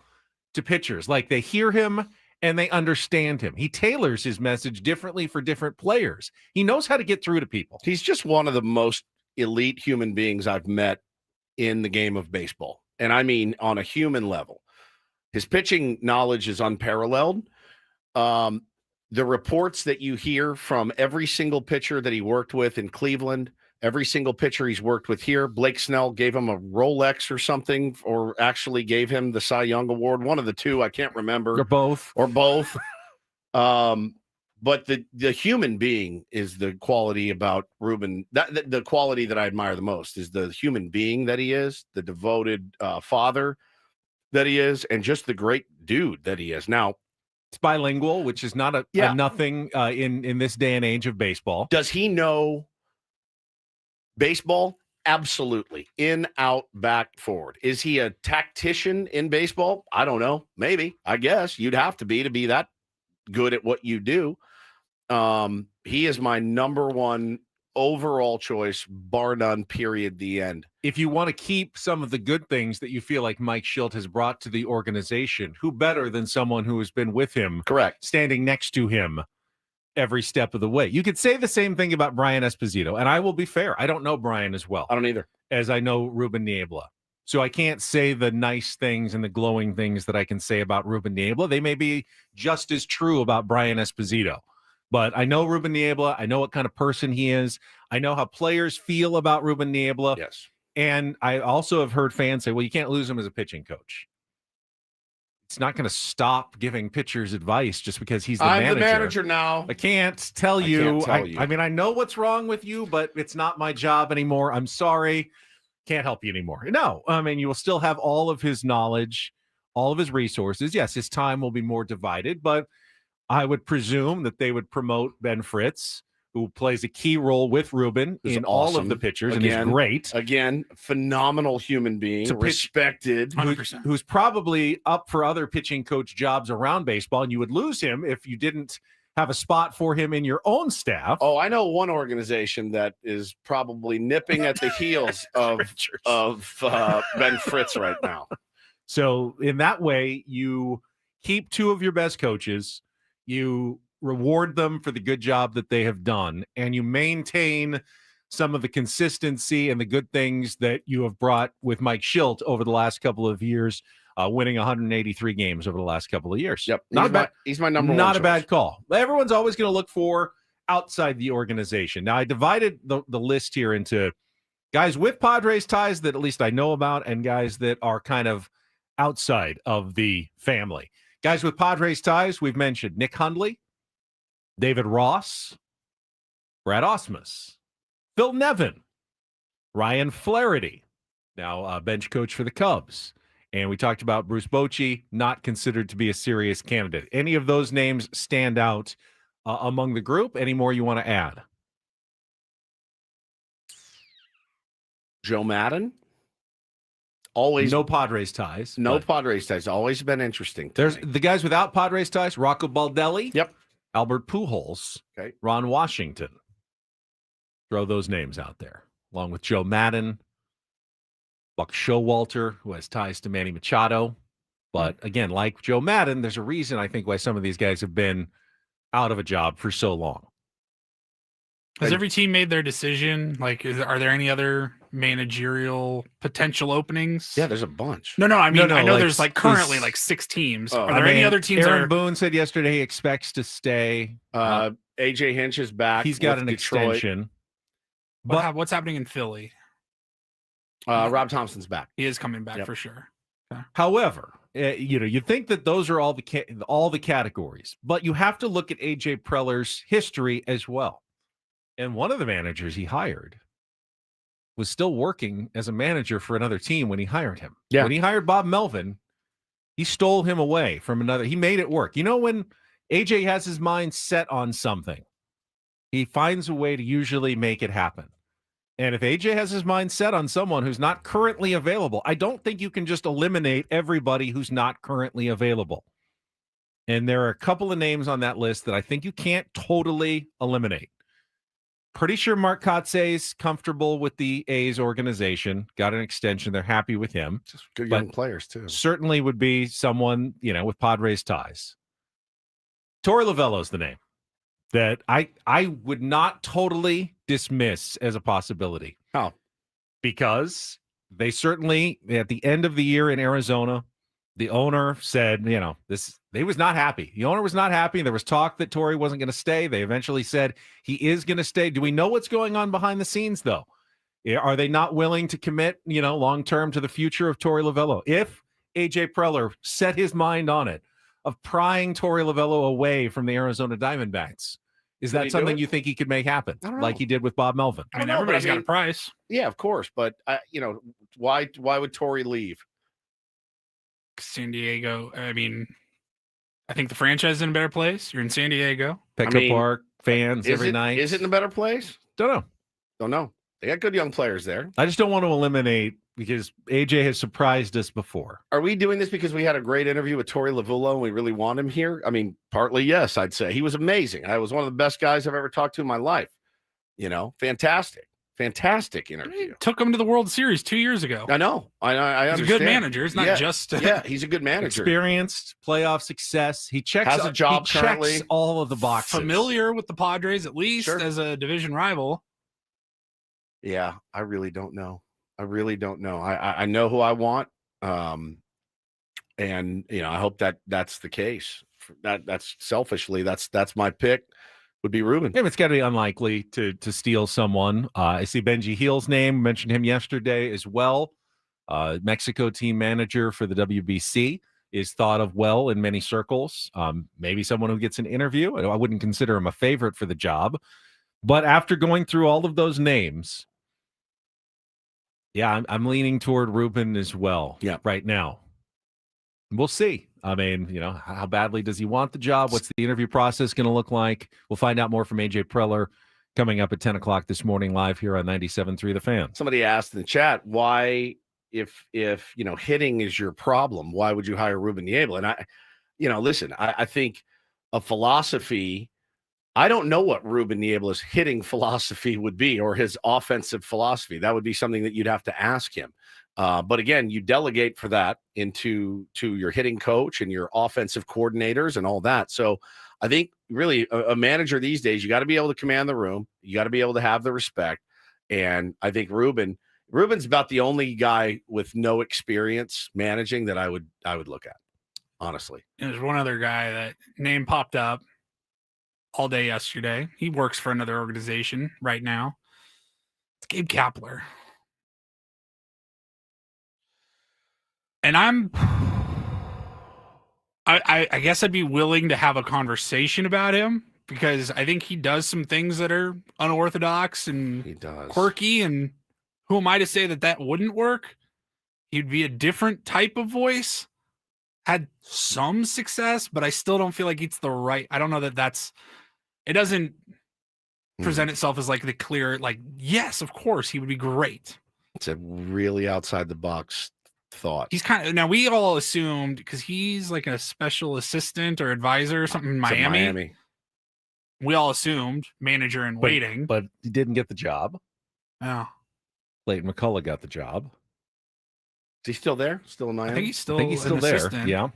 to pitchers. Like they hear him and they understand him. He tailors his message differently for different players. He knows how to get through to people. He's just one of the most elite human beings I've met in the game of baseball. And I mean, on a human level, his pitching knowledge is unparalleled. The reports that you hear from every single pitcher that he worked with in Cleveland, every single pitcher he's worked with here, Blake Snell gave him a Rolex or something, or actually gave him the Cy Young Award. One of the two, I can't remember. Or both. But the human being is the quality about Ruben. The quality that I admire the most is the human being that he is, the devoted father that he is, and just the great dude that he is. Now, it's bilingual, which is not a nothing in this day and age of baseball. Does he know baseball? Absolutely. In, out, back, forward. Is he a tactician in baseball? I don't know. Maybe. I guess you'd have to be that good at what you do. He is my number one overall choice, bar none, period, the end. If you want to keep some of the good things that you feel like Mike Shildt has brought to the organization, who better than someone who has been with him, correct, standing next to him every step of the way? You could say the same thing about Brian Esposito, and I will be fair. I don't know Brian as well. I don't either. As I know Ruben Niebla. So I can't say the nice things and the glowing things that I can say about Ruben Niebla. They may be just as true about Brian Esposito. But I know Ruben Niebla. I know what kind of person he is. I know how players feel about Ruben Niebla. Yes. And I also have heard fans say, well, you can't lose him as a pitching coach. It's not going to stop giving pitchers advice just because he's the manager. I'm the manager now. I can't tell you. I mean, I know what's wrong with you, but it's not my job anymore. I'm sorry. Can't help you anymore. No, I mean, you will still have all of his knowledge, all of his resources. Yes, his time will be more divided, but I would presume that they would promote Ben Fritz who plays a key role with Ruben in all of the pitchers, and he's great. Again, phenomenal human being, respected. Who's probably up for other pitching coach jobs around baseball, and you would lose him if you didn't have a spot for him in your own staff. Oh, I know one organization that is probably nipping at the heels of Ben Fritz right now. So in that way, you keep two of your best coaches, you reward them for the good job that they have done, and you maintain some of the consistency and the good things that you have brought with Mike Shildt over the last couple of years, winning 183 games over the last couple of years. Yep. He's my number one Not choice. a bad call. Everyone's always going to look for outside the organization. Now, I divided the list here into guys with Padres ties that at least I know about and guys that are kind of outside of the family. Guys with Padres ties, we've mentioned Nick Hundley, David Ross, Brad Ausmus, Phil Nevin, Ryan Flaherty, now bench coach for the Cubs. And we talked about Bruce Bochy, not considered to be a serious candidate. Any of those names stand out among the group? Any more you want to add? Joe Maddon? Always no Padres ties. No Padres ties. Always been interesting. There's the guys without Padres ties, Rocco Baldelli. Yep. Albert Pujols, okay. Ron Washington. Throw those names out there, along with Joe Maddon, Buck Showalter, who has ties to Manny Machado. But again, like Joe Maddon, there's a reason I think why some of these guys have been out of a job for so long. Has every team made their decision? Like, are there any other managerial potential openings? Yeah, there's a bunch. No. I mean, I know like, there's like currently like 6 teams. Are there any other teams? Aaron Boone said yesterday he expects to stay. AJ Hinch is back. He's got an Detroit. Extension. But what's happening in Philly? Rob Thompson's back. He is coming back for sure. Okay. However, you think that those are all the categories, but you have to look at AJ Preller's history as well. And one of the managers he hired was still working as a manager for another team when he hired him. Yeah. When he hired Bob Melvin, he stole him away from another. He made it work. You know, when AJ has his mind set on something, he finds a way to usually make it happen. And if AJ has his mind set on someone who's not currently available, I don't think you can just eliminate everybody who's not currently available. And there are a couple of names on that list that I think you can't totally eliminate. Pretty sure Mark Kotze's comfortable with the A's organization. Got an extension. They're happy with him. Just good young players, too. Certainly would be someone, with Padres ties. Torey Lovullo's the name that I would not totally dismiss as a possibility. How? Because they certainly, at the end of the year in Arizona, the owner said, he was not happy. The owner was not happy. There was talk that Torey wasn't going to stay. They eventually said he is going to stay. Do we know what's going on behind the scenes, though? Are they not willing to commit, long-term to the future of Torey Lovullo? If AJ Preller set his mind on it, of prying Torey Lovullo away from the Arizona Diamondbacks, is that something you think he could make happen, like he did with Bob Melvin? I mean, everybody's got a price. Yeah, of course. But, why would Torey leave? San Diego. I mean, I think the franchise is in a better place. You're in San Diego. Petco Park, fans every night. Is it in a better place? Don't know. They got good young players there. I just don't want to eliminate because AJ has surprised us before. Are we doing this because we had a great interview with Torey Lovullo and we really want him here? I mean, partly yes, I'd say. He was amazing. I was one of the best guys I've ever talked to in my life. Fantastic interview. Took him to the World Series 2 years ago. I know. I understand. He's a good manager. It's not just he's a good manager. Experienced, playoff success. He checks has a job currently. Checks all of the boxes. Familiar with the Padres at least as a division rival. Yeah, I really don't know. I know who I want. And I hope that's the case. That's selfishly that's my pick. Would be Ruben. Yeah, it's got to be unlikely to steal someone. I see Benji Heal's name. Mentioned him yesterday as well. Mexico team manager for the WBC is thought of well in many circles. Maybe someone who gets an interview. I wouldn't consider him a favorite for the job. But after going through all of those names, yeah, I'm leaning toward Ruben as well right now. We'll see. I mean, how badly does he want the job? What's the interview process going to look like? We'll find out more from AJ Preller coming up at 10 o'clock this morning live here on 97.3 The Fan. Somebody asked in the chat, why, if hitting is your problem, why would you hire Ruben Niebla? And listen, I think a philosophy, I don't know what Ruben Niebla's hitting philosophy would be or his offensive philosophy. That would be something that you'd have to ask him. But again, you delegate for that to your hitting coach and your offensive coordinators and all that. So I think really a manager these days, you got to be able to command the room. You got to be able to have the respect. And I think Ruben's about the only guy with no experience managing that I would look at, honestly. There's one other guy that name popped up all day yesterday. He works for another organization right now. It's Gabe Kapler. And I guess I'd be willing to have a conversation about him because I think he does some things that are unorthodox and quirky. And who am I to say that wouldn't work? He'd be a different type of voice, had some success, but I still don't feel like it's the right. I don't know it doesn't present itself as like the clear, like, yes, of course, he would be great. It's a really outside the box thought. He's now we all assumed because he's like a special assistant or advisor or something in Miami. We all assumed manager in waiting, but he didn't get the job. Oh, Clayton McCullough got the job. Is he still there? Still in Miami? I think he's still there. Assistant. Yeah.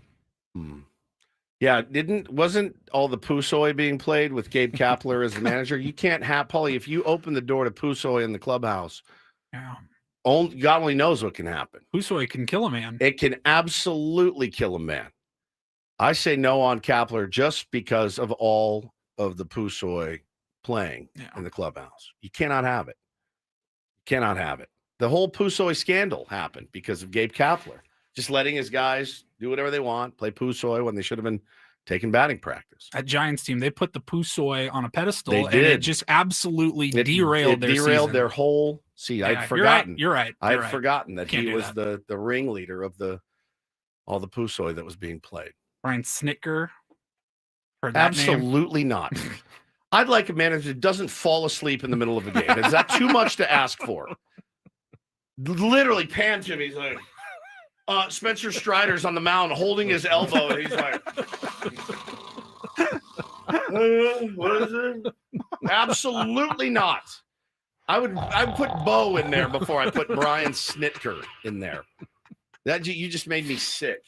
Yeah. Wasn't all the Pusoy being played with Gabe Kapler as the manager? You can't have Paulie if you open the door to Pusoy in the clubhouse. Yeah. God only knows what can happen. Pusoy can kill a man. It can absolutely kill a man. I say no on Kapler just because of all of the Pusoy playing in the clubhouse. You cannot have it. You cannot have it. The whole Pusoy scandal happened because of Gabe Kapler just letting his guys do whatever they want, play Pusoy when they should have been taking batting practice. That Giants team, they put the Pusoy on a pedestal, and it just absolutely derailed their whole. See, I'd forgotten. You're right. I had forgotten that he was the ringleader of all the Pusoy that was being played. Brian Snitker. Absolutely not. I'd like a manager that doesn't fall asleep in the middle of a game. Is that too much to ask for? Literally pans him. He's like, Spencer Strider's on the mound holding his elbow, and he's like, what is it? Absolutely not. I would put Bo in there before I put Brian Snitker in there. You just made me sick.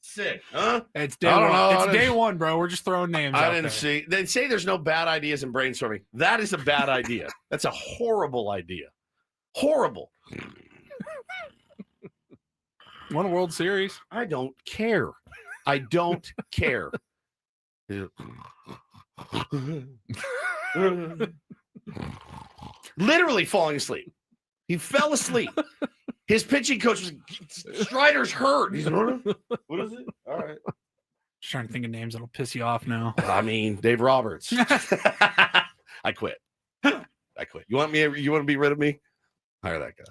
Sick, huh? It's day one. It's day one, bro. We're just throwing names out there. See. They say there's no bad ideas in brainstorming. That is a bad idea. That's a horrible idea. Horrible. Won a World Series. I don't care. I don't care. Literally falling asleep. He fell asleep. His pitching coach was Strider's hurt. He's what is it? All right. Just trying to think of names that'll piss you off now. I mean, Dave Roberts. I quit. You want to be id of me? Hire that guy.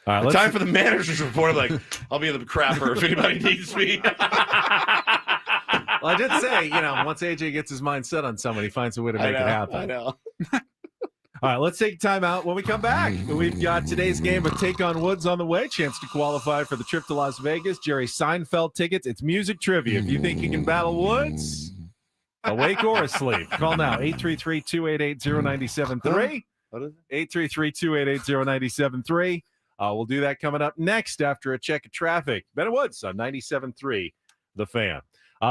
All right, time for the manager's report. I'm like, I'll be in the crapper if anybody needs me. Well, I did say, once AJ gets his mind set on someone, he finds a way to make it happen. I know. All right, let's take a time out. When we come back, we've got today's game of Take on Woods on the way. Chance to qualify for the trip to Las Vegas. Jerry Seinfeld tickets. It's music trivia. If you think you can battle Woods, awake or asleep, call now. 833-288-0973. What is it? 833-288-0973. We'll do that coming up next after a check of traffic. Ben Woods on 97.3 The Fan.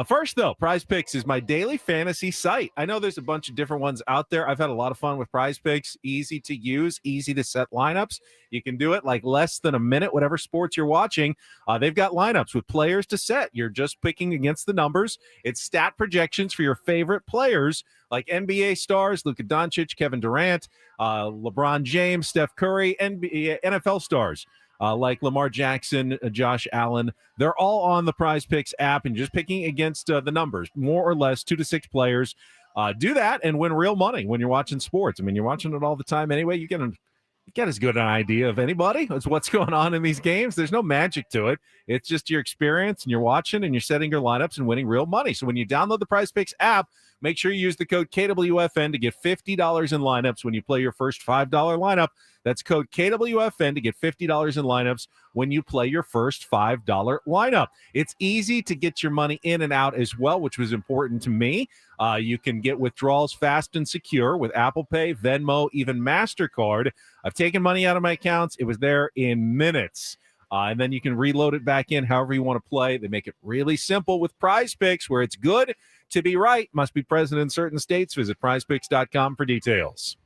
First, though, Prize Picks is my daily fantasy site. I know there's a bunch of different ones out there. I've had a lot of fun with Prize Picks. Easy to use, easy to set lineups. You can do it like less than a minute, whatever sports you're watching. They've got lineups with players to set. You're just picking against the numbers. It's stat projections for your favorite players like NBA stars, Luka Doncic, Kevin Durant, LeBron James, Steph Curry, NFL stars. Like Lamar Jackson, Josh Allen. They're all on the Prize Picks app and just picking against the numbers, more or less 2 to 6 players. Do that and win real money when you're watching sports. I mean, you're watching it all the time anyway. You get as good an idea of anybody as what's going on in these games. There's no magic to it. It's just your experience, and you're watching and you're setting your lineups and winning real money. So when you download the Prize Picks app, Make sure you use the code KWFN to get $50 in lineups when you play your first $5 lineup. That's code KWFN to get $50 in lineups when you play your first $5 lineup. It's easy to get your money in and out as well, which was important to me. You can get withdrawals fast and secure with Apple Pay, Venmo, even MasterCard. I've taken money out of my accounts. It was there in minutes. And then you can reload it back in however you want to play. They make it really simple with Prize Picks, where it's good to be right. Must be present in certain states. Visit prizepicks.com for details.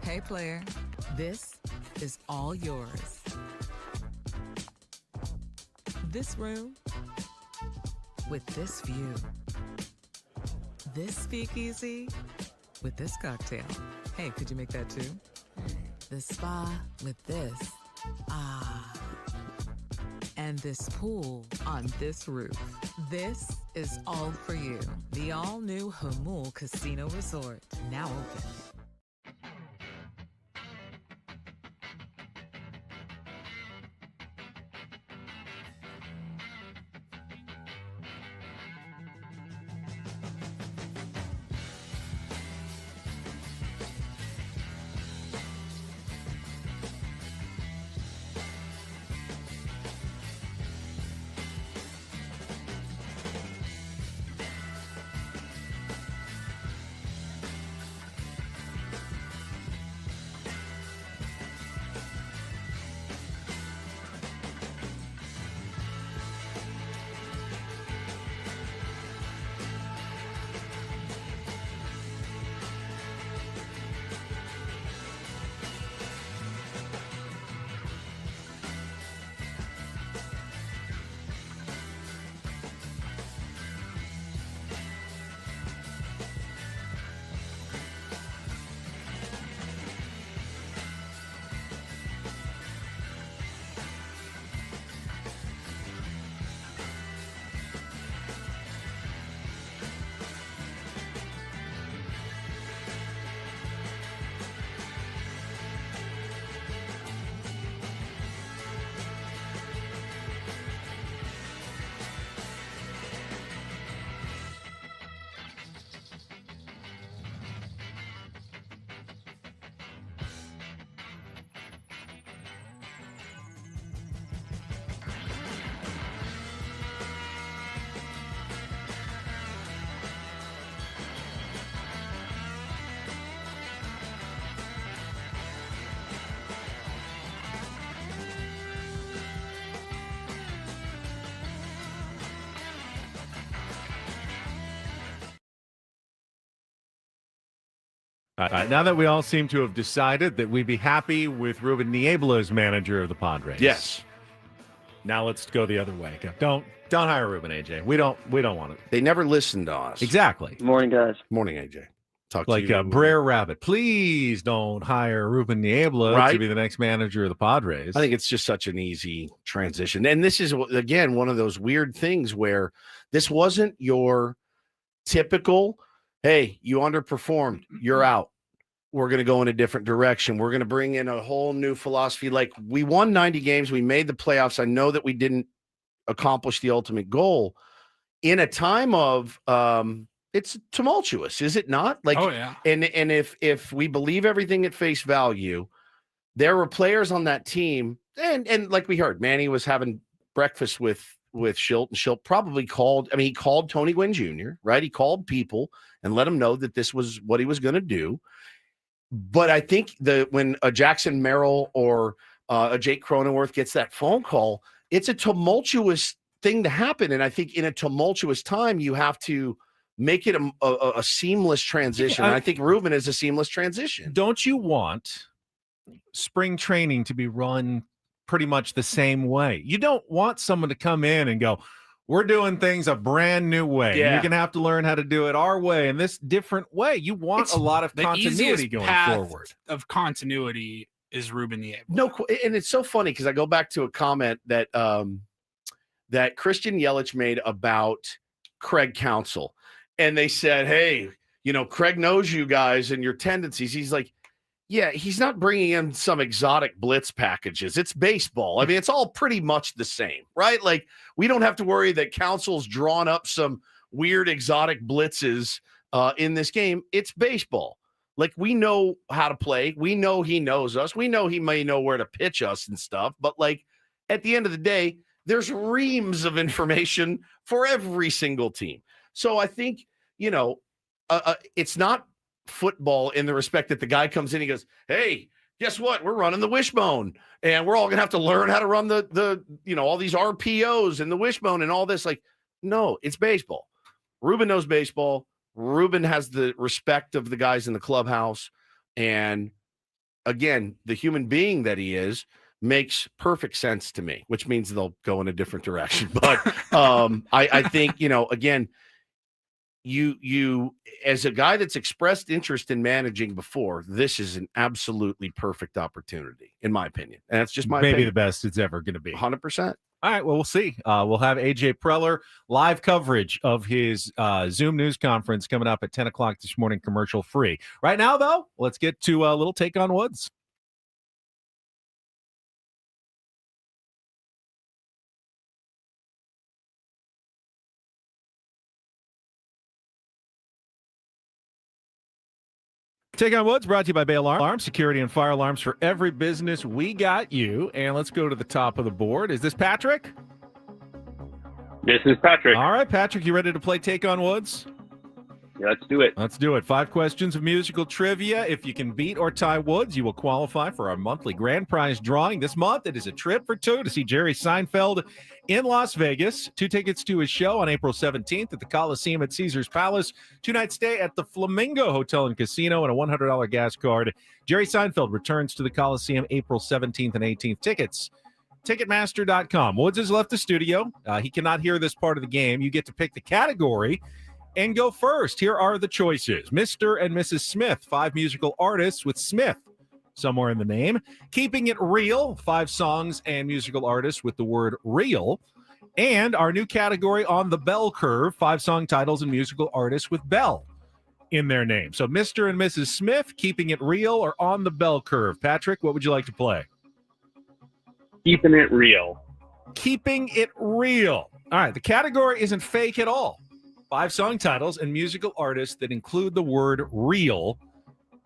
Hey player, this is all yours. This room with this view. This speakeasy with this cocktail. Hey, could you make that too? This spa with this. Ah. And this pool on this roof. This is all for you. The all-new Hamul Casino Resort, now open. Now that we all seem to have decided that we'd be happy with Ruben Niebla as manager of the Padres. Yes. Now let's go the other way. Don't hire Ruben, AJ. We don't want it. They never listened to us. Exactly. Good morning, guys. Morning, AJ. Talk like to you. Brer Rabbit. Please don't hire Ruben Niebla to be the next manager of the Padres. I think it's just such an easy transition. And this is, again, one of those weird things where this wasn't your typical, hey, you underperformed, you're out. We're going to go in a different direction. We're going to bring in a whole new philosophy. Like, we won 90 games. We made the playoffs. I know that we didn't accomplish the ultimate goal in a time of it's tumultuous, is it not? Like, oh yeah. And if we believe everything at face value, there were players on that team, and like we heard, Manny was having breakfast with Shildt, and Shildt probably called. I mean, he called Tony Gwynn Jr., right? He called people and let them know that this was what he was going to do. But I think when a Jackson Merrill or a Jake Cronenworth gets that phone call, it's a tumultuous thing to happen. And I think in a tumultuous time, you have to make it a seamless transition. And I think Ruben is a seamless transition. Don't you want spring training to be run pretty much the same way? You don't want someone to come in and go, we're doing things a brand new way. Yeah. You're going to have to learn how to do it our way and this different way. You want a lot of continuity going forward. Of continuity is Ruben Niebla. No, and it's so funny because I go back to a comment that that Christian Yelich made about Craig Counsell. And they said, hey, Craig knows you guys and your tendencies. He's like, yeah, he's not bringing in some exotic blitz packages. It's baseball. I mean, it's all pretty much the same, right? Like, we don't have to worry that Counsell's drawn up some weird exotic blitzes in this game. It's baseball. Like, we know how to play. We know he knows us. We know he may know where to pitch us and stuff. But, like, at the end of the day, there's reams of information for every single team. So I think, it's not football in the respect that the guy comes in, he goes, hey, guess what? We're running the wishbone and we're all going to have to learn how to run the all these RPOs and the wishbone and all this. Like, no, it's baseball. Ruben knows baseball. Ruben has the respect of the guys in the clubhouse. And again, the human being that he is makes perfect sense to me, which means they'll go in a different direction. But I think, again, you as a guy that's expressed interest in managing before, this is an absolutely perfect opportunity, in my opinion. And that's just my opinion. The best it's ever going to be. 100%. All right, well, we'll see. We'll have AJ Preller live coverage of his Zoom news conference coming up at 10 o'clock this morning, commercial free. Right now, though, let's get to a little Take on Woods. Take on Woods brought to you by Bay Alarm, security and fire alarms for every business. We got you. And let's go to the top of the board. Is this Patrick? This is Patrick. All right, Patrick, you ready to play Take on Woods? Yeah, let's do it. Let's do it. 5 questions of musical trivia. If you can beat or tie Woods, you will qualify for our monthly grand prize drawing. This month, it is a trip for 2 to see Jerry Seinfeld in Las Vegas. 2 tickets to his show on April 17th at the Coliseum at Caesars Palace. 2-night stay at the Flamingo Hotel and Casino and a $100 gas card. Jerry Seinfeld returns to the Coliseum April 17th and 18th. Tickets, Ticketmaster.com. Woods has left the studio. He cannot hear this part of the game. You get to pick the category and go first. Here are the choices. Mr. and Mrs. Smith, 5 musical artists with Smith somewhere in the name. Keeping It Real, 5 songs and musical artists with the word real. And our new category on the bell curve, 5 song titles and musical artists with bell in their name. So Mr. and Mrs. Smith, Keeping It Real, or on the bell curve. Patrick, what would you like to play? Keeping It Real. Keeping It Real. All right, the category isn't fake at all. 5 song titles and musical artists that include the word real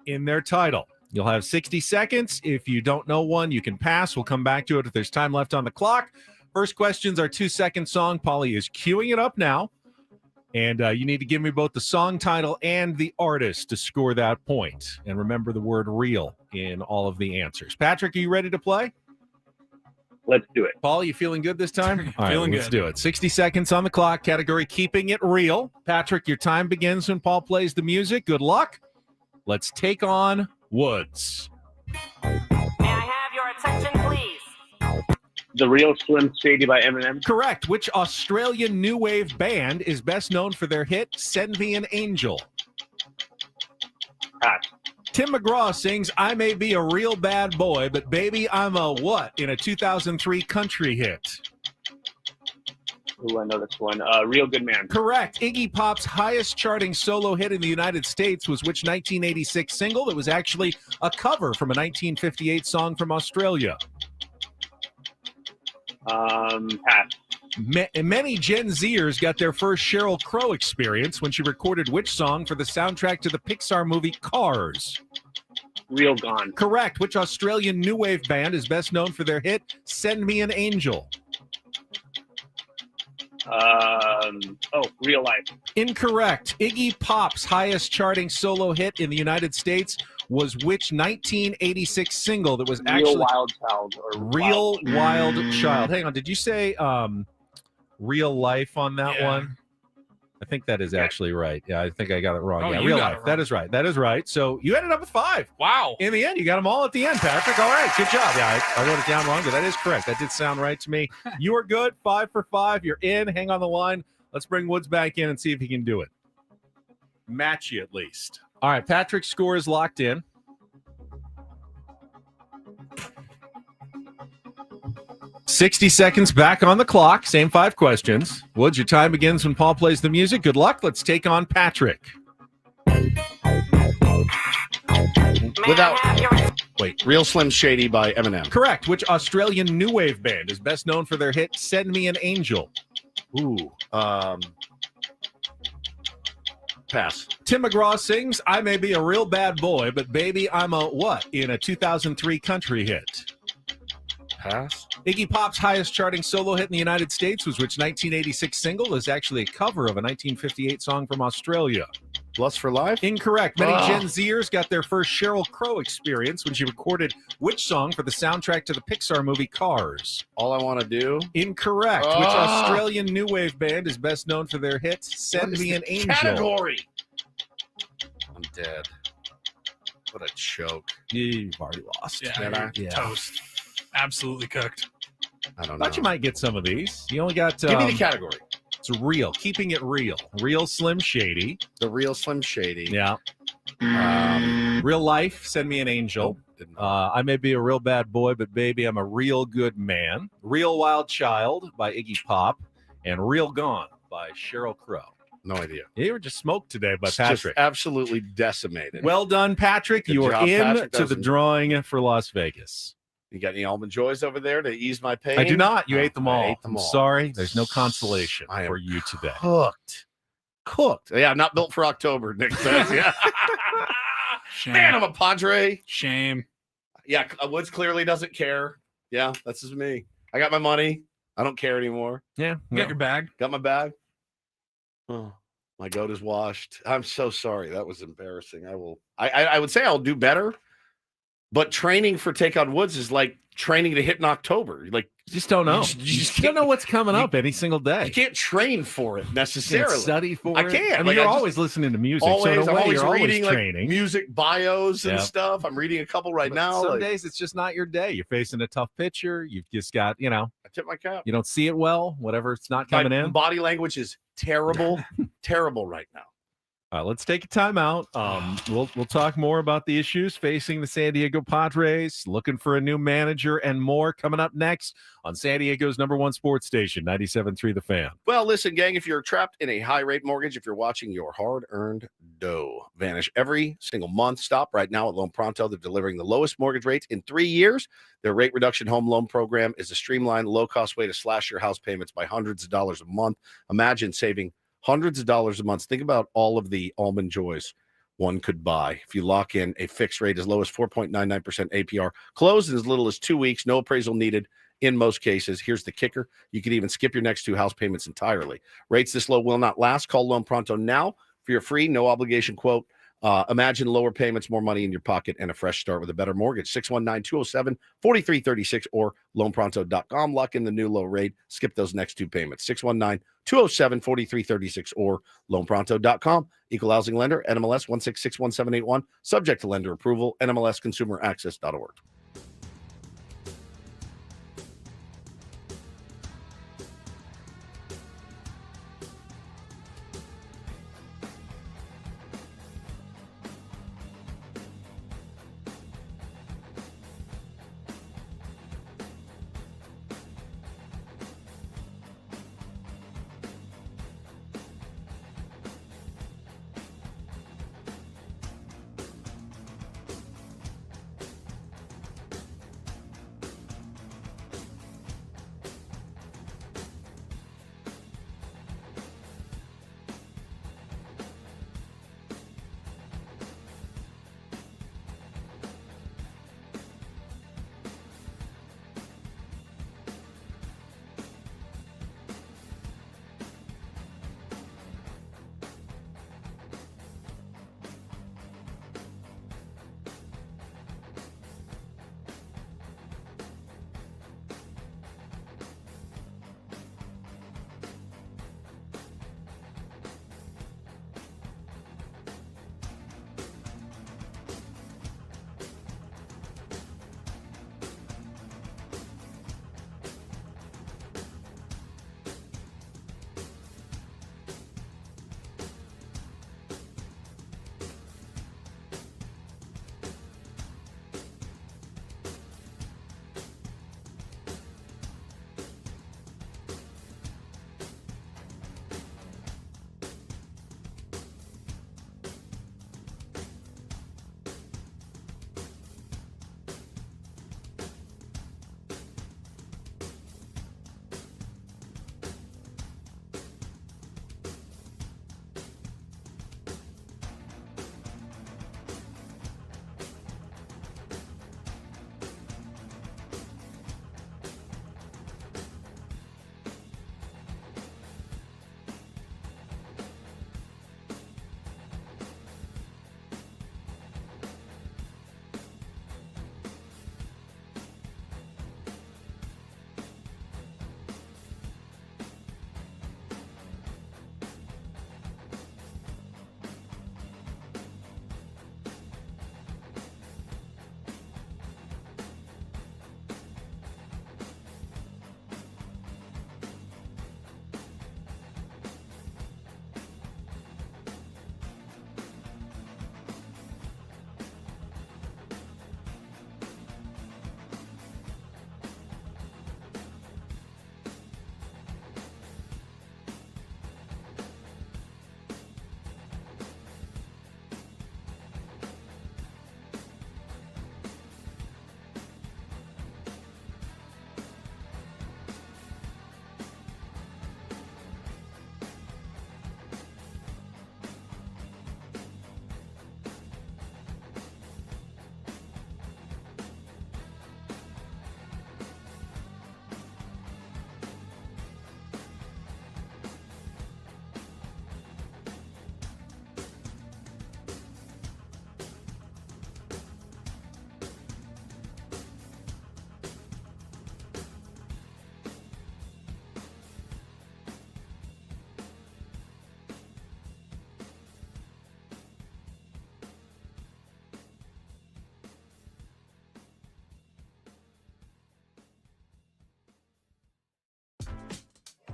in their title. You'll have 60 seconds. If you don't know one, you can pass. We'll come back to it if there's time left on the clock. First questions are 2-second song. Polly is queuing it up now. And you need to give me both the song title and the artist to score that point. And remember the word real in all of the answers. Patrick, are you ready to play? Let's do it. Paul, you feeling good this time? All feeling right, let's do it. 60 seconds on the clock. Category Keeping It Real. Patrick, your time begins when Paul plays the music. Good luck. Let's take on Woods. May I have your attention, please? The Real Slim Shady by Eminem. Correct. Which Australian new wave band is best known for their hit Send Me an Angel? Pass. Tim McGraw sings I May Be a Real Bad Boy, but Baby, I'm a What in a 2003 country hit? Ooh, I know this one. Real Good Man. Correct. Iggy Pop's highest charting solo hit in the United States was which 1986 single that was actually a cover from a 1958 song from Australia? Pass. Many Gen Zers got their first Sheryl Crow experience when she recorded which song for the soundtrack to the Pixar movie Cars? Real Gone. Correct. Which Australian new wave band is best known for their hit Send Me an Angel? Real Life. Incorrect. Iggy Pop's highest charting solo hit in the United States was which 1986 single that was actually Real Wild Child? Real Wild Child. Hang on, did you say Real Life on that one? I think that is actually right. Yeah, I think I got it wrong. Oh, yeah, you Real got Life. it That is right. That is right. So you ended up with 5. Wow. In the end, you got them all at the end, Patrick. All right, good job. Yeah, I wrote it down wrong, but that is correct. That did sound right to me. You are good. 5 for 5. You're in. Hang on the line. Let's bring Woods back in and see if he can do it. Match you at least. All right, Patrick's score is locked in. $60 seconds back on the clock. Same 5 questions. Woods, your time begins when Paul plays the music. Good luck. Let's take on Patrick. Real Slim Shady by Eminem. Correct. Which Australian new wave band is best known for their hit Send Me an Angel? Pass. Tim McGraw sings I May Be a Real Bad Boy, but Baby, I'm a What in a 2003 country hit? Pass. Iggy Pop's highest charting solo hit in the United States was which 1986 single is actually a cover of a 1958 song from Australia? Lust for Life? Incorrect. Many Gen Zers got their first Sheryl Crow experience when she recorded which song for the soundtrack to the Pixar movie Cars? All I Want to Do? Incorrect. Which Australian new wave band is best known for their hit Send Me an Angel? Category. I'm dead. What a choke. You've already lost. Yeah. Toast. Absolutely cooked. I don't know. Thought you might get some of these. You only got... Give me the category. It's real. Keeping it real. Real Slim Shady. The Real Slim Shady. Yeah. Real Life. Send Me an Angel. I May Be a Real Bad Boy, but Baby, I'm a Real Good Man. Real Wild Child by Iggy Pop. And Real Gone by Sheryl Crow. No idea. You were just smoked today by Patrick. Just absolutely decimated. Well done, Patrick. Good you are job, in Patrick. to the drawing for Las Vegas. You got any almond joys over there to ease my pain? I do not. You ate them all. I'm sorry. There's no consolation for you today. Cooked. Yeah, I'm not built for October, Nick says. Yeah. Man, I'm a Padre. Shame. Yeah, Woods clearly doesn't care. Yeah, that's just me. I got my money. I don't care anymore. Yeah. You got your bag? Got my bag. Oh, my goat is washed. I'm so sorry. That was embarrassing. I would say I'll do better. But training for Take on Woods is like training to hit in October. Like, you just don't know. You just don't know what's coming up any single day. You can't train for it necessarily. You can't study for it. I can't. I mean, you're always listening to music. Always, so in a way, I'm always you're reading always training. Like music bios and stuff. I'm reading a couple right now. Some days it's just not your day. You're facing a tough pitcher. You've just got, I tip my cap. You don't see it well. Whatever, it's not coming in. Body language is terrible, terrible right now. All right, let's take a timeout. We'll talk more about the issues facing the San Diego Padres, looking for a new manager, and more coming up next on San Diego's #1 sports station, 97.3 The Fan. Well, listen, gang, if you're trapped in a high-rate mortgage, if you're watching your hard-earned dough vanish every single month, stop right now at Loan Pronto. They're delivering the lowest mortgage rates in 3 years. Their rate reduction home loan program is a streamlined, low-cost way to slash your house payments by hundreds of dollars a month. Imagine saving hundreds of dollars a month. Think about all of the almond joys one could buy if you lock in a fixed rate as low as 4.99% APR. Close in as little as 2 weeks. No appraisal needed in most cases. Here's the kicker. You could even skip your next 2 house payments entirely. Rates this low will not last. Call Loan Pronto now for your free, no obligation quote. Imagine lower payments, more money in your pocket, and a fresh start with a better mortgage. 619-207-4336 or loanpronto.com. Lock in the new low rate. Skip those next 2 payments. 619-207-4336 or loanpronto.com. Equal housing lender, NMLS 1661781. Subject to lender approval, NMLSconsumeraccess.org.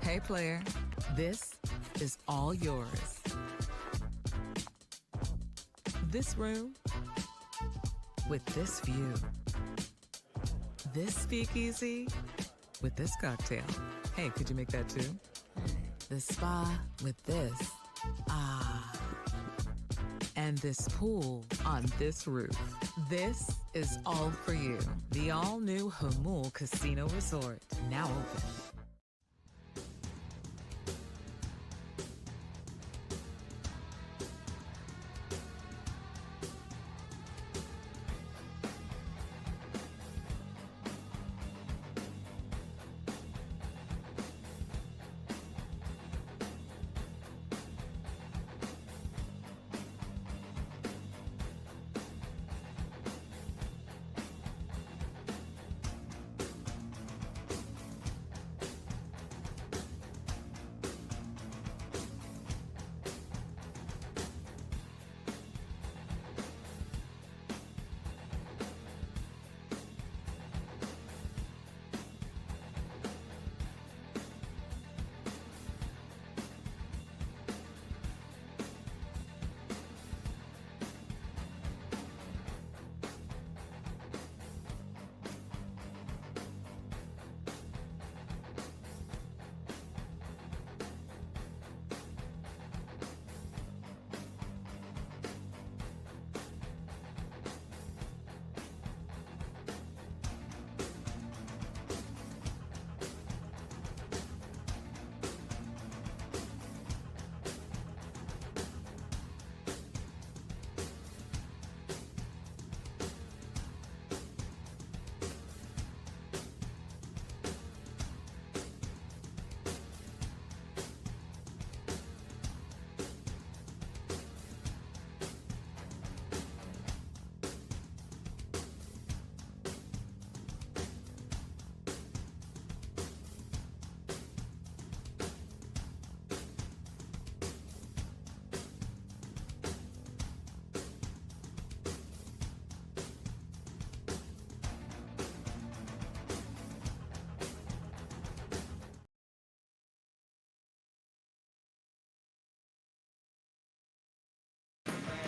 Hey, player, this is all yours. This room with this view. This speakeasy with this cocktail. Hey, could you make that too? The spa with this. Ah. And this pool on this roof. This is all for you. The all-new Hamul Casino Resort, now open.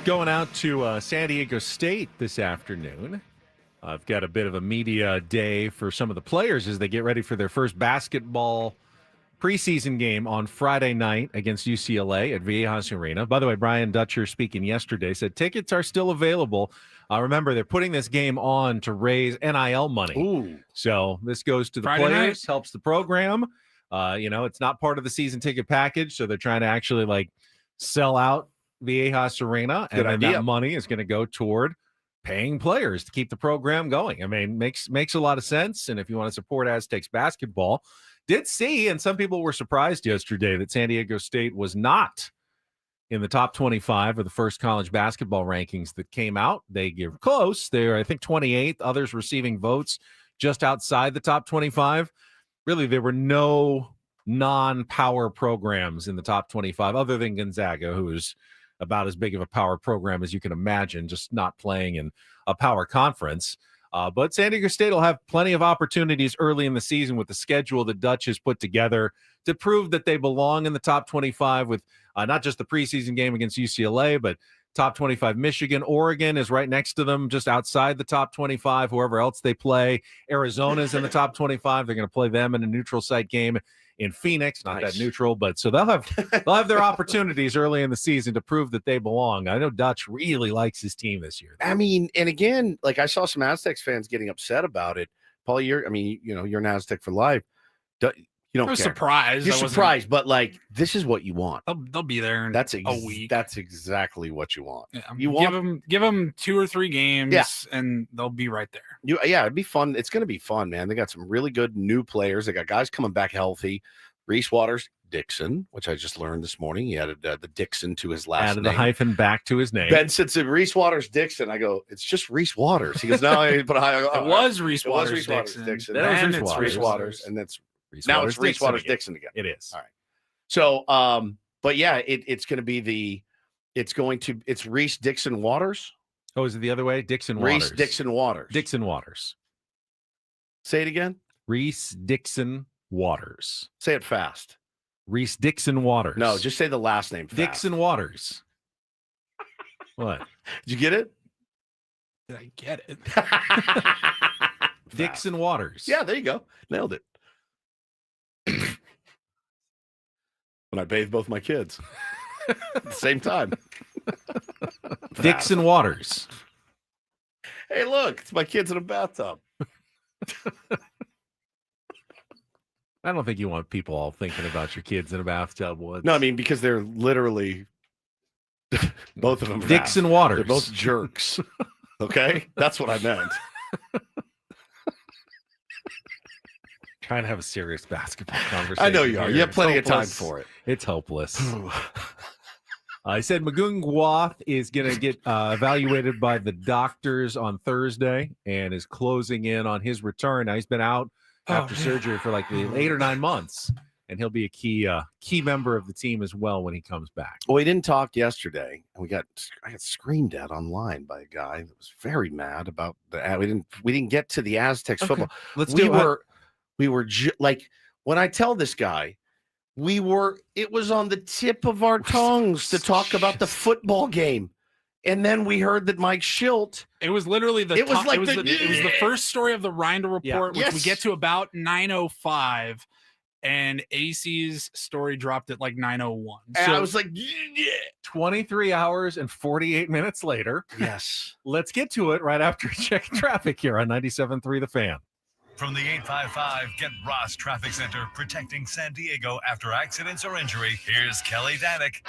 Going out to San Diego State this afternoon. I've got a bit of a media day for some of the players as they get ready for their first basketball preseason game on Friday night against UCLA at Viejas Arena. By the way, Brian Dutcher, speaking yesterday, said tickets are still available. Remember, they're putting this game on to raise NIL money. Ooh. So this goes to the Friday players, night. helps the program. It's not part of the season ticket package, so they're trying to actually sell out Viejas Arena, and then that money is going to go toward paying players to keep the program going. I mean, makes a lot of sense. And if you want to support Aztecs basketball, did see, and some people were surprised yesterday, that San Diego State was not in the top 25 of the first college basketball rankings that came out. They give close. They're, I think, 28th. Others receiving votes just outside the top 25. Really, there were no non-power programs in the top 25 other than Gonzaga, who is about as big of a power program as you can imagine, just not playing in a power conference. But San Diego State will have plenty of opportunities early in the season with the schedule that Dutch has put together to prove that they belong in the top 25 with not just the preseason game against UCLA, but top 25 Michigan. Oregon is right next to them, just outside the top 25, whoever else they play. Arizona's in the top 25. They're going to play them in a neutral site game in Phoenix, not that neutral, but so they'll have their opportunities early in the season to prove that they belong. I know Dutch really likes his team this year. I mean, and again, I saw some Aztecs fans getting upset about it. Paul, you're an Aztec for life. You don't I was care. surprised. You're surprised, but this is what you want. They'll be there in a week. That's exactly what you want. Yeah, you give them 2 or 3 games, and they'll be right there. It'd be fun. It's going to be fun, man. They got some really good new players. They got guys coming back healthy. Reese Waters Dixon, which I just learned this morning. He added the Dixon to his last name. Added the hyphen back to his name. Ben said Reese Waters Dixon. I go, it's just Reese Waters. He goes, no, it was Reese Waters Dixon. Then it's Reese Waters, and that's now it's Reese Waters Dixon again. It is. All right. So, but yeah, it's going to be it's Reese Dixon Waters. Oh, is it the other way? Dixon Waters. Reese Dixon Waters. Dixon Waters. Say it again. Reese Dixon Waters. Say it fast. Reese Dixon Waters. No, just say the last name fast. Dixon Waters. What? Did you get it? Did I get it? Dixon Waters. Yeah, there you go. Nailed it. When I bathe both my kids at the same time. Dixon Waters. Hey, look, it's my kids in a bathtub. I don't think you want people all thinking about your kids in a bathtub. No, I mean, because they're literally both of them. Dixon Waters. They're both jerks. Okay? That's what I meant. Trying to have a serious basketball conversation. I know you are. You have plenty of time for it. It's hopeless. I said Magoon Gwath is going to get evaluated by the doctors on Thursday and is closing in on his return. Now, he's been out after surgery for 8 or 9 months, and he'll be a key member of the team as well when he comes back. Well, we didn't talk yesterday, and I got screamed at online by a guy that was very mad about the. We didn't get to the Aztecs football. We were when I tell this guy, it was on the tip of our tongues to talk about the football game. And then we heard that Mike Shildt. It was literally it was the first story of the Reindl Report, which we get to about 9:05, and AC's story dropped at 9:01. And I was like, 23 hours and 48 minutes later. Yes. Let's get to it right after checking traffic here on 97.3 The Fan. From the 855 Get Ross Traffic Center, protecting San Diego after accidents or injury, here's Kelly Danick.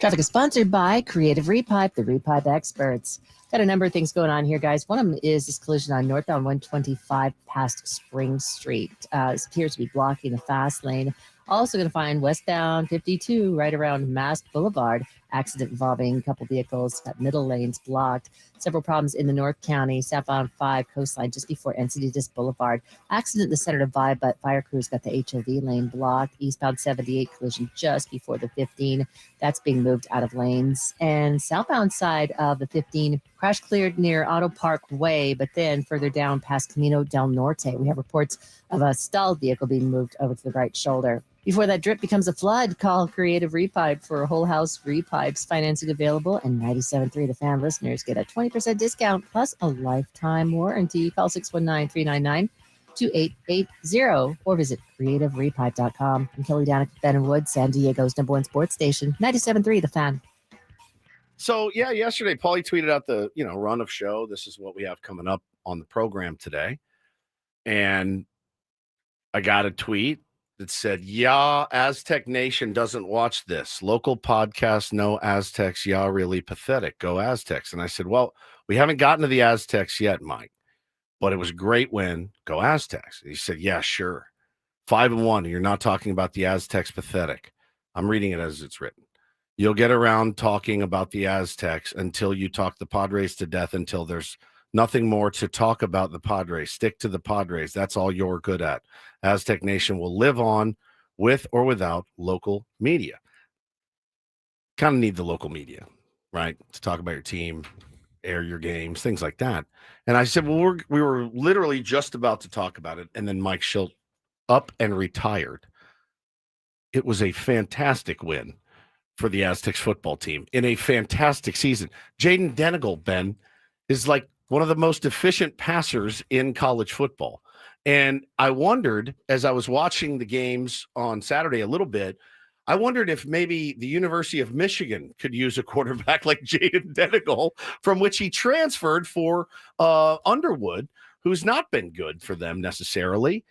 Traffic is sponsored by Creative Repipe, the Repipe experts. Got a number of things going on here, guys. One of them is this collision on northbound 125 past Spring Street. This appears to be blocking the fast lane. Also going to find westbound 52 right around Mast Boulevard. Accident involving a couple vehicles, got middle lanes blocked. Several problems in the North County, southbound 5 coastline just before Encinitas Boulevard. Accident in the center of Vibe, but fire crews got the HOV lane blocked. Eastbound 78 collision just before the 15. That's being moved out of lanes. And southbound side of the 15, crash cleared near Auto Park Way, but then further down past Camino del Norte. We have reports of a stalled vehicle being moved over to the right shoulder. Before that drip becomes a flood, call Creative Repipe for whole house repipes. Financing available, and 97.3 The Fan listeners get a 20% discount plus a lifetime warranty. Call 619-399-2880 or visit creativerepipe.com. I'm Kelly Danica, Ben Wood, San Diego's #1 sports station, 97.3 The Fan. So, yeah, yesterday, Paulie tweeted out the, run of show. This is what we have coming up on the program today. And I got a tweet that said, yeah, Aztec Nation doesn't watch this. Local podcast, no Aztecs. Yeah, really pathetic. Go Aztecs. And I said, well, we haven't gotten to the Aztecs yet, Mike, but it was a great win. Go Aztecs. And he said, yeah, sure. 5-1. And you're not talking about the Aztecs. Pathetic. I'm reading it as it's written. You'll get around talking about the Aztecs until you talk the Padres to death, until there's nothing more to talk about the Padres. Stick to the Padres. That's all you're good at. Aztec Nation will live on with or without local media. Kind of need the local media, right? To talk about your team, air your games, things like that. And I said, well, we were literally just about to talk about it. And then Mike Shildt up and retired. It was a fantastic win for the Aztecs football team in a fantastic season. Jaden Denigal, Ben, is like one of the most efficient passers in college football. And I wondered, as I was watching the games on Saturday a little bit, I wondered if maybe the University of Michigan could use a quarterback like Jaden Denigal, from which he transferred for Underwood, who's not been good for them necessarily.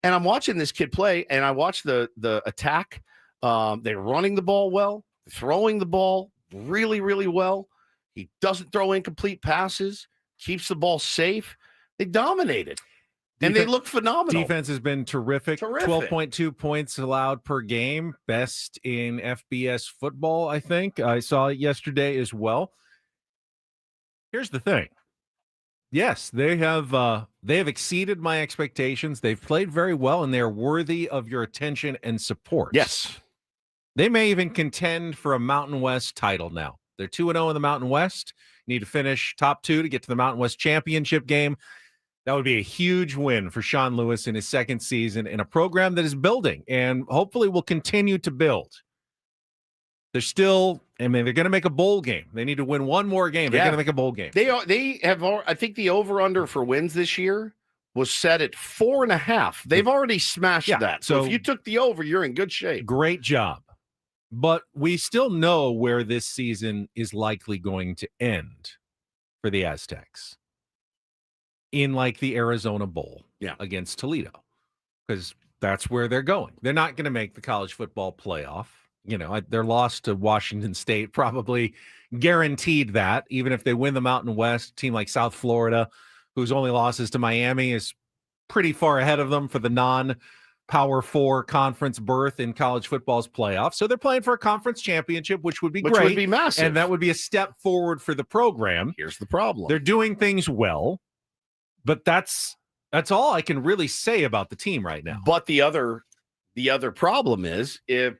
And I'm watching this kid play, and I watch the attack. They're running the ball well, throwing the ball really, really well. He doesn't throw incomplete passes, keeps the ball safe. They dominated, and they look phenomenal. Defense has been terrific. 12.2 points allowed per game, best in FBS football, I think. I saw it yesterday as well. Here's the thing. Yes, they have exceeded my expectations. They've played very well, and they're worthy of your attention and support. Yes. They may even contend for a Mountain West title now. They're 2-0 in the Mountain West. You need to finish top 2 to get to the Mountain West championship game. That would be a huge win for Sean Lewis in his second season in a program that is building and hopefully will continue to build. They're still, they're going to make a bowl game. They need to win one more game. They're going to make a bowl game. They have, I think the over-under for wins this year was set at 4.5. They've already smashed that. So if you took the over, you're in good shape. Great job. But we still know where this season is likely going to end for the Aztecs. In like the Arizona Bowl against Toledo. Because that's where they're going. They're not going to make the college football playoff. Their loss to Washington State probably guaranteed that, even if they win the Mountain West. A team like South Florida, whose only losses to Miami is pretty far ahead of them for the non-Power 4 conference berth in college football's playoff. So they're playing for a conference championship, which would be great. Which would be massive. And that would be a step forward for the program. Here's the problem. They're doing things well, but that's all I can really say about the team right now. But the other problem is if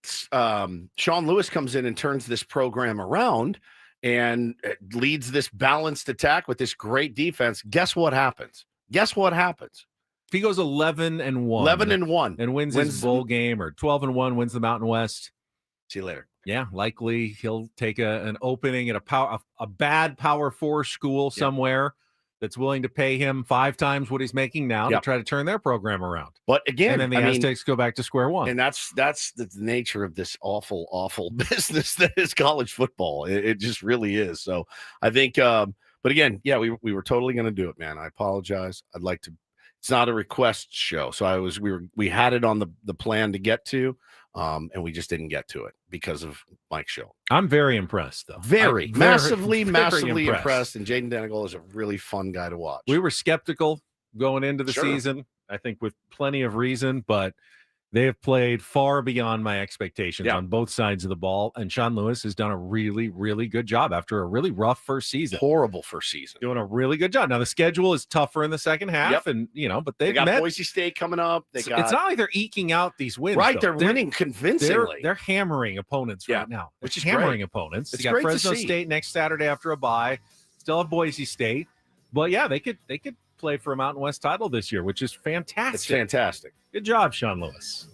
Sean Lewis comes in and turns this program around and leads this balanced attack with this great defense, guess what happens? If he goes 11-1 and wins his bowl game, or 12-1, wins the Mountain West. See you later. Yeah, likely he'll take an opening at a bad Power 4 school somewhere that's willing to pay him 5 times what he's making now to try to turn their program around. But again, and then the Aztecs go back to square one. And that's the nature of this awful, awful business that is college football. It just really is. So I think, but again, we were totally going to do it, man. I apologize. I'd like to. It's not a request show, so we had it on the plan to get to, and we just didn't get to it because of Mike Shildt. I'm very impressed, though. Massively impressed. And Jaden Denigal is a really fun guy to watch. We were skeptical going into the season, I think with plenty of reason, but they have played far beyond my expectations on both sides of the ball. And Sean Lewis has done a really, really good job after a really rough first season. Horrible first season. Doing a really good job. Now, the schedule is tougher in the second half, and but they got Boise State coming up. It's not like they're eking out these wins. Right, they're winning convincingly. They're hammering opponents right now. Which is hammering great. Opponents. It's they got Fresno State next Saturday after a bye. Still have Boise State. But they could play for a Mountain West title this year, which is fantastic. It's fantastic. Good job, Sean Lewis.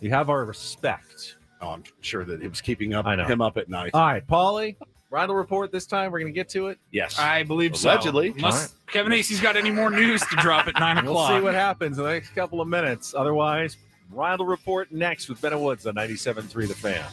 You have our respect. Oh, I'm sure that it was keeping him up at night. All right, Paulie, Reindl Report this time. We're going to get to it. Yes. I believe Allegedly. so. Unless Kevin Acey's got any more news to drop at 9 o'clock. We'll see what happens in the next couple of minutes. Otherwise, Reindl Report next with Bennett Woods on 97.3 The Fan.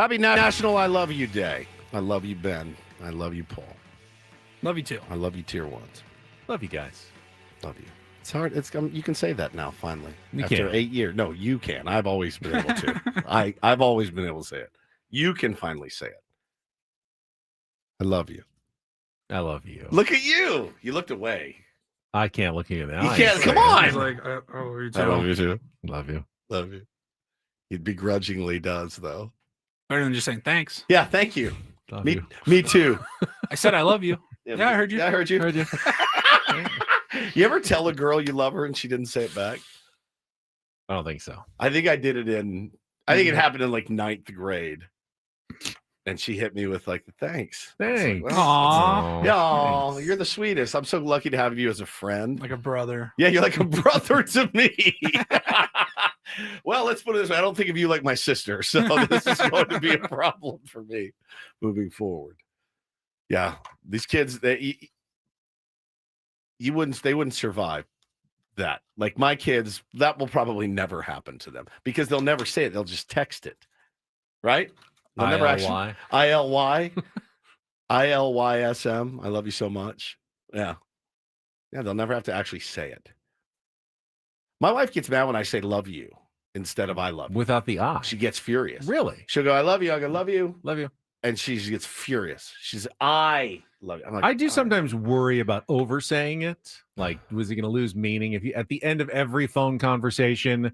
Happy National I Love You Day. I love you, Ben. I love you, Paul. Love you too. I love you, Tier 1s. Love you guys. Love you. It's hard. You can say that now, finally. You After can. 8 years. No, you can. I've always been able to. I've always been able to say it. You can finally say it. I love you. I love you. Look at you. You looked away. I can't look at you in the eyes. You can't. Come on. He's like, I love you too. I love you too. Love you. Love you. He begrudgingly does, though. Better than just saying thanks. Yeah, thank you. Love you. Me too. I said I love you. Yeah, I heard you. Yeah, I heard you. Heard you. You ever tell a girl you love her and she didn't say it back? I don't think so. I think I did it I think it happened in like 9th grade. And she hit me with like, thanks. Thanks. Like, Aww. Yeah, you're the sweetest. I'm so lucky to have you as a friend. Like a brother. Yeah, you're like a brother to me. Well, let's put it this way. I don't think of you like my sister. So this is going to be a problem for me moving forward. Yeah, these kids, they wouldn't survive that. Like my kids, that will probably never happen to them because they'll never say it. They'll just text it. Right? They'll never actually ILY. ILYSM. I love you so much. Yeah. Yeah, they'll never have to actually say it. My wife gets mad when I say love you instead of I love you. Without the I. She gets furious. Really? She'll go, I love you. I go, love you. Love you. And she gets furious. She's, I love you. I'm like, I do sometimes worry about oversaying it. Like, was he going to lose meaning? If you, at the end of every phone conversation,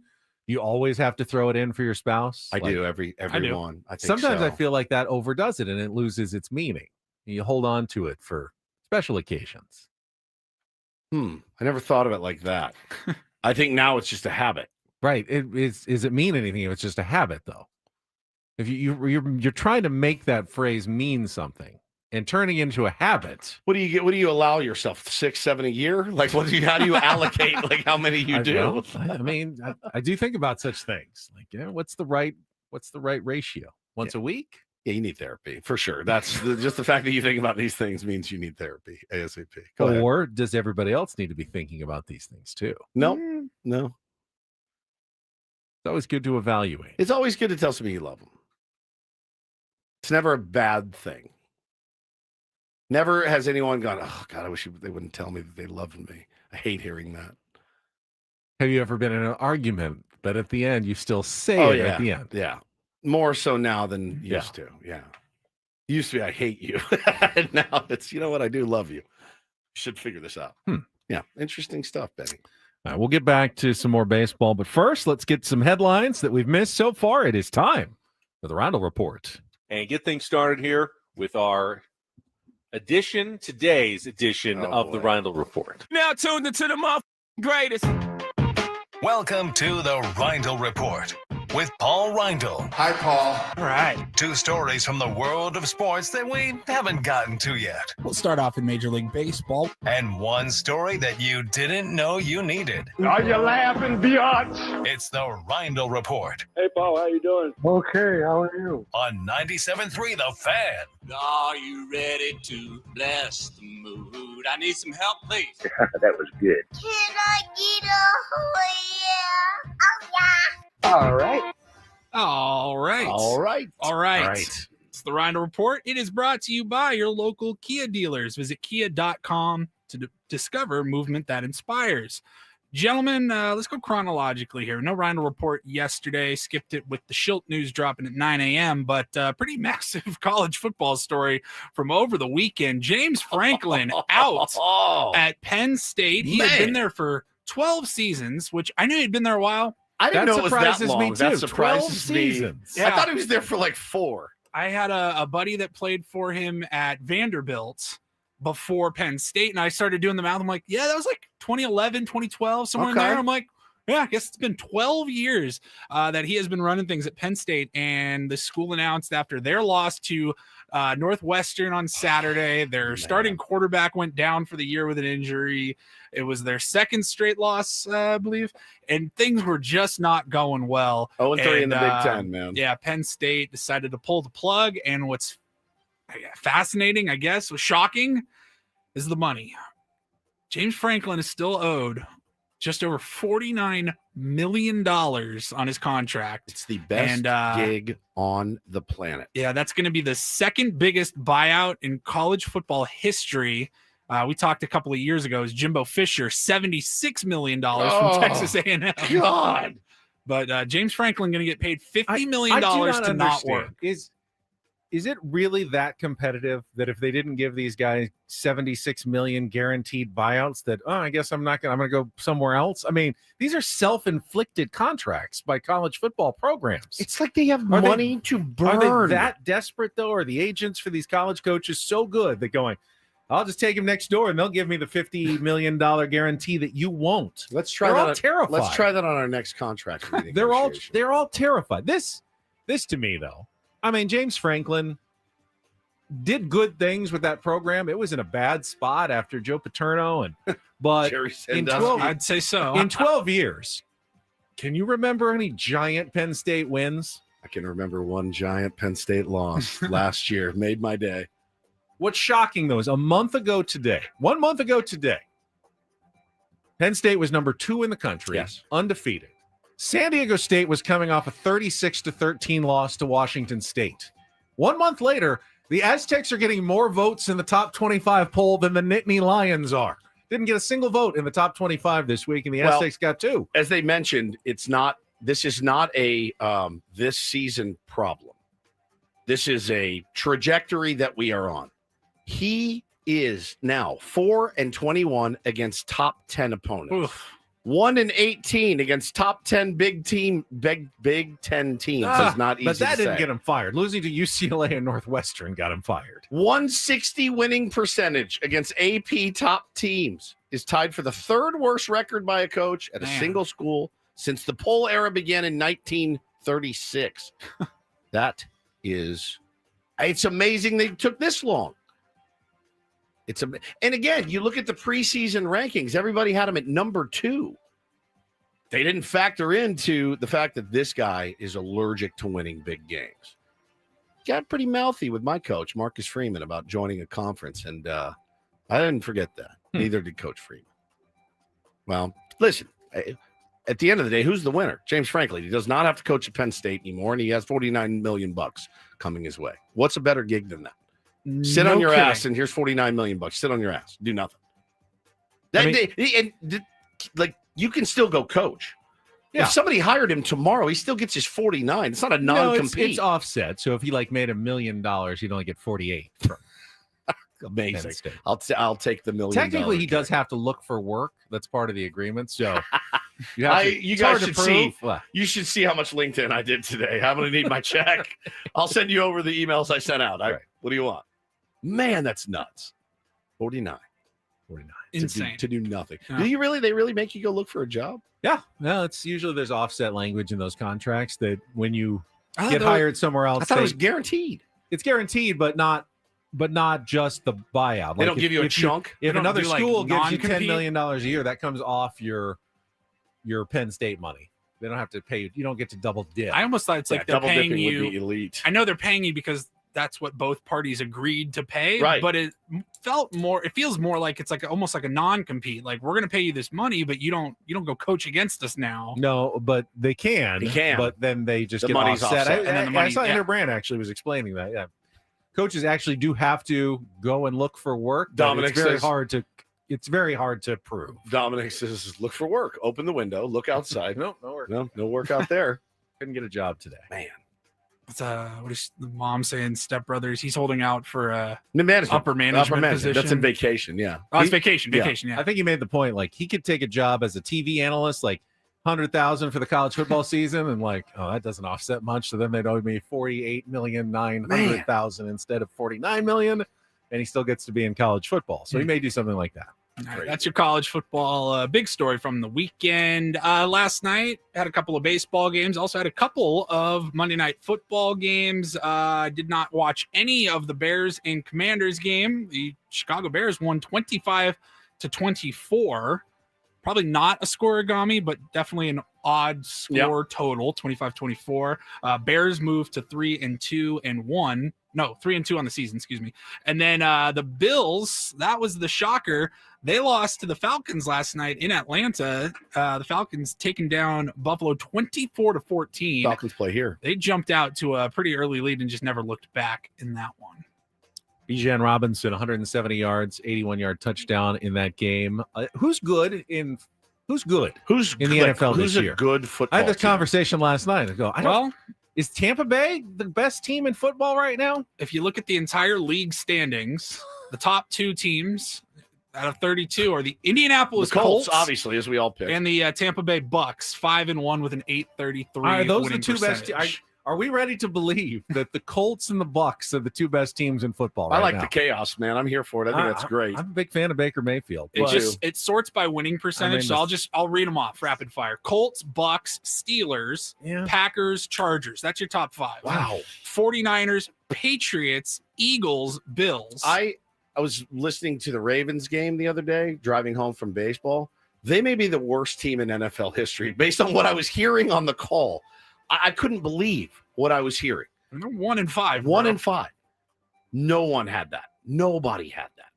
you always have to throw it in for your spouse. I do everyone. I think sometimes so. I feel like that overdoes it and it loses its meaning. You hold on to it for special occasions. I never thought of it like that. I think now it's just a habit. Right. Is it mean anything if it's just a habit, though? If you're trying to make that phrase mean something and turning into a habit. What do you get? What do you allow yourself? 6, 7 a year? Like how do you allocate like how many you do? I mean, I do think about such things. Like, what's the right ratio? Once a week? Yeah, you need therapy for sure. That's just the fact that you think about these things means you need therapy ASAP. Or does everybody else need to be thinking about these things too? No. It's always good to evaluate. It's always good to tell somebody you love them. It's never a bad thing. Never has anyone gone, oh, God, I wish they wouldn't tell me that they loved me. I hate hearing that. Have you ever been in an argument, but at the end, you still say at the end? Yeah. More so now than used to. Yeah. Used to be, I hate you. And now it's, you know what? I do love you. Should figure this out. Yeah. Interesting stuff, Benny. All right, we'll get back to some more baseball. But first, let's get some headlines that we've missed so far. It is time for the Reindl Report. And get things started here with our today's edition of the Reindl Report. Now tuned into the greatest. Welcome to the Reindl Report with Paul Reindl. Hi, Paul. All right. 2 stories from the world of sports that we haven't gotten to yet. We'll start off in Major League Baseball. And 1 story that you didn't know you needed. Are you laughing, biatch? It's the Reindl Report. Hey, Paul, how you doing? Okay, how are you? On 97.3 The Fan. Are you ready to bless the mood? I need some help, please. That was good. Can I get a oh yeah? All right. All right. It's the Reindl Report. It is brought to you by your local Kia dealers. Visit kia.com to discover movement that inspires. Gentlemen, let's go chronologically here. No Reindl Report yesterday. Skipped it with the Shildt news dropping at 9 a.m., but pretty massive college football story from over the weekend. James Franklin out at Penn State. He had been there for 12 seasons, which I knew he'd been there a while. I didn't know it was that long. Me too. That surprises 12 seasons. Yeah. I thought he was there for like 4. I had a buddy that played for him at Vanderbilt before Penn State, and I started doing the math. I'm like, yeah, that was like 2011, 2012, somewhere in there. I'm like, yeah, I guess it's been 12 years that he has been running things at Penn State, and the school announced after their loss to Northwestern on Saturday, their starting quarterback went down for the year with an injury. It was their 2nd straight loss, I believe, and things were just not going well. 0-3 in the Big Ten, man. Yeah, Penn State decided to pull the plug, and what's fascinating, I guess, was shocking, is the money. James Franklin is still owed just over $49 million on his contract. It's the best gig on the planet. Yeah, that's going to be the second biggest buyout in college football history. We talked a couple of years ago. Is Jimbo Fisher, $76 million from Texas A&M. God. But James Franklin going to get paid $50 million to not work. Is it really that competitive that if they didn't give these guys $76 million guaranteed buyouts that, I guess I'm going to go somewhere else? I mean, these are self-inflicted contracts by college football programs. It's like they have money to burn. Are they that desperate, though? Are the agents for these college coaches so good that going, I'll just take him next door and they'll give me the $50 million guarantee that you won't? Let's try that. Terrified. Let's try that on our next contract. They're all terrified. This to me, though, I mean, James Franklin did good things with that program. It was in a bad spot after Joe Paterno, but in 12, I'd say so. In 12 years, can you remember any giant Penn State wins? I can remember one giant Penn State loss last year. Made my day. What's shocking, though, is 1 month ago today, Penn State was number 2 in the country, undefeated. San Diego State was coming off a 36-13 loss to Washington State. 1 month later, the Aztecs are getting more votes in the top 25 poll than the Nittany Lions are. Didn't get a single vote in the top 25 this week, and the Aztecs got 2. As they mentioned, this is not a this season problem. This is a trajectory that we are on. He is now 4-21 against top 10 opponents. Oof. 1-18 against top 10 Big Ten teams is not easy. But that to didn't say. get him fired. Losing to UCLA and Northwestern got him fired. 160 winning percentage against AP top teams is tied for the third worst record by a coach at a single school since the poll era began in 1936. It's amazing they took this long. And again, you look at the preseason rankings, everybody had him at number 2. They didn't factor into the fact that this guy is allergic to winning big games. Got pretty mouthy with my coach, Marcus Freeman, about joining a conference, and I didn't forget that. Neither did Coach Freeman. Well, listen, at the end of the day, who's the winner? James Franklin. He does not have to coach at Penn State anymore, and he has $49 million coming his way. What's a better gig than that? Sit on your ass, and here's $49 million. Sit on your ass. Do nothing. You can still go coach. Yeah. If somebody hired him tomorrow, he still gets his 49. It's not a non-compete. No, it's offset. So if he made $1 million, he'd only get 48. Amazing. I'll take the $1 million. Technically, he does have to look for work. That's part of the agreement. So you guys should see. You should see how much LinkedIn I did today. I'm going to need my check. I'll send you over the emails I sent out. What do you want? Man, that's nuts. 49. Insane. To do nothing. Yeah. They really make you go look for a job? Yeah. No, it's usually there's offset language in those contracts that when you get hired somewhere else. I thought it was guaranteed. It's guaranteed, but not just the buyout. They don't give you a chunk. If another school gives you $10 million a year, that comes off your Penn State money. They don't have to pay you. You don't get to double dip. I almost thought it's like they're paying you. Would be elite. I know they're paying you because that's what both parties agreed to pay. Right. But it feels more like it's almost like a non-compete. Like, we're going to pay you this money, but you don't go coach against us now. No, but they can. But then they just get offset. I saw Andrew Brand actually was explaining that. Yeah. Coaches actually do have to go and look for work. Dominic it's very hard to prove. Dominic says, look for work. Open the window. Look outside. No work. No work out there. Couldn't get a job today. Man. It's what is the mom saying? Step Brothers. He's holding out for upper management position. That's in vacation. Yeah. Oh, it's vacation. Yeah. I think he made the point. He could take a job as a TV analyst, $100,000 for the college football season, and that doesn't offset much. So then they'd owe me $48,900,000 instead of $49 million, and he still gets to be in college football. So he may do something like that. Right, that's your college football big story from the weekend. Last night, had a couple of baseball games. Also had a couple of Monday Night Football games. Did not watch any of the Bears and Commanders game. The Chicago Bears won 25-24. Probably not a scoregami, but definitely an odd score total, 25-24. Bears moved to 3-2-1. No, 3-2 on the season, excuse me. And then the Bills, that was the shocker. They lost to the Falcons last night in Atlanta. The Falcons taking down Buffalo 24-14. Falcons play here. They jumped out to a pretty early lead and just never looked back in that one. Bijan Robinson, 170 yards, 81-yard touchdown in that game. Who's good in the NFL who's this year? A good football I had this team? conversation last night. I go, is Tampa Bay the best team in football right now? If you look at the entire league standings, the top 2 teams out of 32 are the Indianapolis Colts, obviously, as we all picked, and the Tampa Bay Bucks, 5-1 with an 833. Are those the two percentage. best? Are we ready to believe that the Colts and the Bucks are the 2 best teams in football? I like now? the chaos, man. I'm here for it. I think that's great. I'm a big fan of Baker Mayfield. It sorts by winning percentage, I'll read them off rapid fire. Colts, Bucks, Steelers, Packers, Chargers. That's your top 5. Wow. 49ers, Patriots, Eagles, Bills. I was listening to the Ravens game the other day, driving home from baseball. They may be the worst team in NFL history based on what I was hearing on the call. I couldn't believe what I was hearing. They're 1-5. 1-5. No one had that. Nobody had that.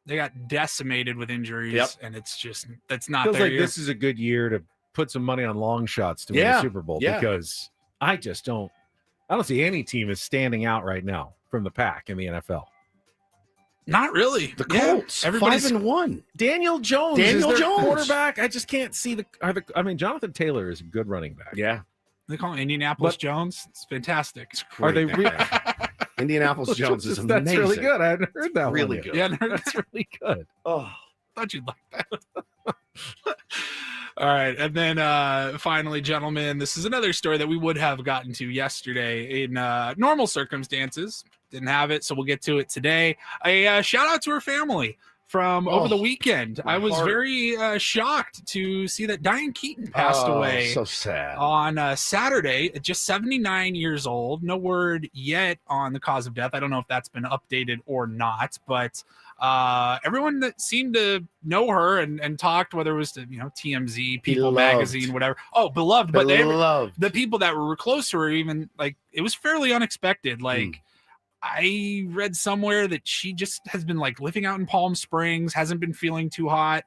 They got decimated with injuries, and it's just that's not Feels their like year. This is a good year to put some money on long shots to win the Super Bowl because I don't see any team is standing out right now from the pack in the NFL. Not really. The Colts, everybody's 5-1. Daniel Jones is their quarterback. I just can't see Jonathan Taylor is a good running back. Yeah. They call him Indianapolis Jones. It's fantastic. It's Are they Indianapolis Jones is amazing. That's really good. I hadn't heard that really one. good. Yeah, that's really good. Oh, thought you'd like that. All right. And then finally, gentlemen, this is another story that we would have gotten to yesterday in normal circumstances. Didn't have it, so we'll get to it today. A shout out to her family from over the weekend. I was very shocked to see that Diane Keaton passed away. So sad. On Saturday, at just 79 years old. No word yet on the cause of death. I don't know if that's been updated or not, but everyone that seemed to know her and talked, whether it was to TMZ, People Magazine, whatever. Oh, beloved. But the people that were close to her, even like it was fairly unexpected. Like. I read somewhere that she just has been like living out in Palm Springs, hasn't been feeling too hot,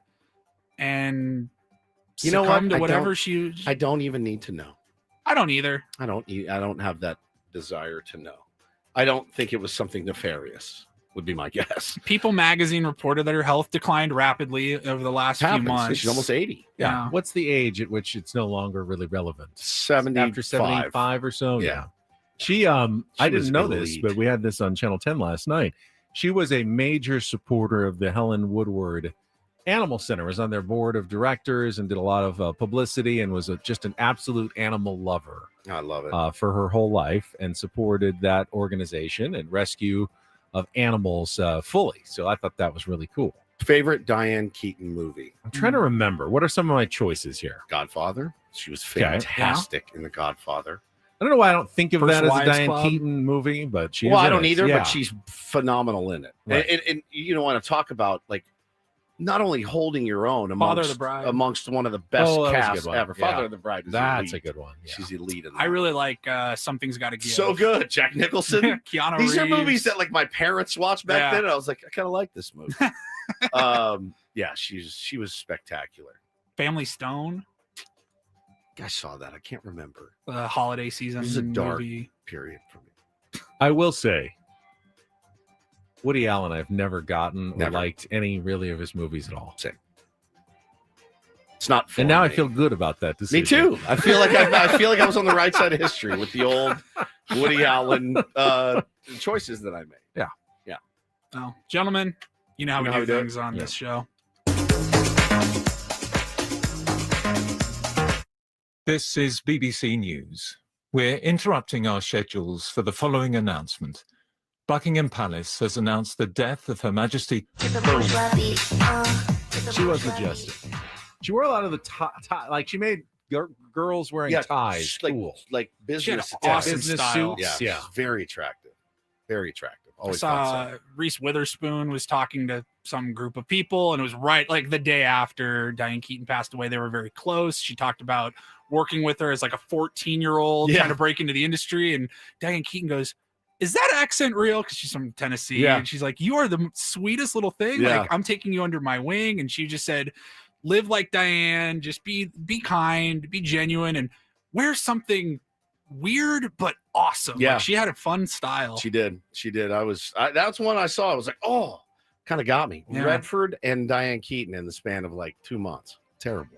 and you know what? To whatever I don't even need to know. I don't either. I don't have that desire to know. I don't think it was something nefarious. Would be my guess. People Magazine reported that her health declined rapidly over the last few months. She's almost 80. Yeah. What's the age at which it's no longer really relevant? 75. After 75 or so. Yeah. She I didn't know this, but we had this on Channel 10 last night. She was a major supporter of the Helen Woodward Animal Center, was on their board of directors and did a lot of publicity and was just an absolute animal lover. I love it. For her whole life and supported that organization and rescue of animals fully. So I thought that was really cool. Favorite Diane Keaton movie? I'm trying to remember. What are some of my choices here? Godfather. She was fantastic in The Godfather. I don't know why I don't think of First that as a Wives Diane Club. Keaton movie, but she. I don't either, but she's phenomenal in it. Right. And you know, want to talk about like not only holding your own amongst one of the best casts ever. Father of the Bride. That's a good one. Yeah. She's elite in that. I really like Something's Gotta Give. So good, Jack Nicholson. Keanu These Reeves. are movies that like my parents watched back then. And I was like, I kind of like this movie. She was spectacular. Family Stone. I saw that. I can't remember. Holiday season. This is a dark movie. period for me. I will say, Woody Allen, I've never gotten or liked any really of his movies at all. Same. It's not. And now I feel good about that decision. Me too. I feel like I was on the right side of history with the old Woody Allen choices that I made. Yeah. Well, gentlemen, you know how we do things on this show. This is BBC News. We're interrupting our schedules for the following announcement. Buckingham Palace has announced the death of Her Majesty. She was majestic. She wore a lot of the tie. Like she made girls wearing ties cool. Like business awesome business style. suits. Yeah, very attractive. Very attractive. Always thought so. Reese Witherspoon was talking to some group of people, and it was right like the day after Diane Keaton passed away. They were very close. She talked about working with her as like a 14-year-old trying to break into the industry. And Diane Keaton goes, "Is that accent real?" Because she's from Tennessee. Yeah. And she's like, "You are the sweetest little thing. Yeah. Like, I'm taking you under my wing." And she just said, "Live like Diane, just be kind, be genuine, and wear something weird but awesome." Yeah. Like, she had a fun style. She did. That's one I saw. I was like, oh, kind of got me. Yeah. Redford and Diane Keaton in the span of like 2 months. Terrible.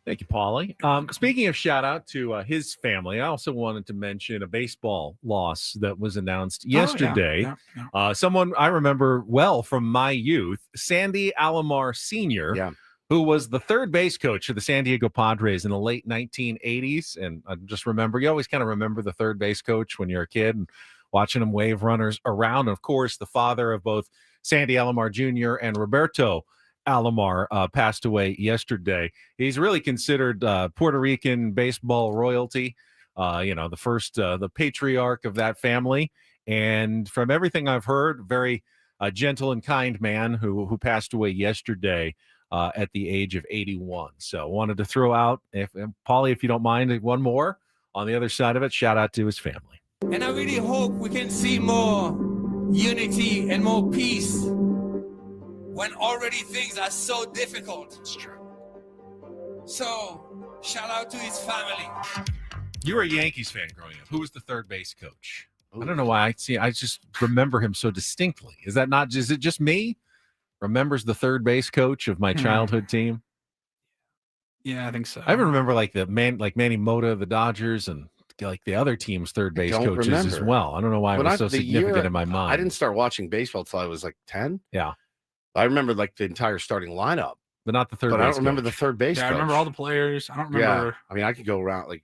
Thank you, Paulie. Speaking of shout out to his family, I also wanted to mention a baseball loss that was announced yesterday. Someone I remember well from my youth, Sandy Alomar Sr., who was the third base coach of the San Diego Padres in the late 1980s. And I just remember, you always kind of remember the third base coach when you're a kid and watching him wave runners around. Of course, the father of both Sandy Alomar Jr. and Roberto Alomar passed away yesterday. He's really considered Puerto Rican baseball royalty, the first, the patriarch of that family. And from everything I've heard, very gentle and kind man who passed away yesterday at the age of 81. So wanted to throw out, Paulie, if you don't mind, one more on the other side of it. Shout out to his family. And I really hope we can see more unity and more peace when already things are so difficult. It's true. So, shout out to his family. You were a Yankees fan growing up. Who was the third base coach? Ooh. I don't know why I just remember him so distinctly. Is it just me? Remembers the third base coach of my childhood team? Yeah, I think so. I even remember like Manny Mota of the Dodgers and like the other team's third base coaches as well. I don't know why it was so significant in my mind. I didn't start watching baseball until I was like 10. Yeah. I remember like the entire starting lineup. But not the third base I don't remember the third base coach. I remember all the players. I don't remember. Yeah. I mean, I could go around like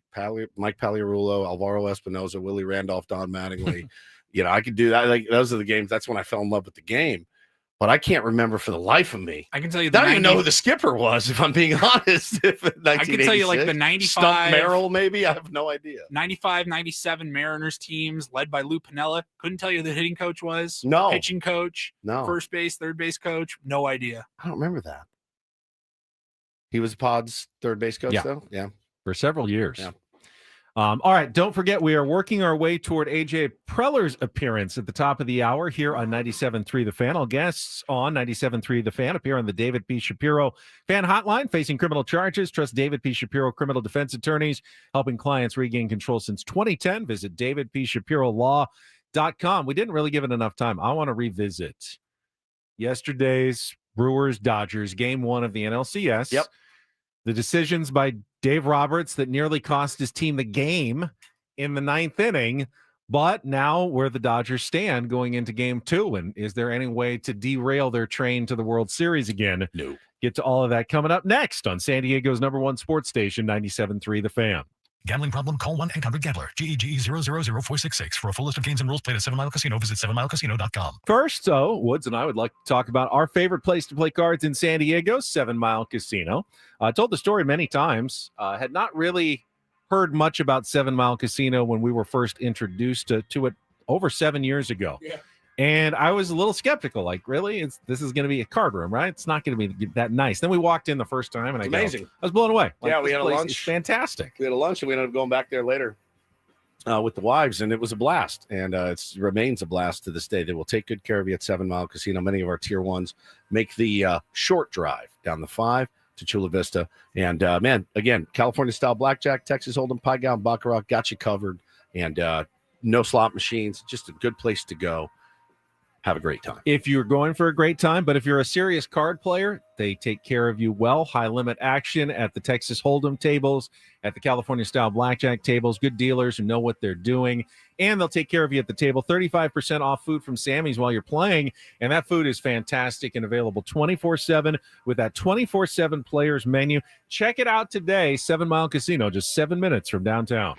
Mike Pagliarulo, Alvaro Espinoza, Willie Randolph, Don Mattingly. I could do that. Like, those are the games. That's when I fell in love with the game. But I can't remember for the life of me. I can tell you. I don't even know who the skipper was, if I'm being honest. I can tell you like the 95. Stump Merrill, maybe? I have no idea. 95, 97 Mariners teams led by Lou Piniella. Couldn't tell you who the hitting coach was. No. Pitching coach. No. First base, third base coach. No idea. I don't remember that. He was Pod's third base coach, though? Yeah. For several years. Yeah. All right, don't forget, we are working our way toward AJ Preller's appearance at the top of the hour here on 97.3 The Fan. All guests on 97.3 The Fan appear on the David P. Shapiro Fan Hotline, facing criminal charges. Trust David P. Shapiro criminal defense attorneys, helping clients regain control since 2010. Visit davidpshapirolaw.com. We didn't really give it enough time. I want to revisit yesterday's Brewers-Dodgers Game 1 of the NLCS. Yep. The decisions by Dave Roberts that nearly cost his team the game in the ninth inning, but now where the Dodgers stand going into Game 2, and is there any way to derail their train to the World Series again? No. Get to all of that coming up next on San Diego's #1 sports station, 97.3 The Fan. Gambling problem? Call 1-800-GAMBLER. GEGE 000-466. For a full list of games and rules, play at 7 Mile Casino. Visit 7milecasino.com. First, Woods and I would like to talk about our favorite place to play cards in San Diego, 7 Mile Casino. I told the story many times. Had not really heard much about 7 Mile Casino when we were first introduced to it over 7 years ago. Yeah. And I was a little skeptical, like, really? This is going to be a card room, right? It's not going to be that nice. Then we walked in the first time, and I was blown away. Like, yeah, we had a lunch. It's fantastic. We had a lunch, and we ended up going back there later with the wives, and it was a blast. And it remains a blast to this day. They will take good care of you at 7 Mile Casino. Many of our Tier 1s make the short drive down the 5 to Chula Vista. And, man, again, California-style blackjack, Texas Hold'em, Pie Gown, Baccarat, got you covered. And no slot machines, just a good place to go. Have a great time. If you're going for a great time, but if you're a serious card player, they take care of you well. High limit action at the Texas Hold'em tables, at the California style blackjack tables. Good dealers who know what they're doing, and they'll take care of you at the table. 35% off food from Sammy's while you're playing, and that food is fantastic and available 24/7 with that 24/7 players menu. Check it out today. 7 Mile Casino, just 7 minutes from downtown.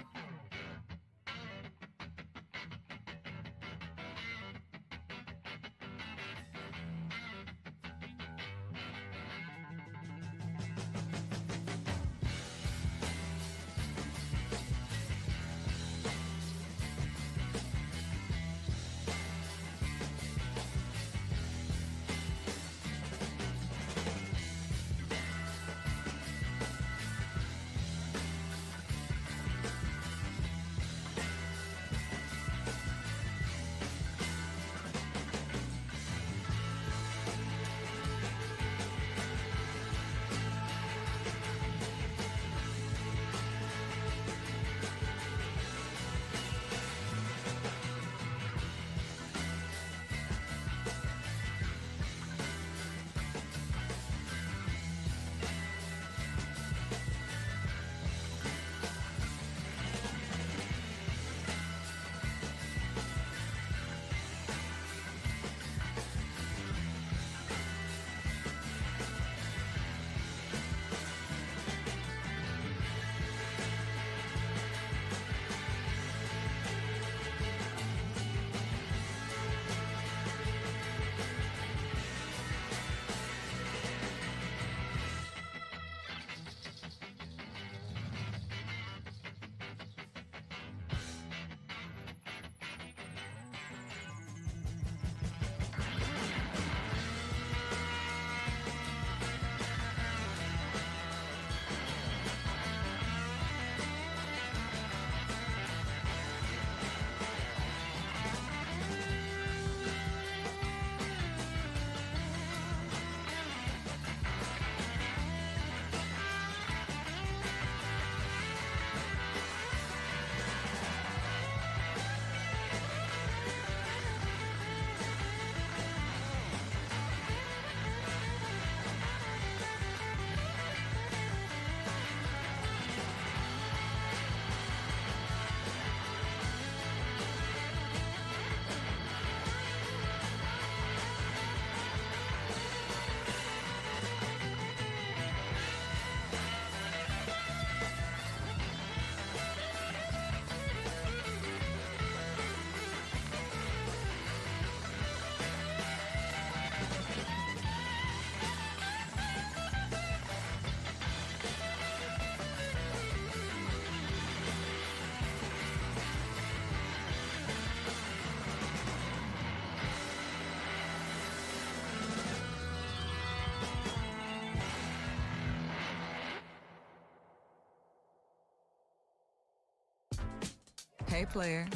Okay, player,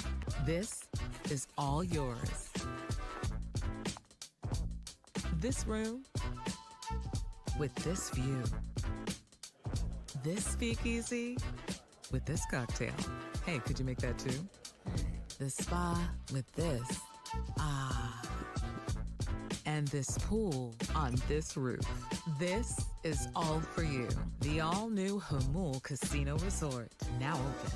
this is all yours. This room with this view. This speakeasy with this cocktail. Hey, could you make that too? The spa with this. Ah. And this pool on this roof. This is all for you. The all-new Hamul Casino Resort, now open.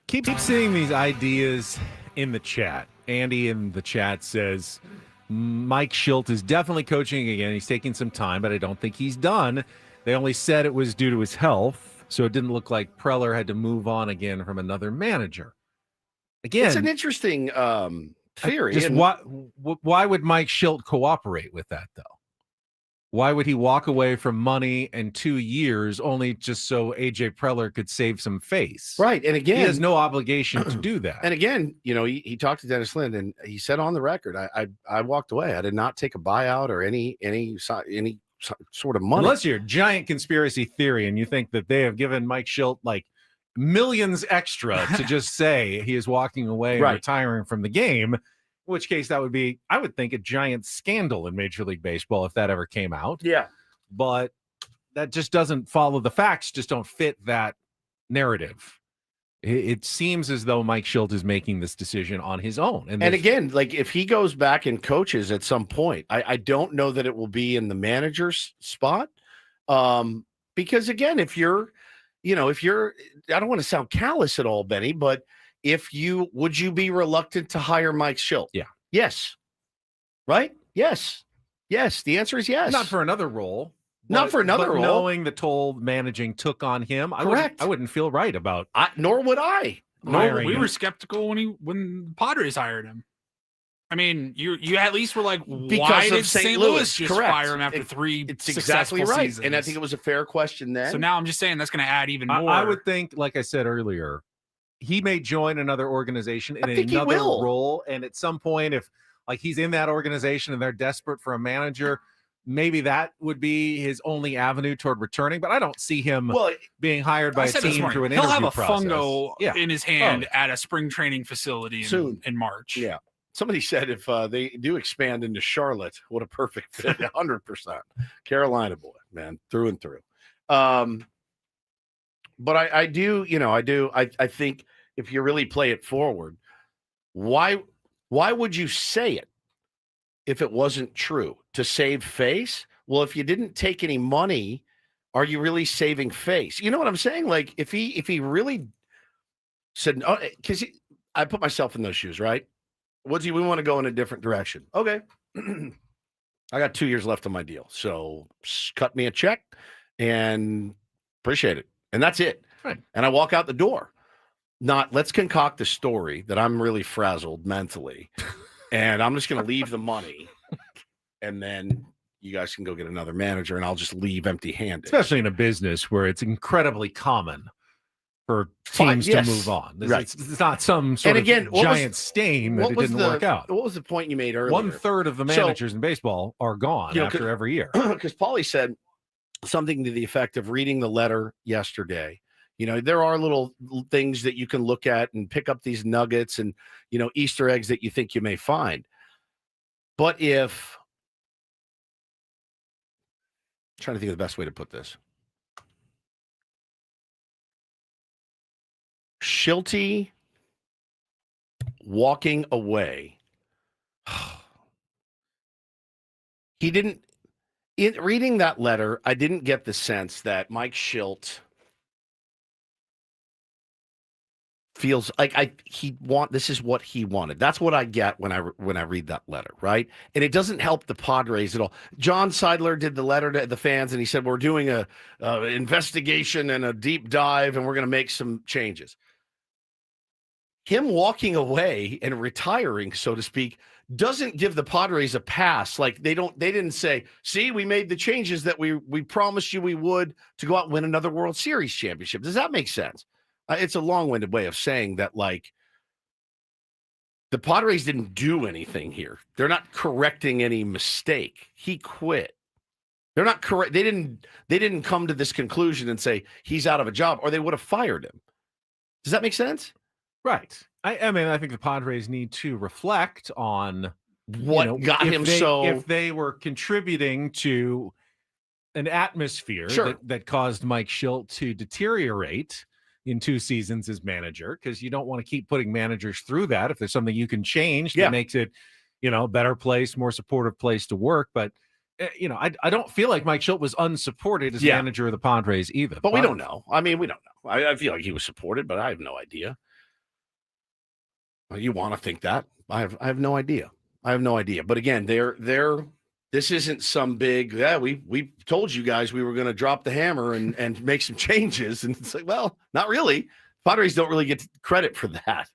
Keep seeing these ideas in the chat. Andy in the chat says Mike Shildt is definitely coaching again. He's taking some time, but I don't think he's done. They only said it was due to his health, so it didn't look like Preller had to move on again from another manager. Again, it's an interesting theory. Just why would Mike Shildt cooperate with that, though? Why would he walk away from money and 2 years only just so AJ Preller could save some face? Right. And again, he has no obligation to do that. And again, you know, he talked to Dennis Lind and he said on the record, I walked away. I did not take a buyout or any sort of money. Unless you're a giant conspiracy theory and you think that they have given Mike Shildt like millions extra to just say he is walking away and retiring from the game. In which case that would be, I would think, a giant scandal in Major League Baseball if that ever came out. Yeah. But that just doesn't follow. The facts just don't fit that narrative. It seems as though Mike Shildt is making this decision on his own. And again, like if he goes back and coaches at some point, I don't know that it will be in the manager's spot. Because again, if you're, I don't want to sound callous at all, Benny, but would you be reluctant to hire Mike Shildt? Yeah. Yes. Right? Yes. Yes. The answer is yes. Not for another role. Not for another role. Knowing the toll managing took on him, I wouldn't feel right about. Nor would I. We were skeptical when the Padres hired him. I mean, you at least were like, why did St. Louis just fire him after three successful seasons? And I think it was a fair question then. So now I'm just saying that's going to add even more. I would think, like I said earlier, he may join another organization in another role. And at some point, if like he's in that organization and they're desperate for a manager, maybe that would be his only avenue toward returning. But I don't see him being hired by a team through an interview process. He'll have a fungo in his hand at a spring training facility in March. Yeah. Somebody said if they do expand into Charlotte, what a perfect fit. 100%. Carolina boy, man, through and through. But I think if you really play it forward, why would you say it if it wasn't true? To save face? Well, if you didn't take any money, are you really saving face? You know what I'm saying? Like if he really said, because I put myself in those shoes, right? Woodsy, we want to go in a different direction. Okay. I got 2 years left on my deal. So cut me a check and appreciate it. And that's it. Right. And I walk out the door. Not, let's concoct a story that I'm really frazzled mentally. And I'm just going to leave the money. And then you guys can go get another manager and I'll just leave empty-handed. Especially in a business where it's incredibly common for teams to move on. It's not some sort of giant stain that it didn't work out. What was the point you made earlier? 1/3 of the managers in baseball are gone after every year. Because Paulie said something to the effect of reading the letter yesterday. There are little things that you can look at and pick up these nuggets and, Easter eggs that you think you may find. But if, I'm trying to think of the best way to put this. Shildt walking away. He didn't, in reading that letter, I didn't get the sense that Mike Shildt feels like this is what he wanted. That's what I get when I read that letter, right? And it doesn't help the Padres at all. John Seidler did the letter to the fans, and he said, we're doing a investigation and a deep dive, and we're going to make some changes. Him walking away and retiring, so to speak, doesn't give the Padres a pass. Like they didn't say, see, we made the changes that we promised you we would to go out and win another World Series championship. Does that make sense? It's a long-winded way of saying that, like, the Padres didn't do anything here. They're not correcting any mistake. He quit. They're not correct. They didn't come to this conclusion and say he's out of a job, or they would have fired him. Does that make sense? Right. I mean, I think the Padres need to reflect on what got him if they were contributing to an atmosphere that caused Mike Shildt to deteriorate in 2 seasons as manager, because you don't want to keep putting managers through that. If there's something you can change that makes it, a better place, more supportive place to work. But, I don't feel like Mike Shildt was unsupported as manager of the Padres either. But we don't know. I mean, we don't know. I feel like he was supported, but I have no idea. You want to think that? I have no idea. But again, this isn't some big, we told you guys we were going to drop the hammer and make some changes. And it's like, well, not really. Padres don't really get credit for that,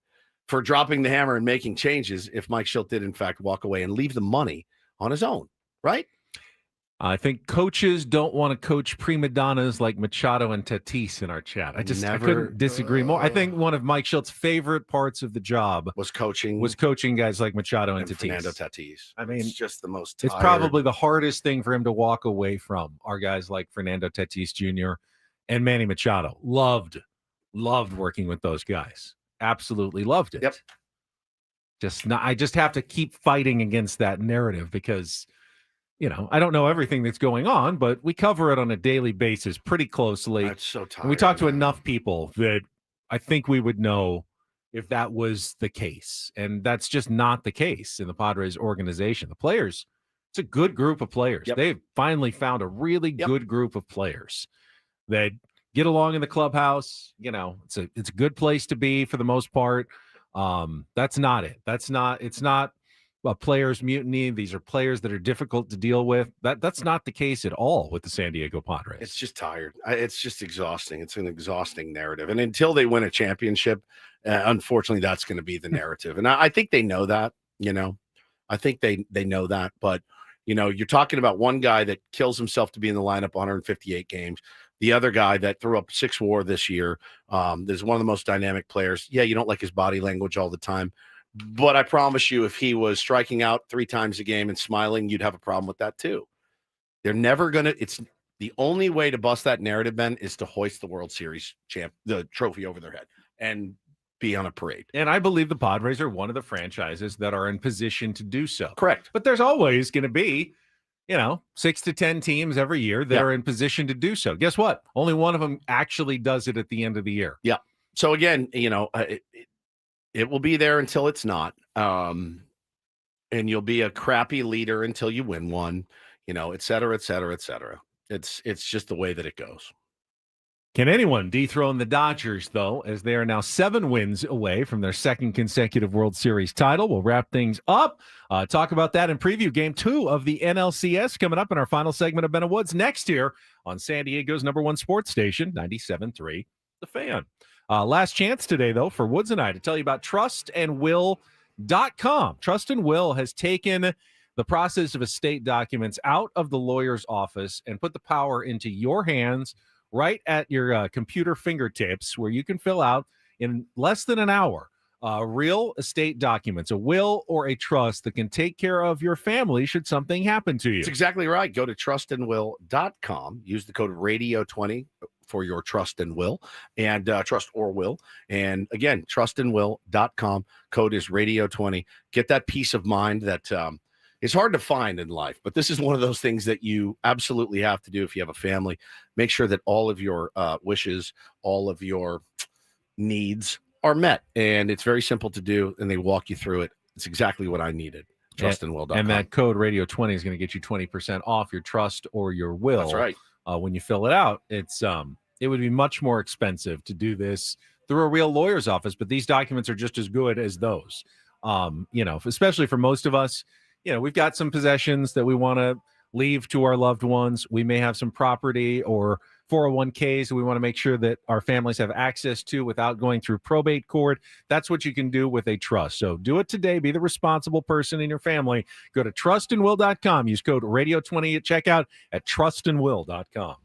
for dropping the hammer and making changes if Mike Shildt did, in fact, walk away and leave the money on his own, right? I think coaches don't want to coach prima donnas like Machado and Tatis in our chat. I couldn't disagree more. I think one of Mike Shilt's favorite parts of the job was coaching guys like Machado and Tatis. Fernando Tatis. I mean, it's just the most tired. It's probably the hardest thing for him to walk away from are guys like Fernando Tatis Jr. and Manny Machado. Loved working with those guys. Absolutely loved it. Yep. I just have to keep fighting against that narrative because I don't know everything that's going on, but we cover it on a daily basis pretty closely. I'm so tired. And we talk to enough people that I think we would know if that was the case. And that's just not the case in the Padres organization. The players, it's a good group of players. Yep. They've finally found a really good group of players that get along in the clubhouse. It's a good place to be for the most part. That's not it. It's not a players mutiny. These are players that are difficult to deal with. That's not the case at all with the San Diego Padres. It's just tired. It's just exhausting. It's an exhausting narrative. And until they win a championship, unfortunately, that's going to be the narrative. And I think they know that, I think they know that. But, you're talking about one guy that kills himself to be in the lineup 158 games. The other guy that threw up 6 WAR this year. Is one of the most dynamic players. Yeah, you don't like his body language all the time. But I promise you, if he was striking out 3 times a game and smiling, you'd have a problem with that too. They're never going to, it's the only way to bust that narrative, Ben, is to hoist the World Series the trophy over their head and be on a parade. And I believe the Padres are one of the franchises that are in position to do so. Correct. But there's always going to be, 6 to 10 teams every year that are in position to do so. Guess what? Only one of them actually does it at the end of the year. Yeah. So again, it will be there until it's not. And you'll be a crappy leader until you win one, et cetera, et cetera, et cetera. It's just the way that it goes. Can anyone dethrone the Dodgers, though, as they are now 7 wins away from their second consecutive World Series title? We'll wrap things up, talk about that and preview Game 2 of the NLCS coming up in our final segment of Ben and Woods next year on San Diego's #1 sports station, 97.3 The Fan. Last chance today, though, for Woods and I to tell you about trustandwill.com. Trust and Will has taken the process of estate documents out of the lawyer's office and put the power into your hands right at your computer fingertips, where you can fill out in less than an hour real estate documents, a will or a trust that can take care of your family should something happen to you. That's exactly right. Go to trustandwill.com. Use the code radio20 for your trust and will, and trust or will. And again, trustandwill.com. Code is radio20. Get that peace of mind that it's hard to find in life, but this is one of those things that you absolutely have to do if you have a family. Make sure that all of your wishes, all of your needs are met. And it's very simple to do, and they walk you through it. It's exactly what I needed. Trustandwill.com. And that code radio20 is going to get you 20% off your trust or your will. That's right. When you fill it out, it's it would be much more expensive to do this through a real lawyer's office, but these documents are just as good as those. Especially for most of us, we've got some possessions that we want to leave to our loved ones. We may have some property or 401ks that we want to make sure that our families have access to without going through probate court. That's what you can do with a trust. So do it today. Be the responsible person in your family. Go to trustandwill.com. Use code radio20 at checkout at trustandwill.com.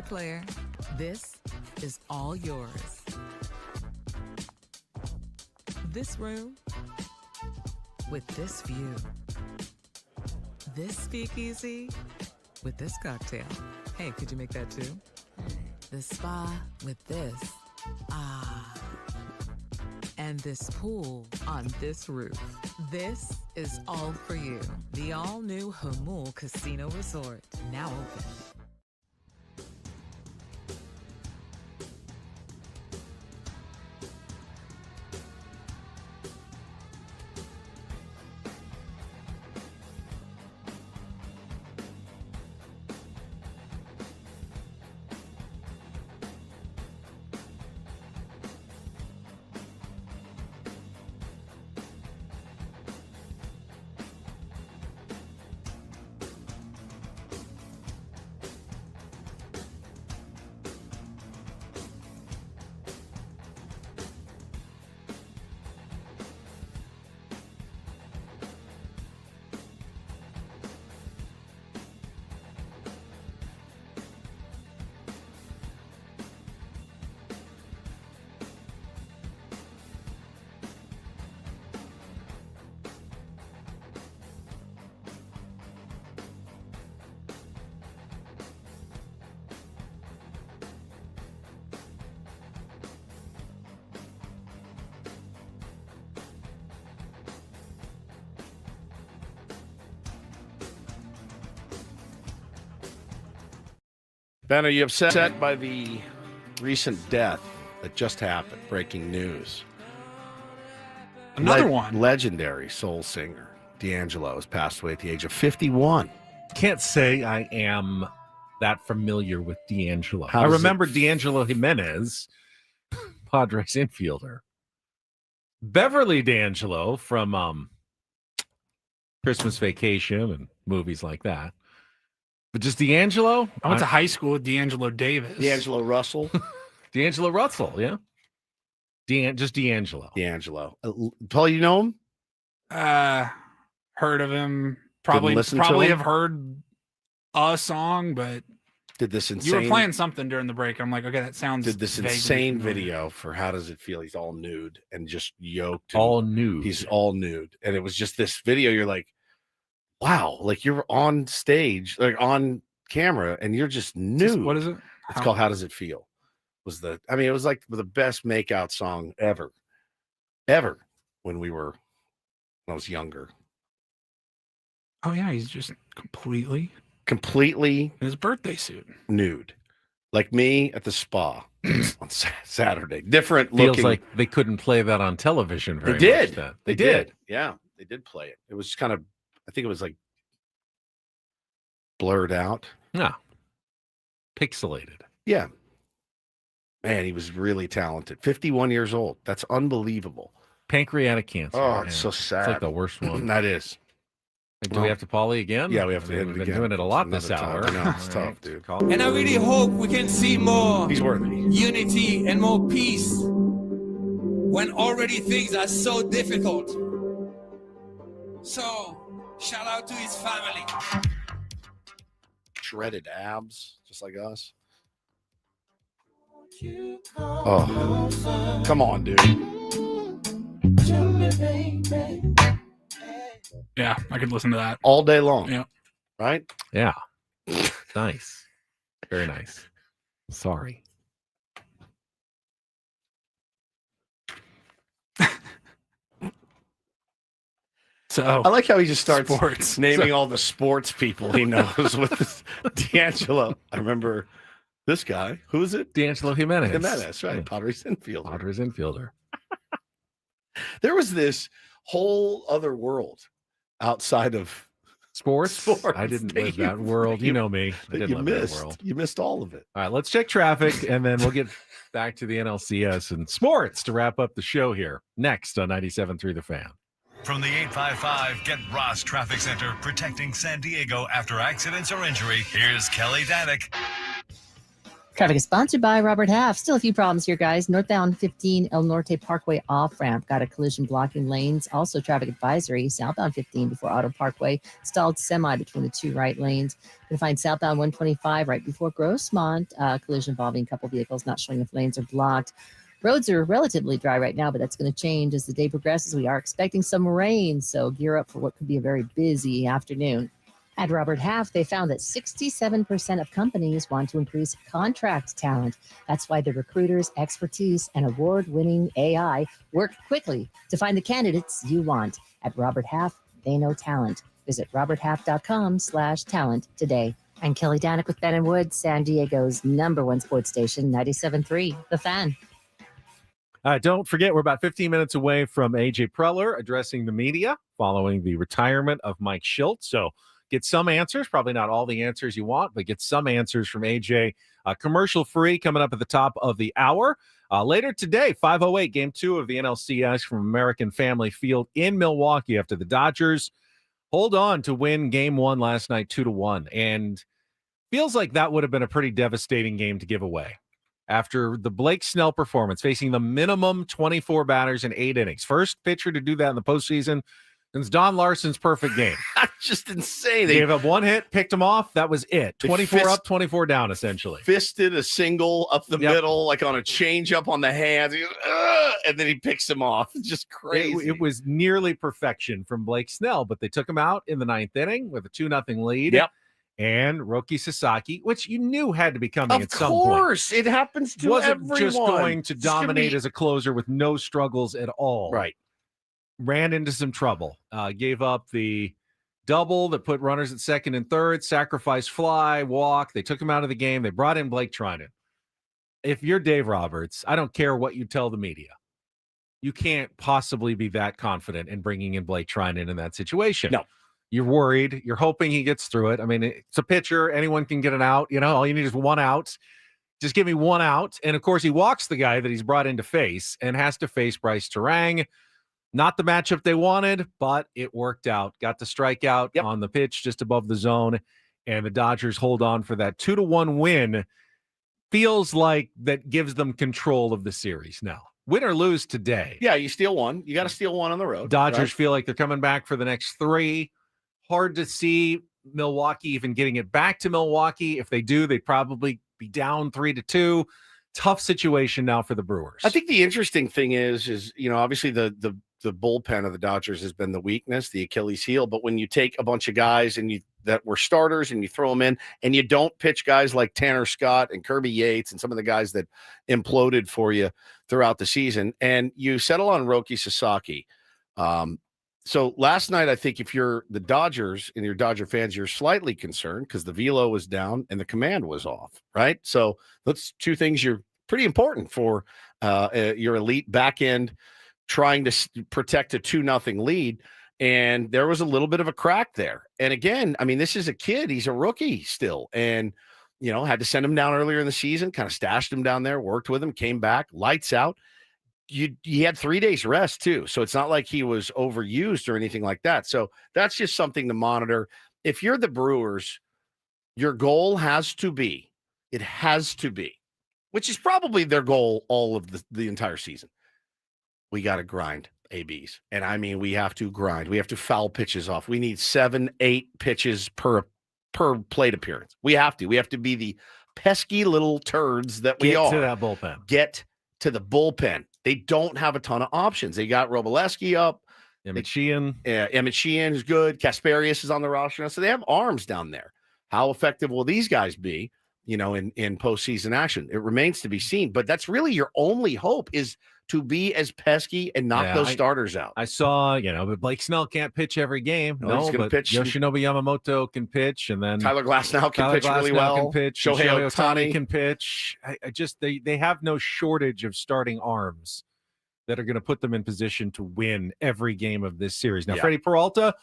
Okay, player. This is all yours. This room with this view. This speakeasy with this cocktail. Hey, could you make that too? The spa with this. Ah. And this pool on this roof. This is all for you. The all-new Hamul Casino Resort, now open. Ben, are you upset by the recent death that just happened? Breaking news. Another one. Legendary soul singer D'Angelo has passed away at the age of 51. Can't say I am that familiar with D'Angelo. I remember D'Angelo Jimenez, Padres infielder. Beverly D'Angelo from Christmas Vacation and movies like that. But just D'Angelo? I went to high school with D'Angelo Davis. D'Angelo Russell? D'Angelo Russell, yeah. Just D'Angelo. D'Angelo. Paul, you know him? Heard of him. Probably have heard a song, but did this insane. You were playing something during the break. I'm like, okay, that sounds. Did this insane video for How Does It Feel? He's all nude and just yoked. All nude. He's all nude, and it was just this video. You're like, wow, like you're on stage, like on camera, and you're just nude. What is it? It's called How Does It Feel? It was like the best makeout song ever when I was younger. Oh yeah, he's just completely in his birthday suit, nude, like me at the spa on Saturday. Different Feels looking. like they couldn't play that on television very they did. much then. They did. Yeah, they did play it. It was kind of, I think it was like blurred out. Yeah. Pixelated. Yeah. Man, he was really talented. 51 years old. That's unbelievable. Pancreatic cancer. Oh, it's so sad. It's like the worst one. That is. Do we have to Pauly again? Yeah, we have to hit it again. We've been doing it a lot this hour. I know, it's tough, dude. And I really hope we can see more He's worthy. Unity and more peace when already things are so difficult. So, shout out to his family. Shredded abs, just like us. Oh, come on, dude. Yeah, I could listen to that all day long. Yeah. Right? Yeah. Nice. Very nice. Sorry. So I like how he just starts naming all the sports people he knows with this D'Angelo. I remember this guy. Who is it? D'Angelo Jimenez. Jimenez, right. Yeah. Padres infielder. Padres infielder. There was this whole other world outside of sports. I didn't live that world. You know me. I didn't live that world. You missed all of it. All right, let's check traffic, and then we'll get back to the NLCS and sports to wrap up the show here. Next on 97.3 The Fan. From the 855 Get Ross Traffic Center, protecting San Diego after accidents or injury, here's Kelly Danick. Traffic is sponsored by Robert Half. Still a few problems here, guys. Northbound 15 El Norte Parkway off-ramp. Got a collision blocking lanes. Also traffic advisory. Southbound 15 before Auto Parkway. Stalled semi between the two right lanes. You'll find southbound 125 right before Grossmont. Collision involving a couple vehicles. Not showing if lanes are blocked. Roads are relatively dry right now, but that's going to change as the day progresses. We are expecting some rain, so gear up for what could be a very busy afternoon. At Robert Half, they found that 67% of companies want to increase contract talent. That's why the recruiters' expertise and award-winning AI work quickly to find the candidates you want. At Robert Half, they know talent. Visit roberthalf.com/talent today. I'm Kelly Danek with Ben & Wood, San Diego's #1 sports station, 97.3, The Fan. Don't forget, we're about 15 minutes away from A.J. Preller addressing the media following the retirement of Mike Shildt. So get some answers, probably not all the answers you want, but get some answers from AJ. Commercial free coming up at the top of the hour. Later today, 5:08, Game 2 of the NLCS from American Family Field in Milwaukee after the Dodgers hold on to win Game 1 last night 2-1. And feels like that would have been a pretty devastating game to give away. After the Blake Snell performance, facing the minimum 24 batters in 8 innings. First pitcher to do that in the postseason since Don Larson's perfect game. Just insane. They gave up one hit, picked him off. That was it. 24 up, 24 down, essentially. Fisted a single up the middle, like on a change up on the hands. And then he picks him off. It's just crazy. It was nearly perfection from Blake Snell, but they took him out in the 9th inning with a 2-0 lead. Yep. And Roki Sasaki, which you knew had to be coming at some point. Of course. It happens to everyone. Wasn't just everyone. going to dominate as a closer with no struggles at all. Right. Ran into some trouble, gave up the double that put runners at second and third, sacrifice fly, walk. They took him out of the game. They brought in Blake Trinan. If you're Dave Roberts, I don't care what you tell the media. You can't possibly be that confident in bringing in Blake Trinan in that situation. No. You're worried. You're hoping he gets through it. I mean, it's a pitcher. Anyone can get an out. You know, all you need is one out. Just give me one out. And, of course, he walks the guy that he's brought in to face and has to face Bryce Terang. Not the matchup they wanted, but it worked out. Got the strikeout on the pitch just above the zone, and the Dodgers hold on for that 2-1 win. Feels like that gives them control of the series now. Win or lose today. Yeah, you steal one. You got to steal one on the road. Dodgers feel like they're coming back for the next 3. Hard to see Milwaukee even getting it back to Milwaukee. If they do, they'd probably be down 3-2. Tough situation now for the Brewers. I think the interesting thing is obviously the bullpen of the Dodgers has been the weakness, the Achilles heel. But when you take a bunch of guys that were starters and you throw them in, and you don't pitch guys like Tanner Scott and Kirby Yates and some of the guys that imploded for you throughout the season, and you settle on Roki Sasaki. So last night, I think if you're the Dodgers and you're Dodger fans, you're slightly concerned because the velo was down and the command was off, right? So that's two things you're pretty important for your elite back end trying to protect a 2-0 lead. And there was a little bit of a crack there. And again, I mean, this is a kid. He's a rookie still. And, had to send him down earlier in the season, kind of stashed him down there, worked with him, came back, lights out. He had 3 days rest too. So it's not like he was overused or anything like that. So that's just something to monitor. If you're the Brewers, your goal has to be, which is probably their goal all of the entire season. We got to grind ABs. And I mean, we have to grind. We have to foul pitches off. We need 7-8 pitches per plate appearance. We have to be the pesky little turds that we are. Get to that bullpen. Get to the bullpen. They don't have a ton of options. They got Robleski up. Emmett Sheehan. Emmett Sheehan is good. Kasparius is on the roster. So they have arms down there. How effective will these guys be, in postseason action? It remains to be seen. But that's really your only hope is to be as pesky and knock those starters out. I saw, but Blake Snell can't pitch every game. No, but pitch. Yoshinobu Yamamoto can pitch, and then Tyler Glasnow can pitch really well. Shohei Ohtani can pitch. They have no shortage of starting arms that are going to put them in position to win every game of this series. Now, Freddie Peralta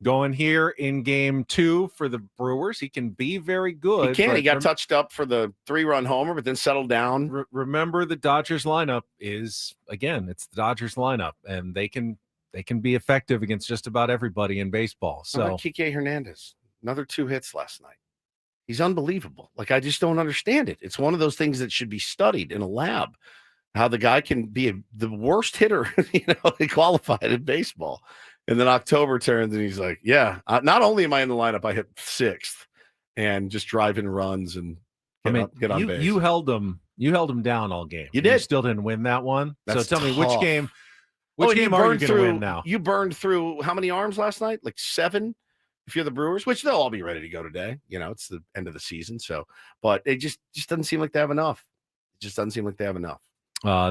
going here in Game 2 for the Brewers. He can be very good. He can. He got touched up for the 3-run homer, but then settled down. Remember, the Dodgers lineup it's the Dodgers lineup, and they can be effective against just about everybody in baseball. So Kike Hernandez, another 2 hits last night. He's unbelievable. Like, I just don't understand it. It's one of those things that should be studied in a lab, how the guy can be the worst hitter, qualified in baseball. And then October turns and he's like, yeah, not only am I in the lineup, I hit 6th and just driving runs and get on base. You held them down all game. You did. You still didn't win that one. That's so tell me which game are you going to win now? You burned through how many arms last night? Like 7 if you're the Brewers, which they'll all be ready to go today. It's the end of the season. So, but it just doesn't seem like they have enough. It just doesn't seem like they have enough.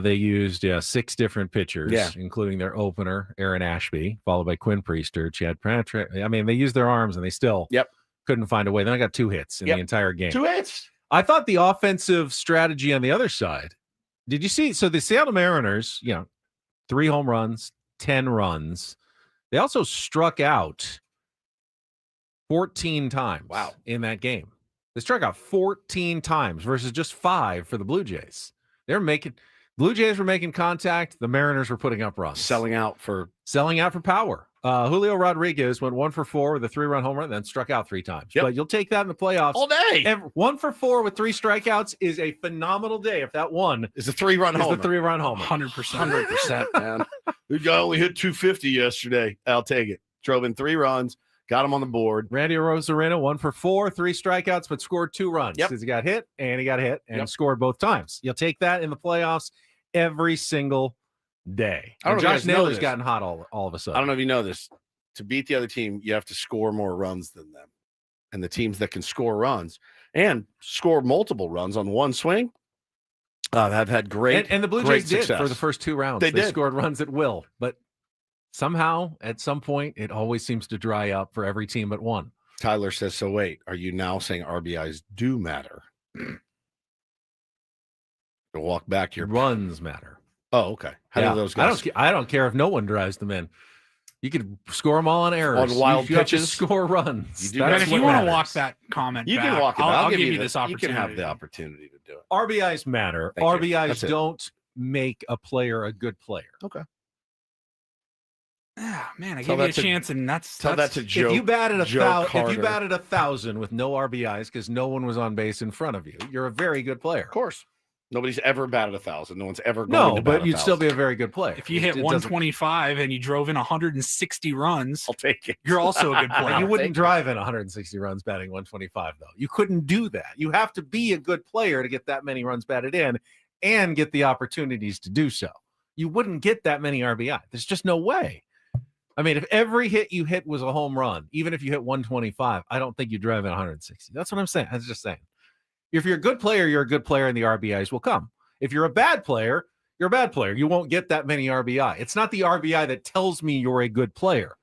They used 6 different pitchers, including their opener, Aaron Ashby, followed by Quinn Priester, Chad Patrick. I mean, they used their arms and they still couldn't find a way. Then I got 2 hits in the entire game. 2 hits. I thought the offensive strategy on the other side. Did you see? So the Seattle Mariners, 3 home runs, 10 runs. They also struck out 14 times. Wow. In that game. They struck out 14 times versus just 5 for the Blue Jays. Blue Jays were making contact. The Mariners were putting up runs. Selling out for power. Julio Rodriguez went 1 for 4 with a 3-run home run, then struck out 3 times. But you'll take that in the playoffs all day. 1 for 4 with 3 strikeouts is a phenomenal day. If that one is a 3-run homer. Is the 3-run homer. 100%, man. The guy only hit 250 yesterday. I'll take it. Drove in 3 runs. Got him on the board. Randy Arozarena, 1 for 4, 3 strikeouts, but scored 2 runs because he got hit and scored both times. You'll take that in the playoffs every single day. I don't know. Josh Naylor's gotten hot all of a sudden. I don't know if you know this. To beat the other team, you have to score more runs than them. And the teams that can score runs and score multiple runs on one swing have had great and the Blue Jays did for the first 2 rounds. They did. Scored runs at will, but somehow, at some point, it always seems to dry up for every team but one. Tyler says, so wait, are you now saying RBIs do matter? To walk back your runs matter. Oh, okay. How do those guys? I don't care if no one drives them in. You could score them all on errors. On wild pitches. Have to score runs. If you want to walk that comment you back, can walk it I'll give you this opportunity. You can have the opportunity to do it. RBIs matter. RBIs don't make a player a good player. Okay. Ah, man, I gave you a chance, and that's that to Joe. If you batted 1,000 with no RBIs because no one was on base in front of you, you're a very good player. Of course. Nobody's ever batted 1,000. No one's ever going to bat but you'd still be a very good player. If you hit 125 and you drove in 160 runs, I'll take it. You're also a good player. You wouldn't drive in 160 runs batting 125, though. You couldn't do that. You have to be a good player to get that many runs batted in and get the opportunities to do so. You wouldn't get that many RBI. There's just no way. I mean, if every hit you hit was a home run, even if you hit 125, I don't think you drive in 160. That's what I'm saying. I was just saying. If you're a good player, you're a good player, and the RBIs will come. If you're a bad player, you're a bad player. You won't get that many RBI. It's not the RBI that tells me you're a good player.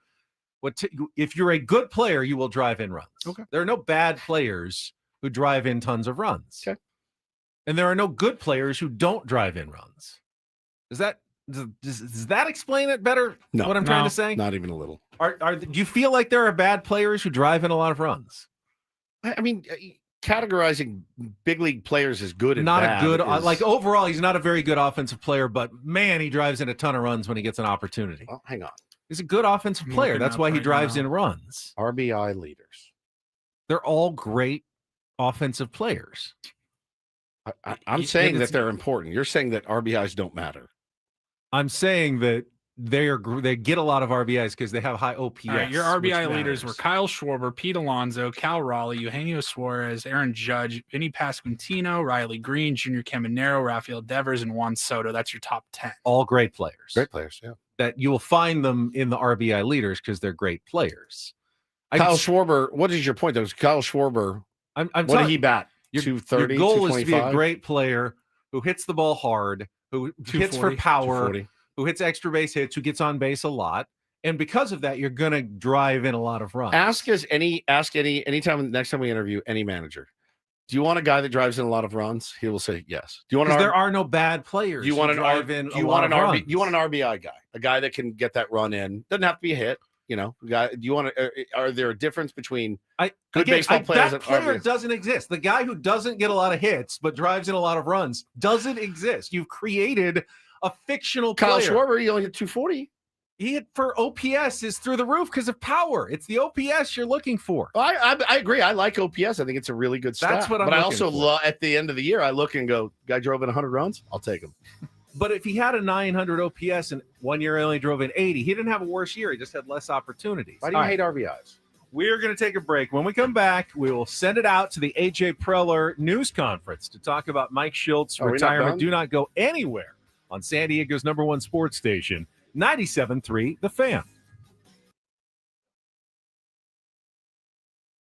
If you're a good player, you will drive in runs. Okay. There are no bad players who drive in tons of runs. Okay. And there are no good players who don't drive in runs. Does that explain it better? No, what I'm trying to say? Not even a little. Do you feel like there are bad players who drive in a lot of runs? I mean, categorizing big league players as good and not bad a good like overall he's not a very good offensive player, but man, he drives in a ton of runs when he gets an opportunity. Well, hang on. He's a good offensive player. That's why he drives in runs. RBI leaders. They're all great offensive players. I'm saying that they're important. You're saying that RBIs don't matter. I'm saying that they get a lot of RBIs because they have high OPS. Right, your RBI leaders were Kyle Schwarber, Pete Alonso, Cal Raleigh, Eugenio Suarez, Aaron Judge, Vinny Pasquantino, Riley Green, Junior Caminero, Rafael Devers, and Juan Soto. That's your top 10. All great players. Great players, yeah. That you will find them in the RBI leaders because they're great players. Kyle Schwarber, what is your point? Though, Kyle Schwarber, what did he bat? 230, your goal is to be a great player who hits the ball hard, who hits for power, who hits extra base hits, who gets on base a lot. And because of that, you're going to drive in a lot of runs. Ask anytime next time we interview any manager, do you want a guy that drives in a lot of runs? He will say yes. Do you want there are no bad players. You want an RBI guy, a guy that can get that run in. Doesn't have to be a hit. You know, guy. Do you want to? Are there a difference between baseball players that player doesn't exist? The guy who doesn't get a lot of hits but drives in a lot of runs doesn't exist. You've created a fictional Kyle player. Schwarber, he only hit 240. For OPS is through the roof because of power. It's the OPS you're looking for. I agree. I like OPS. I think it's a really good stat. That's what I'm But I looking also for. at the end of the year, I look and go, guy drove in 100 runs. I'll take him. But if he had a 900 OPS and 1 year he only drove in 80, he didn't have a worse year. He just had less opportunities. Why do you hate RBIs? We're going to take a break. When we come back, we will send it out to the AJ Preller news conference to talk about Mike Shildt's retirement. Do not go anywhere on San Diego's #1 sports station, 97.3 The Fan.